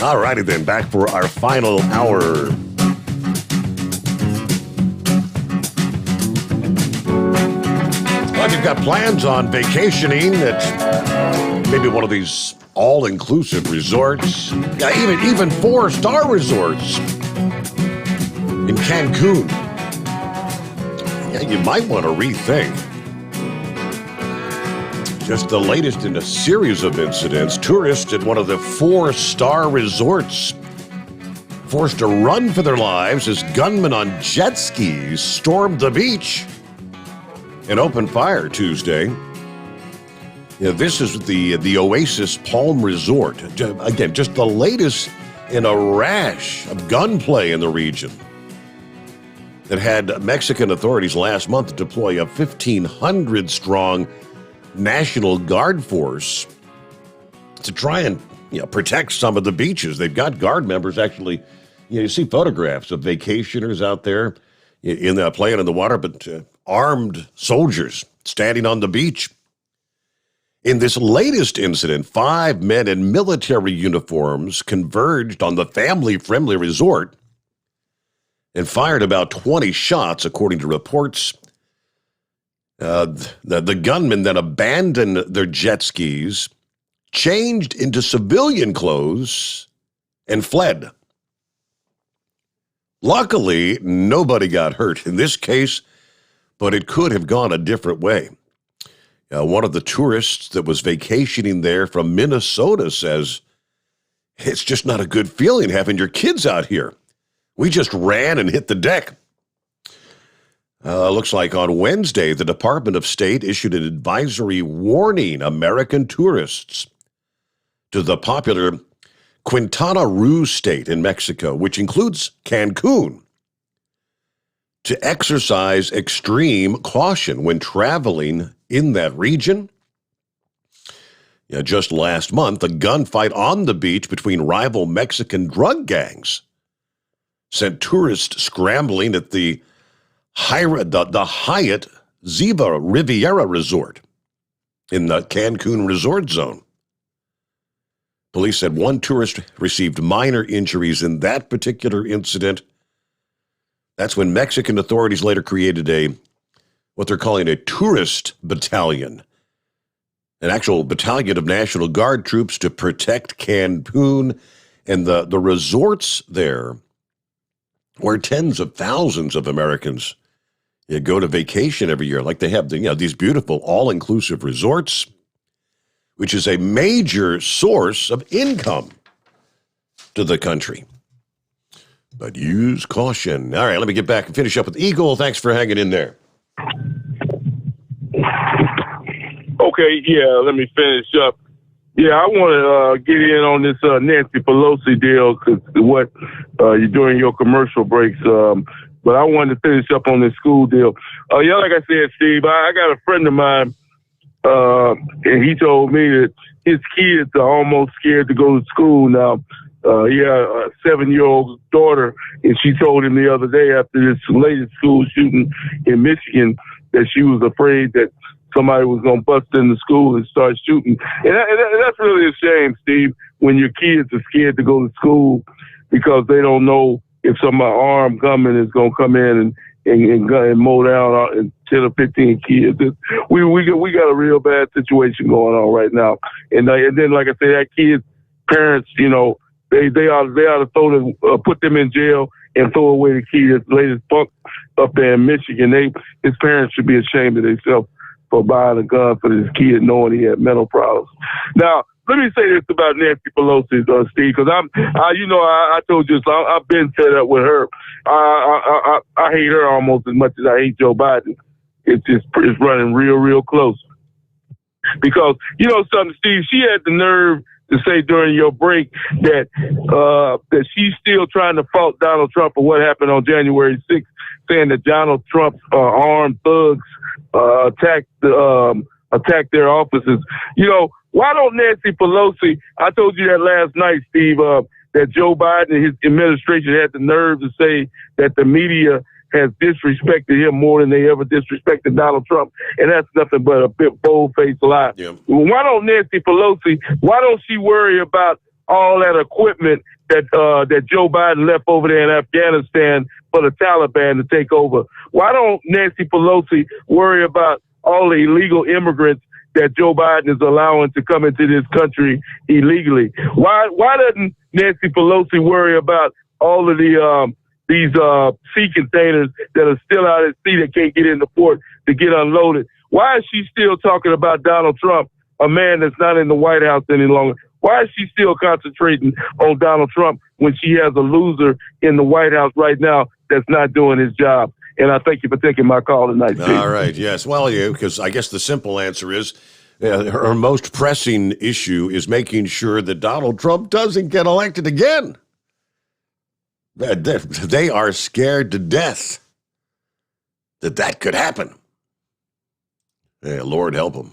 All righty then, back for our final hour. Well, if you've got plans on vacationing at maybe one of these all-inclusive resorts, even 4-star resorts in Cancun, you might want to rethink. Just the latest in a series of incidents, tourists at one of the 4-star resorts forced to run for their lives as gunmen on jet skis stormed the beach and opened fire Tuesday. This is the Oasis Palm Resort. Again, just the latest in a rash of gunplay in the region that had Mexican authorities last month deploy a 1,500-strong National Guard force to try and protect some of the beaches. They've got guard members actually. You see photographs of vacationers out there playing in the water, but armed soldiers standing on the beach. In this latest incident, 5 men in military uniforms converged on the family-friendly resort and fired about 20 shots, according to reports. The gunmen then abandoned their jet skis, changed into civilian clothes, and fled. Luckily, nobody got hurt in this case, but it could have gone a different way. One of the tourists that was vacationing there from Minnesota says, it's just not a good feeling having your kids out here. We just ran and hit the deck. Looks like on Wednesday, the Department of State issued an advisory warning American tourists to the popular Quintana Roo state in Mexico, which includes Cancun, to exercise extreme caution when traveling in that region. Just last month, a gunfight on the beach between rival Mexican drug gangs sent tourists scrambling at the Hyatt Ziva Riviera Resort in the Cancun resort zone. Police said one tourist received minor injuries in that particular incident. That's when Mexican authorities later created what they're calling a tourist battalion, an actual battalion of National Guard troops to protect Cancun and the resorts there, where tens of thousands of Americans go to vacation every year. Like they have these beautiful all-inclusive resorts, which is a major source of income to the country. But use caution. All right, let me get back and finish up with Eagle. Thanks for hanging in there. Okay, yeah, let me finish up. Yeah, I want to get in on this Nancy Pelosi deal, because what you're doing your commercial breaks. But I wanted to finish up on this school deal. Yeah, like I said, Steve, I got a friend of mine, and he told me that his kids are almost scared to go to school now. He had a 7-year-old daughter, and she told him the other day after this latest school shooting in Michigan that she was afraid that somebody was going to bust in the school and start shooting. And that's really a shame, Steve, when your kids are scared to go to school because they don't know if some armed gunman is going to come in and mow down 10 or 15 kids. We got a real bad situation going on right now. And then, like I say, that kid's parents, they ought to put them in jail and throw away the key. This latest punk up there in Michigan, his parents should be ashamed of themselves for buying a gun for this kid, knowing he had mental problems. Now, let me say this about Nancy Pelosi, Steve, because I told you, I've been fed up with her. I hate her almost as much as I hate Joe Biden. It's running real close. Because, something, Steve, she had the nerve to say during your break that she's still trying to fault Donald Trump for what happened on January 6th, saying that Donald Trump's armed thugs attacked their offices. Why don't Nancy Pelosi, I told you that last night, Steve, that Joe Biden and his administration had the nerve to say that the media has disrespected him more than they ever disrespected Donald Trump, and that's nothing but a bit bold-faced lie. Yeah. Why don't Nancy Pelosi, why don't she worry about all that equipment that Joe Biden left over there in Afghanistan for the Taliban to take over? Why don't Nancy Pelosi worry about all the illegal immigrants that Joe Biden is allowing to come into this country illegally? Why doesn't Nancy Pelosi worry about all of these sea containers that are still out at sea that can't get in the port to get unloaded? Why is she still talking about Donald Trump, a man that's not in the White House any longer? Why is she still concentrating on Donald Trump when she has a loser in the White House right now that's not doing his job? And I thank you for taking my call tonight, Steve. All right, yes. Well, because I guess the simple answer is her most pressing issue is making sure that Donald Trump doesn't get elected again. They are scared to death that could happen. Yeah, Lord help them.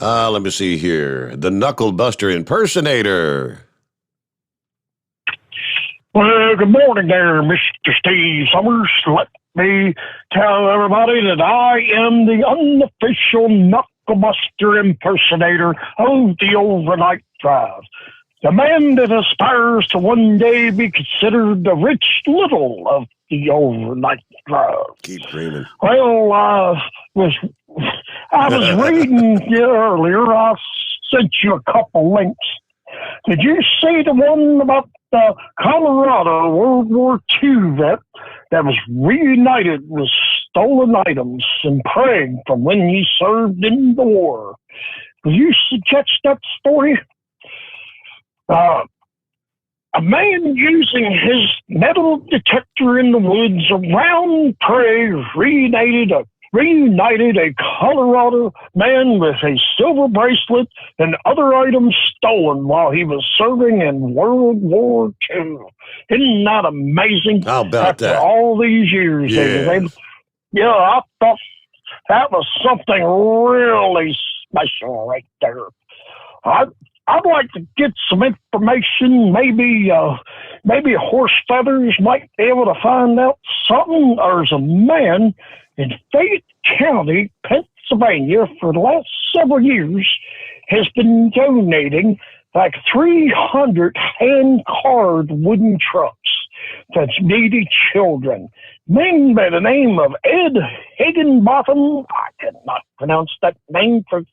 Let me see here. The Knucklebuster impersonator. Well, good morning there, Mr. Steve Sommers. Let me tell everybody that I am the unofficial Knucklebuster impersonator of the Overnight Drive. The man that aspires to one day be considered the Rich Little of the Overnight Drive. Keep dreaming. Well, I was reading earlier. I sent you a couple links. Did you see the one about the Colorado World War II vet that was reunited with stolen items and prey from when he served in the war? Did you catch that story? A man using his metal detector in the woods around prey reunited a Colorado man with a silver bracelet and other items stolen while he was serving in World War II. Isn't that amazing? How about After that? all these years, Yeah. I thought that was something really special right there. I'd like to get some information. Maybe Horse Feathers might be able to find out something. There's a man in Fayette County, Pennsylvania, for the last several years has been donating like 300 hand-carved wooden trucks to needy children. Man by the name of Ed Higginbotham. I cannot pronounce that name for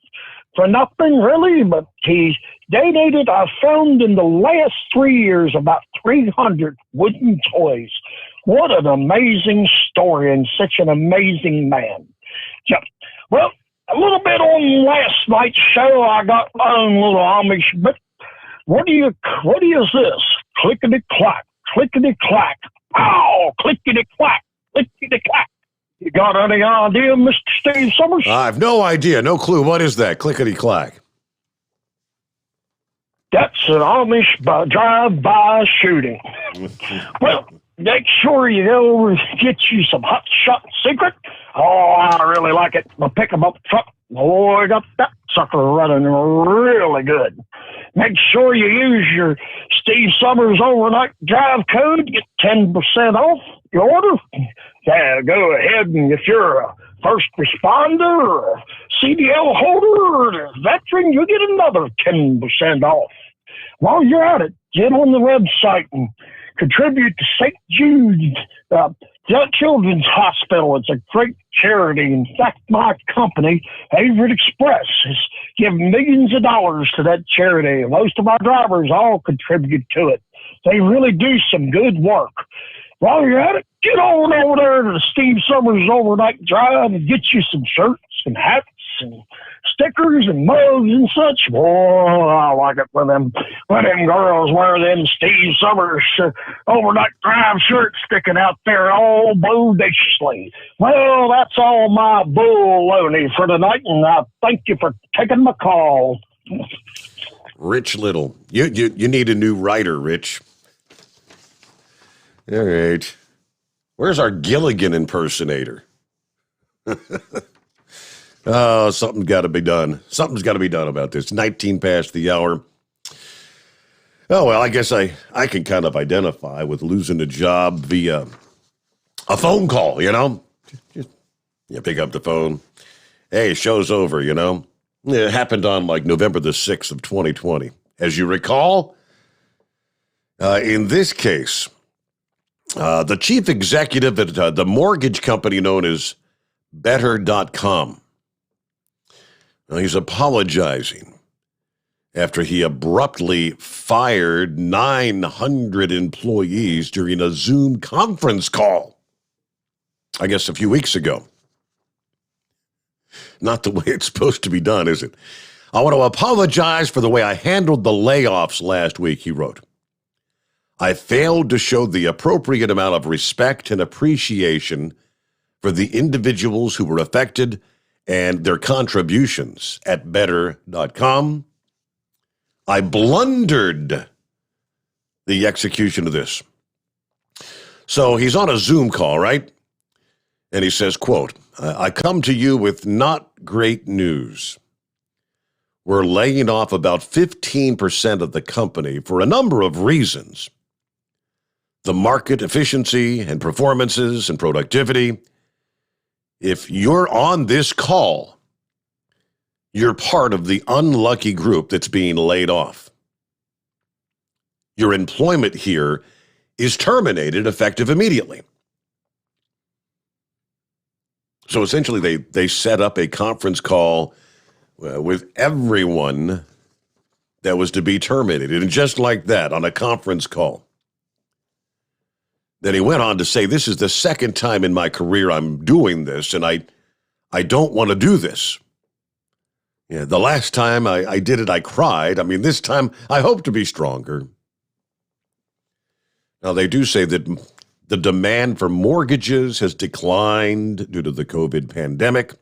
nothing, really, but he donated, I found in the last 3 years, about 300 wooden toys. What an amazing story and such an amazing man. Yeah. Well, a little bit on last night's show, I got my own little Amish, but what is this? Clickety-clack, clickety-clack. Ow, clickety-clack, clickety-clack. You got any idea, Mr. Steve Sommers? I have no idea, no clue. What is that? Clickety-clack. That's an Amish drive-by shooting. Well, make sure you go and get you some hot shot secret. Oh, I really like it. I'll pick 'em up truck. Boy, got that sucker running really good. Make sure you use your Steve Sommers overnight drive code. Get 10% off your order. Yeah, go ahead, and if you're a first responder or a CDL holder or a veteran, you get another 10% off. While you're at it, get on the website and contribute to St. Jude's Children's Hospital. It's a great charity. In fact, my company, Favorite Express, has given millions of dollars to that charity. Most of our drivers all contribute to it. They really do some good work. While you're at it, get on over there to the Steve Sommers Overnight Drive and get you some shirts and hats and stickers and mugs and such. Boy, I like it when them girls wear them Steve Sommers Overnight Drive shirts sticking out there all bodaciously. Well, that's all my bull-loney for tonight, and I thank you for taking my call. Rich Little. You need a new writer, Rich. All right. Where's our Gilligan impersonator? Oh, something's got to be done. Something's got to be done about this. 19 past the hour. Oh, well, I guess I can kind of identify with losing a job via a phone call, you know? Just, you pick up the phone. Hey, show's over, you know? It happened on like November the 6th of 2020. As you recall, in this case, the chief executive at the mortgage company known as Better.com. Now, he's apologizing after he abruptly fired 900 employees during a Zoom conference call, I guess a few weeks ago. Not the way it's supposed to be done, is it? I want to apologize for the way I handled the layoffs last week, he wrote. I failed to show the appropriate amount of respect and appreciation for the individuals who were affected and their contributions at Better.com. I blundered the execution of this. So he's on a Zoom call, right? And he says, quote, I come to you with not great news. We're laying off about 15% of the company for a number of reasons. The market efficiency and performances and productivity. If you're on this call, you're part of the unlucky group that's being laid off. Your employment here is terminated effective immediately. So essentially, they set up a conference call with everyone that was to be terminated. And just like that, on a conference call. Then he went on to say, this is the second time in my career I'm doing this, and I don't want to do this. Yeah, the last time I did it, I cried. I mean, this time I hope to be stronger. Now, they do say that the demand for mortgages has declined due to the COVID pandemic.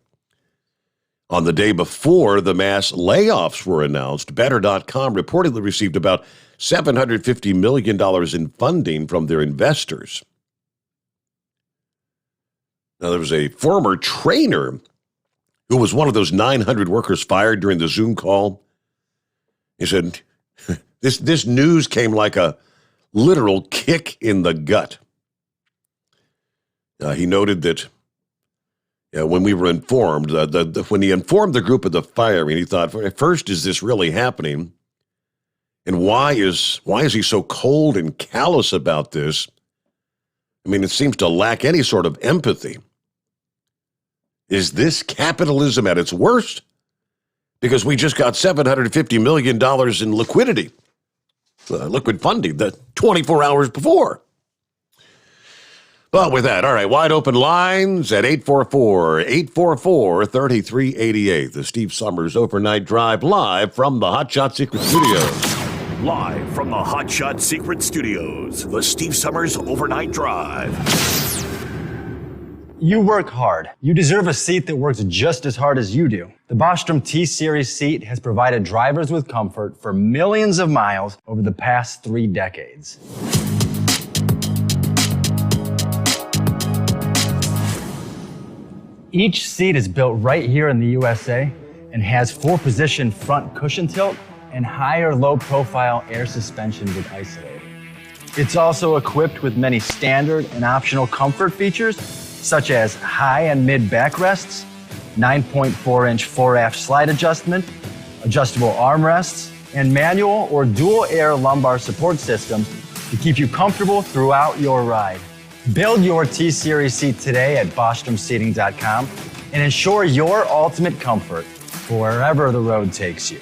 On the day before the mass layoffs were announced, Better.com reportedly received about $750 million in funding from their investors. Now, there was a former trainer who was one of those 900 workers fired during the Zoom call. He said, this news came like a literal kick in the gut. He noted that when we were informed, when he informed the group of the firing, he thought, first, is this really happening? And why is he so cold and callous about this? I mean, it seems to lack any sort of empathy. Is this capitalism at its worst? Because we just got $750 million in liquidity, liquid funding, the 24 hours before. But with that, all right, wide open lines at 844-844-3388. The Steve Sommers Overnight Drive live from the Hot Shot Secret Studios. Live from the Hot Shot Secret Studios, the Steve Sommers Overnight Drive. You work hard. You deserve a seat that works just as hard as you do. The Bostrom T-Series seat has provided drivers with comfort for millions of miles over the past 3 decades. Each seat is built right here in the USA and has 4-position front cushion tilt and higher low-profile air suspension with isolator. It's also equipped with many standard and optional comfort features, such as high and mid backrests, 9.4-inch fore-aft slide adjustment, adjustable armrests, and manual or dual air lumbar support systems to keep you comfortable throughout your ride. Build your T-Series seat today at BostromSeating.com and ensure your ultimate comfort for wherever the road takes you.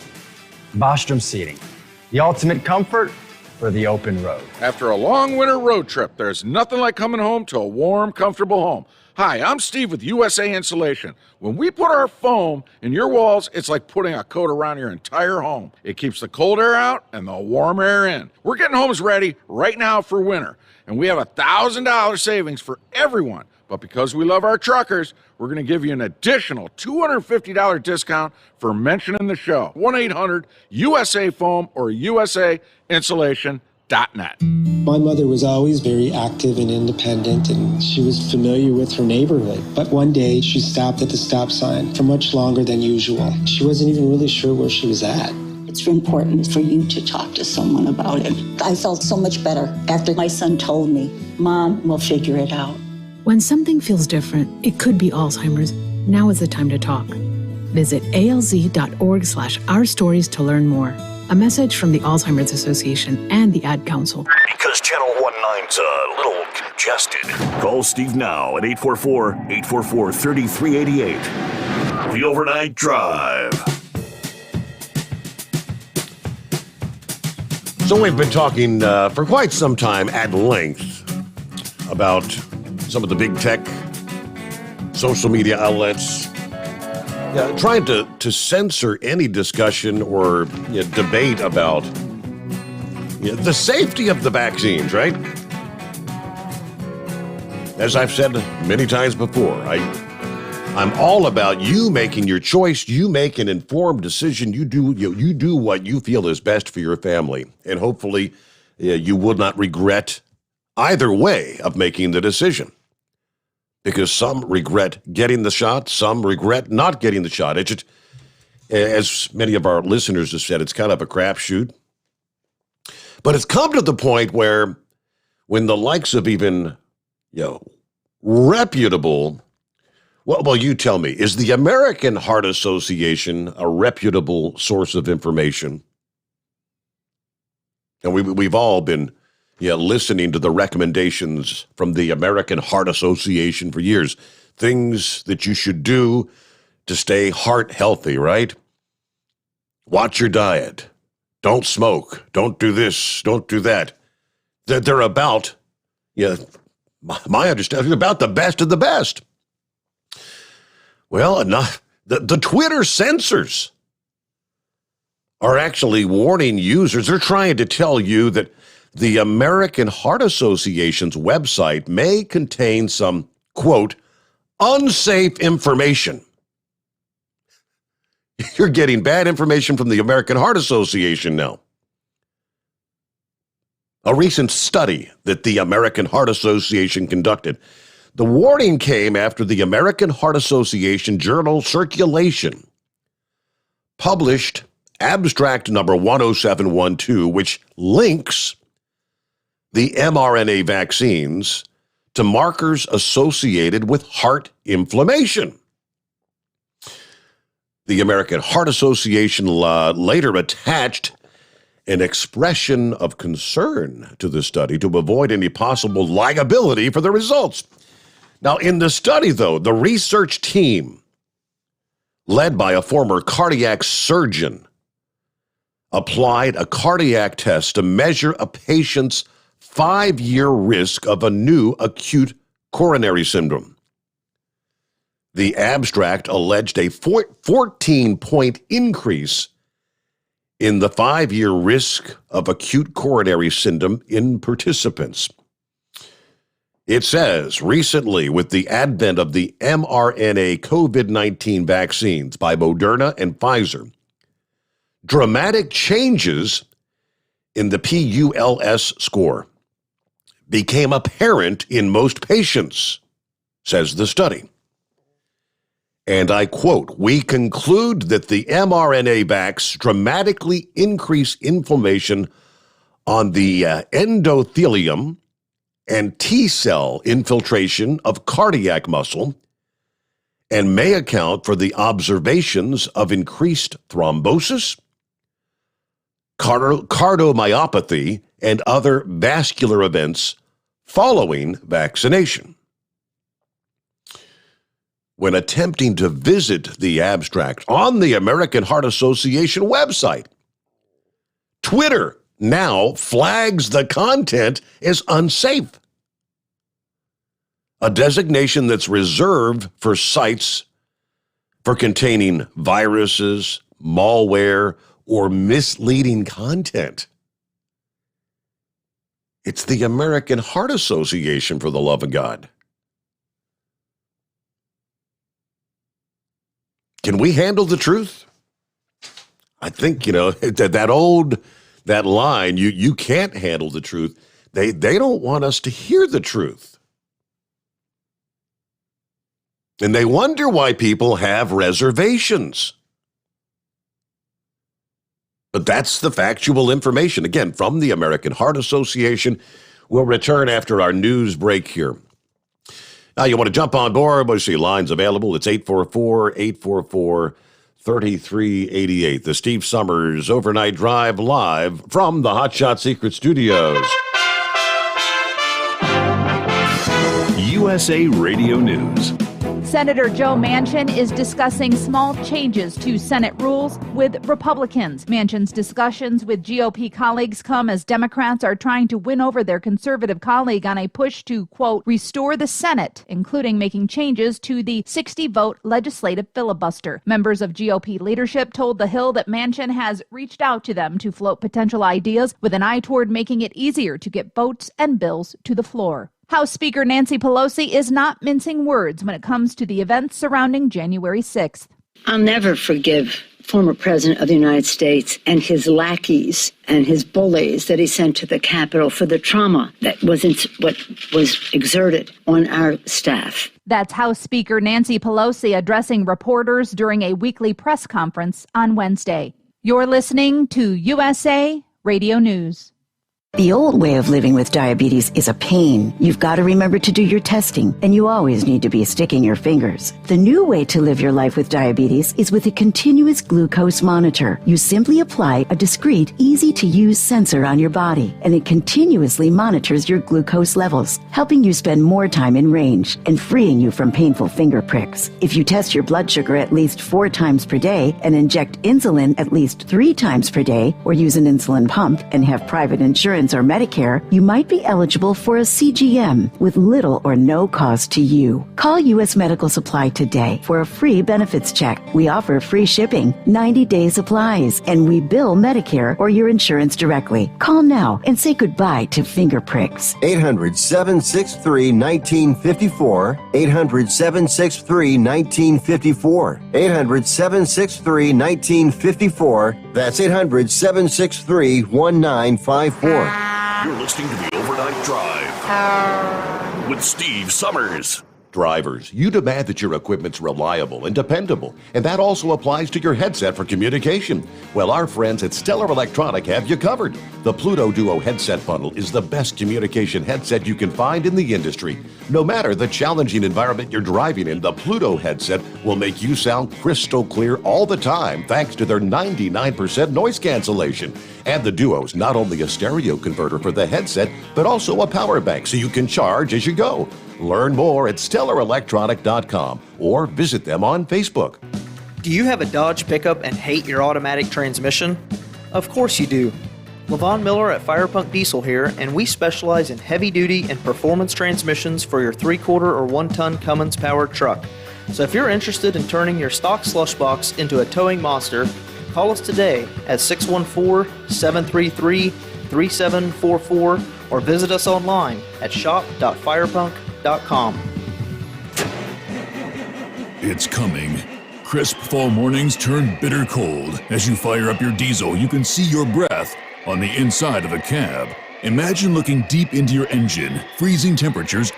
Bostrom Seating, the ultimate comfort for the open road. After a long winter road trip, there's nothing like coming home to a warm, comfortable home. Hi, I'm Steve with USA Insulation. When we put our foam in your walls, it's like putting a coat around your entire home. It keeps the cold air out and the warm air in. We're getting homes ready right now for winter, and we have $1,000 savings for everyone. But because we love our truckers, we're going to give you an additional $250 discount for mentioning the show. 1-800-USA-FOAM or USAinsulation.net. My mother was always very active and independent, and she was familiar with her neighborhood. But one day, she stopped at the stop sign for much longer than usual. She wasn't even really sure where she was at. It's important for you to talk to someone about it. I felt so much better after my son told me, Mom, we'll figure it out. When something feels different, it could be Alzheimer's. Now is the time to talk. Visit alz.org/ourstories to learn more. A message from the Alzheimer's Association and the Ad Council. Because Channel 19's a little congested. Call Steve now at 844-844-3388. The Overnight Drive. So we've been talking for quite some time at length about some of the big tech social media outlets trying to censor any discussion or debate about the safety of the vaccines, right? As I've said many times before, I'm all about you making your choice. You make an informed decision. You do what you feel is best for your family, and hopefully you will not regret either way of making the decision. Because some regret getting the shot, some regret not getting the shot. It's just, as many of our listeners have said, it's kind of a crapshoot. But it's come to the point where when the likes of even, reputable, well, you tell me, is the American Heart Association a reputable source of information? And we've all been listening to the recommendations from the American Heart Association for years. Things that you should do to stay heart healthy, right? Watch your diet. Don't smoke. Don't do this. Don't do that. They're about, my understanding, about the best of the best. Well, enough. The Twitter censors are actually warning users. They're trying to tell you that the American Heart Association's website may contain some, quote, unsafe information. You're getting bad information from the American Heart Association now. A recent study that the American Heart Association conducted. The warning came after the American Heart Association journal Circulation published abstract number 10712, which links the mRNA vaccines to markers associated with heart inflammation. The American Heart Association later attached an expression of concern to the study to avoid any possible liability for the results. Now, in the study, though, the research team, led by a former cardiac surgeon, applied a cardiac test to measure a patient's 5-year risk of a new acute coronary syndrome. The abstract alleged a 14-point increase in the 5-year risk of acute coronary syndrome in participants. It says, recently, with the advent of the mRNA COVID-19 vaccines by Moderna and Pfizer, dramatic changes in the PULS score became apparent in most patients, says the study. And I quote, "We conclude that the mRNA vax dramatically increase inflammation on the endothelium and T-cell infiltration of cardiac muscle and may account for the observations of increased thrombosis, cardiomyopathy, and other vascular events following vaccination." When attempting to visit the abstract on the American Heart Association website, Twitter now flags the content as unsafe, a designation that's reserved for sites for containing viruses, malware, or misleading content. It's the American Heart Association, for the love of God. Can we handle the truth? I think, that line, you can't handle the truth. They don't want us to hear the truth. And they wonder why people have reservations. But that's the factual information, again, from the American Heart Association. We'll return after our news break here. Now, you want to jump on board? We see lines available. It's 844-844-3388. The Steve Sommers Overnight Drive live from the Hot Shot Secret Studios. USA Radio News. Senator Joe Manchin is discussing small changes to Senate rules with Republicans. Manchin's discussions with GOP colleagues come as Democrats are trying to win over their conservative colleague on a push to, quote, restore the Senate, including making changes to the 60-vote legislative filibuster. Members of GOP leadership told The Hill that Manchin has reached out to them to float potential ideas with an eye toward making it easier to get votes and bills to the floor. House Speaker Nancy Pelosi is not mincing words when it comes to the events surrounding January 6th. I'll never forgive former President of the United States and his lackeys and his bullies that he sent to the Capitol for the trauma that was exerted on our staff. That's House Speaker Nancy Pelosi addressing reporters during a weekly press conference on Wednesday. You're listening to USA Radio News. The old way of living with diabetes is a pain. You've got to remember to do your testing, and you always need to be sticking your fingers. The new way to live your life with diabetes is with a continuous glucose monitor. You simply apply a discreet, easy-to-use sensor on your body, and it continuously monitors your glucose levels, helping you spend more time in range and freeing you from painful finger pricks. If you test your blood sugar at least 4 times per day and inject insulin at least 3 times per day, or use an insulin pump and have private insurance or Medicare, you might be eligible for a CGM with little or no cost to you. Call U.S. Medical Supply today for a free benefits check. We offer free shipping, 90-day supplies, and we bill Medicare or your insurance directly. Call now and say goodbye to finger pricks. 800-763-1954. 800-763-1954. 800-763-1954. That's 800-763-1954. You're listening to the Overnight Drive with Steve Sommers. Drivers, you demand that your equipment's reliable and dependable, and that also applies to your headset for communication. Well, our friends at Stellar Electronic have you covered. The Pluto Duo headset bundle is the best communication headset you can find in the industry. No matter the challenging environment you're driving in, the Pluto headset will make you sound crystal clear all the time thanks to their 99% noise cancellation. And the Duo's not only a stereo converter for the headset, but also a power bank so you can charge as you go. Learn more at StellarElectronic.com or visit them on Facebook. Do you have a Dodge pickup and hate your automatic transmission? Of course you do. LaVon Miller at Firepunk Diesel here, and we specialize in heavy-duty and performance transmissions for your 3-quarter or 1-ton Cummins-powered truck. So if you're interested in turning your stock slush box into a towing monster, call us today at 614-733-3744 or visit us online at shop.firepunk.com. It's coming. Crisp fall mornings turn bitter cold. As you fire up your diesel, you can see your breath on the inside of a cab. Imagine looking deep into your engine. Freezing temperatures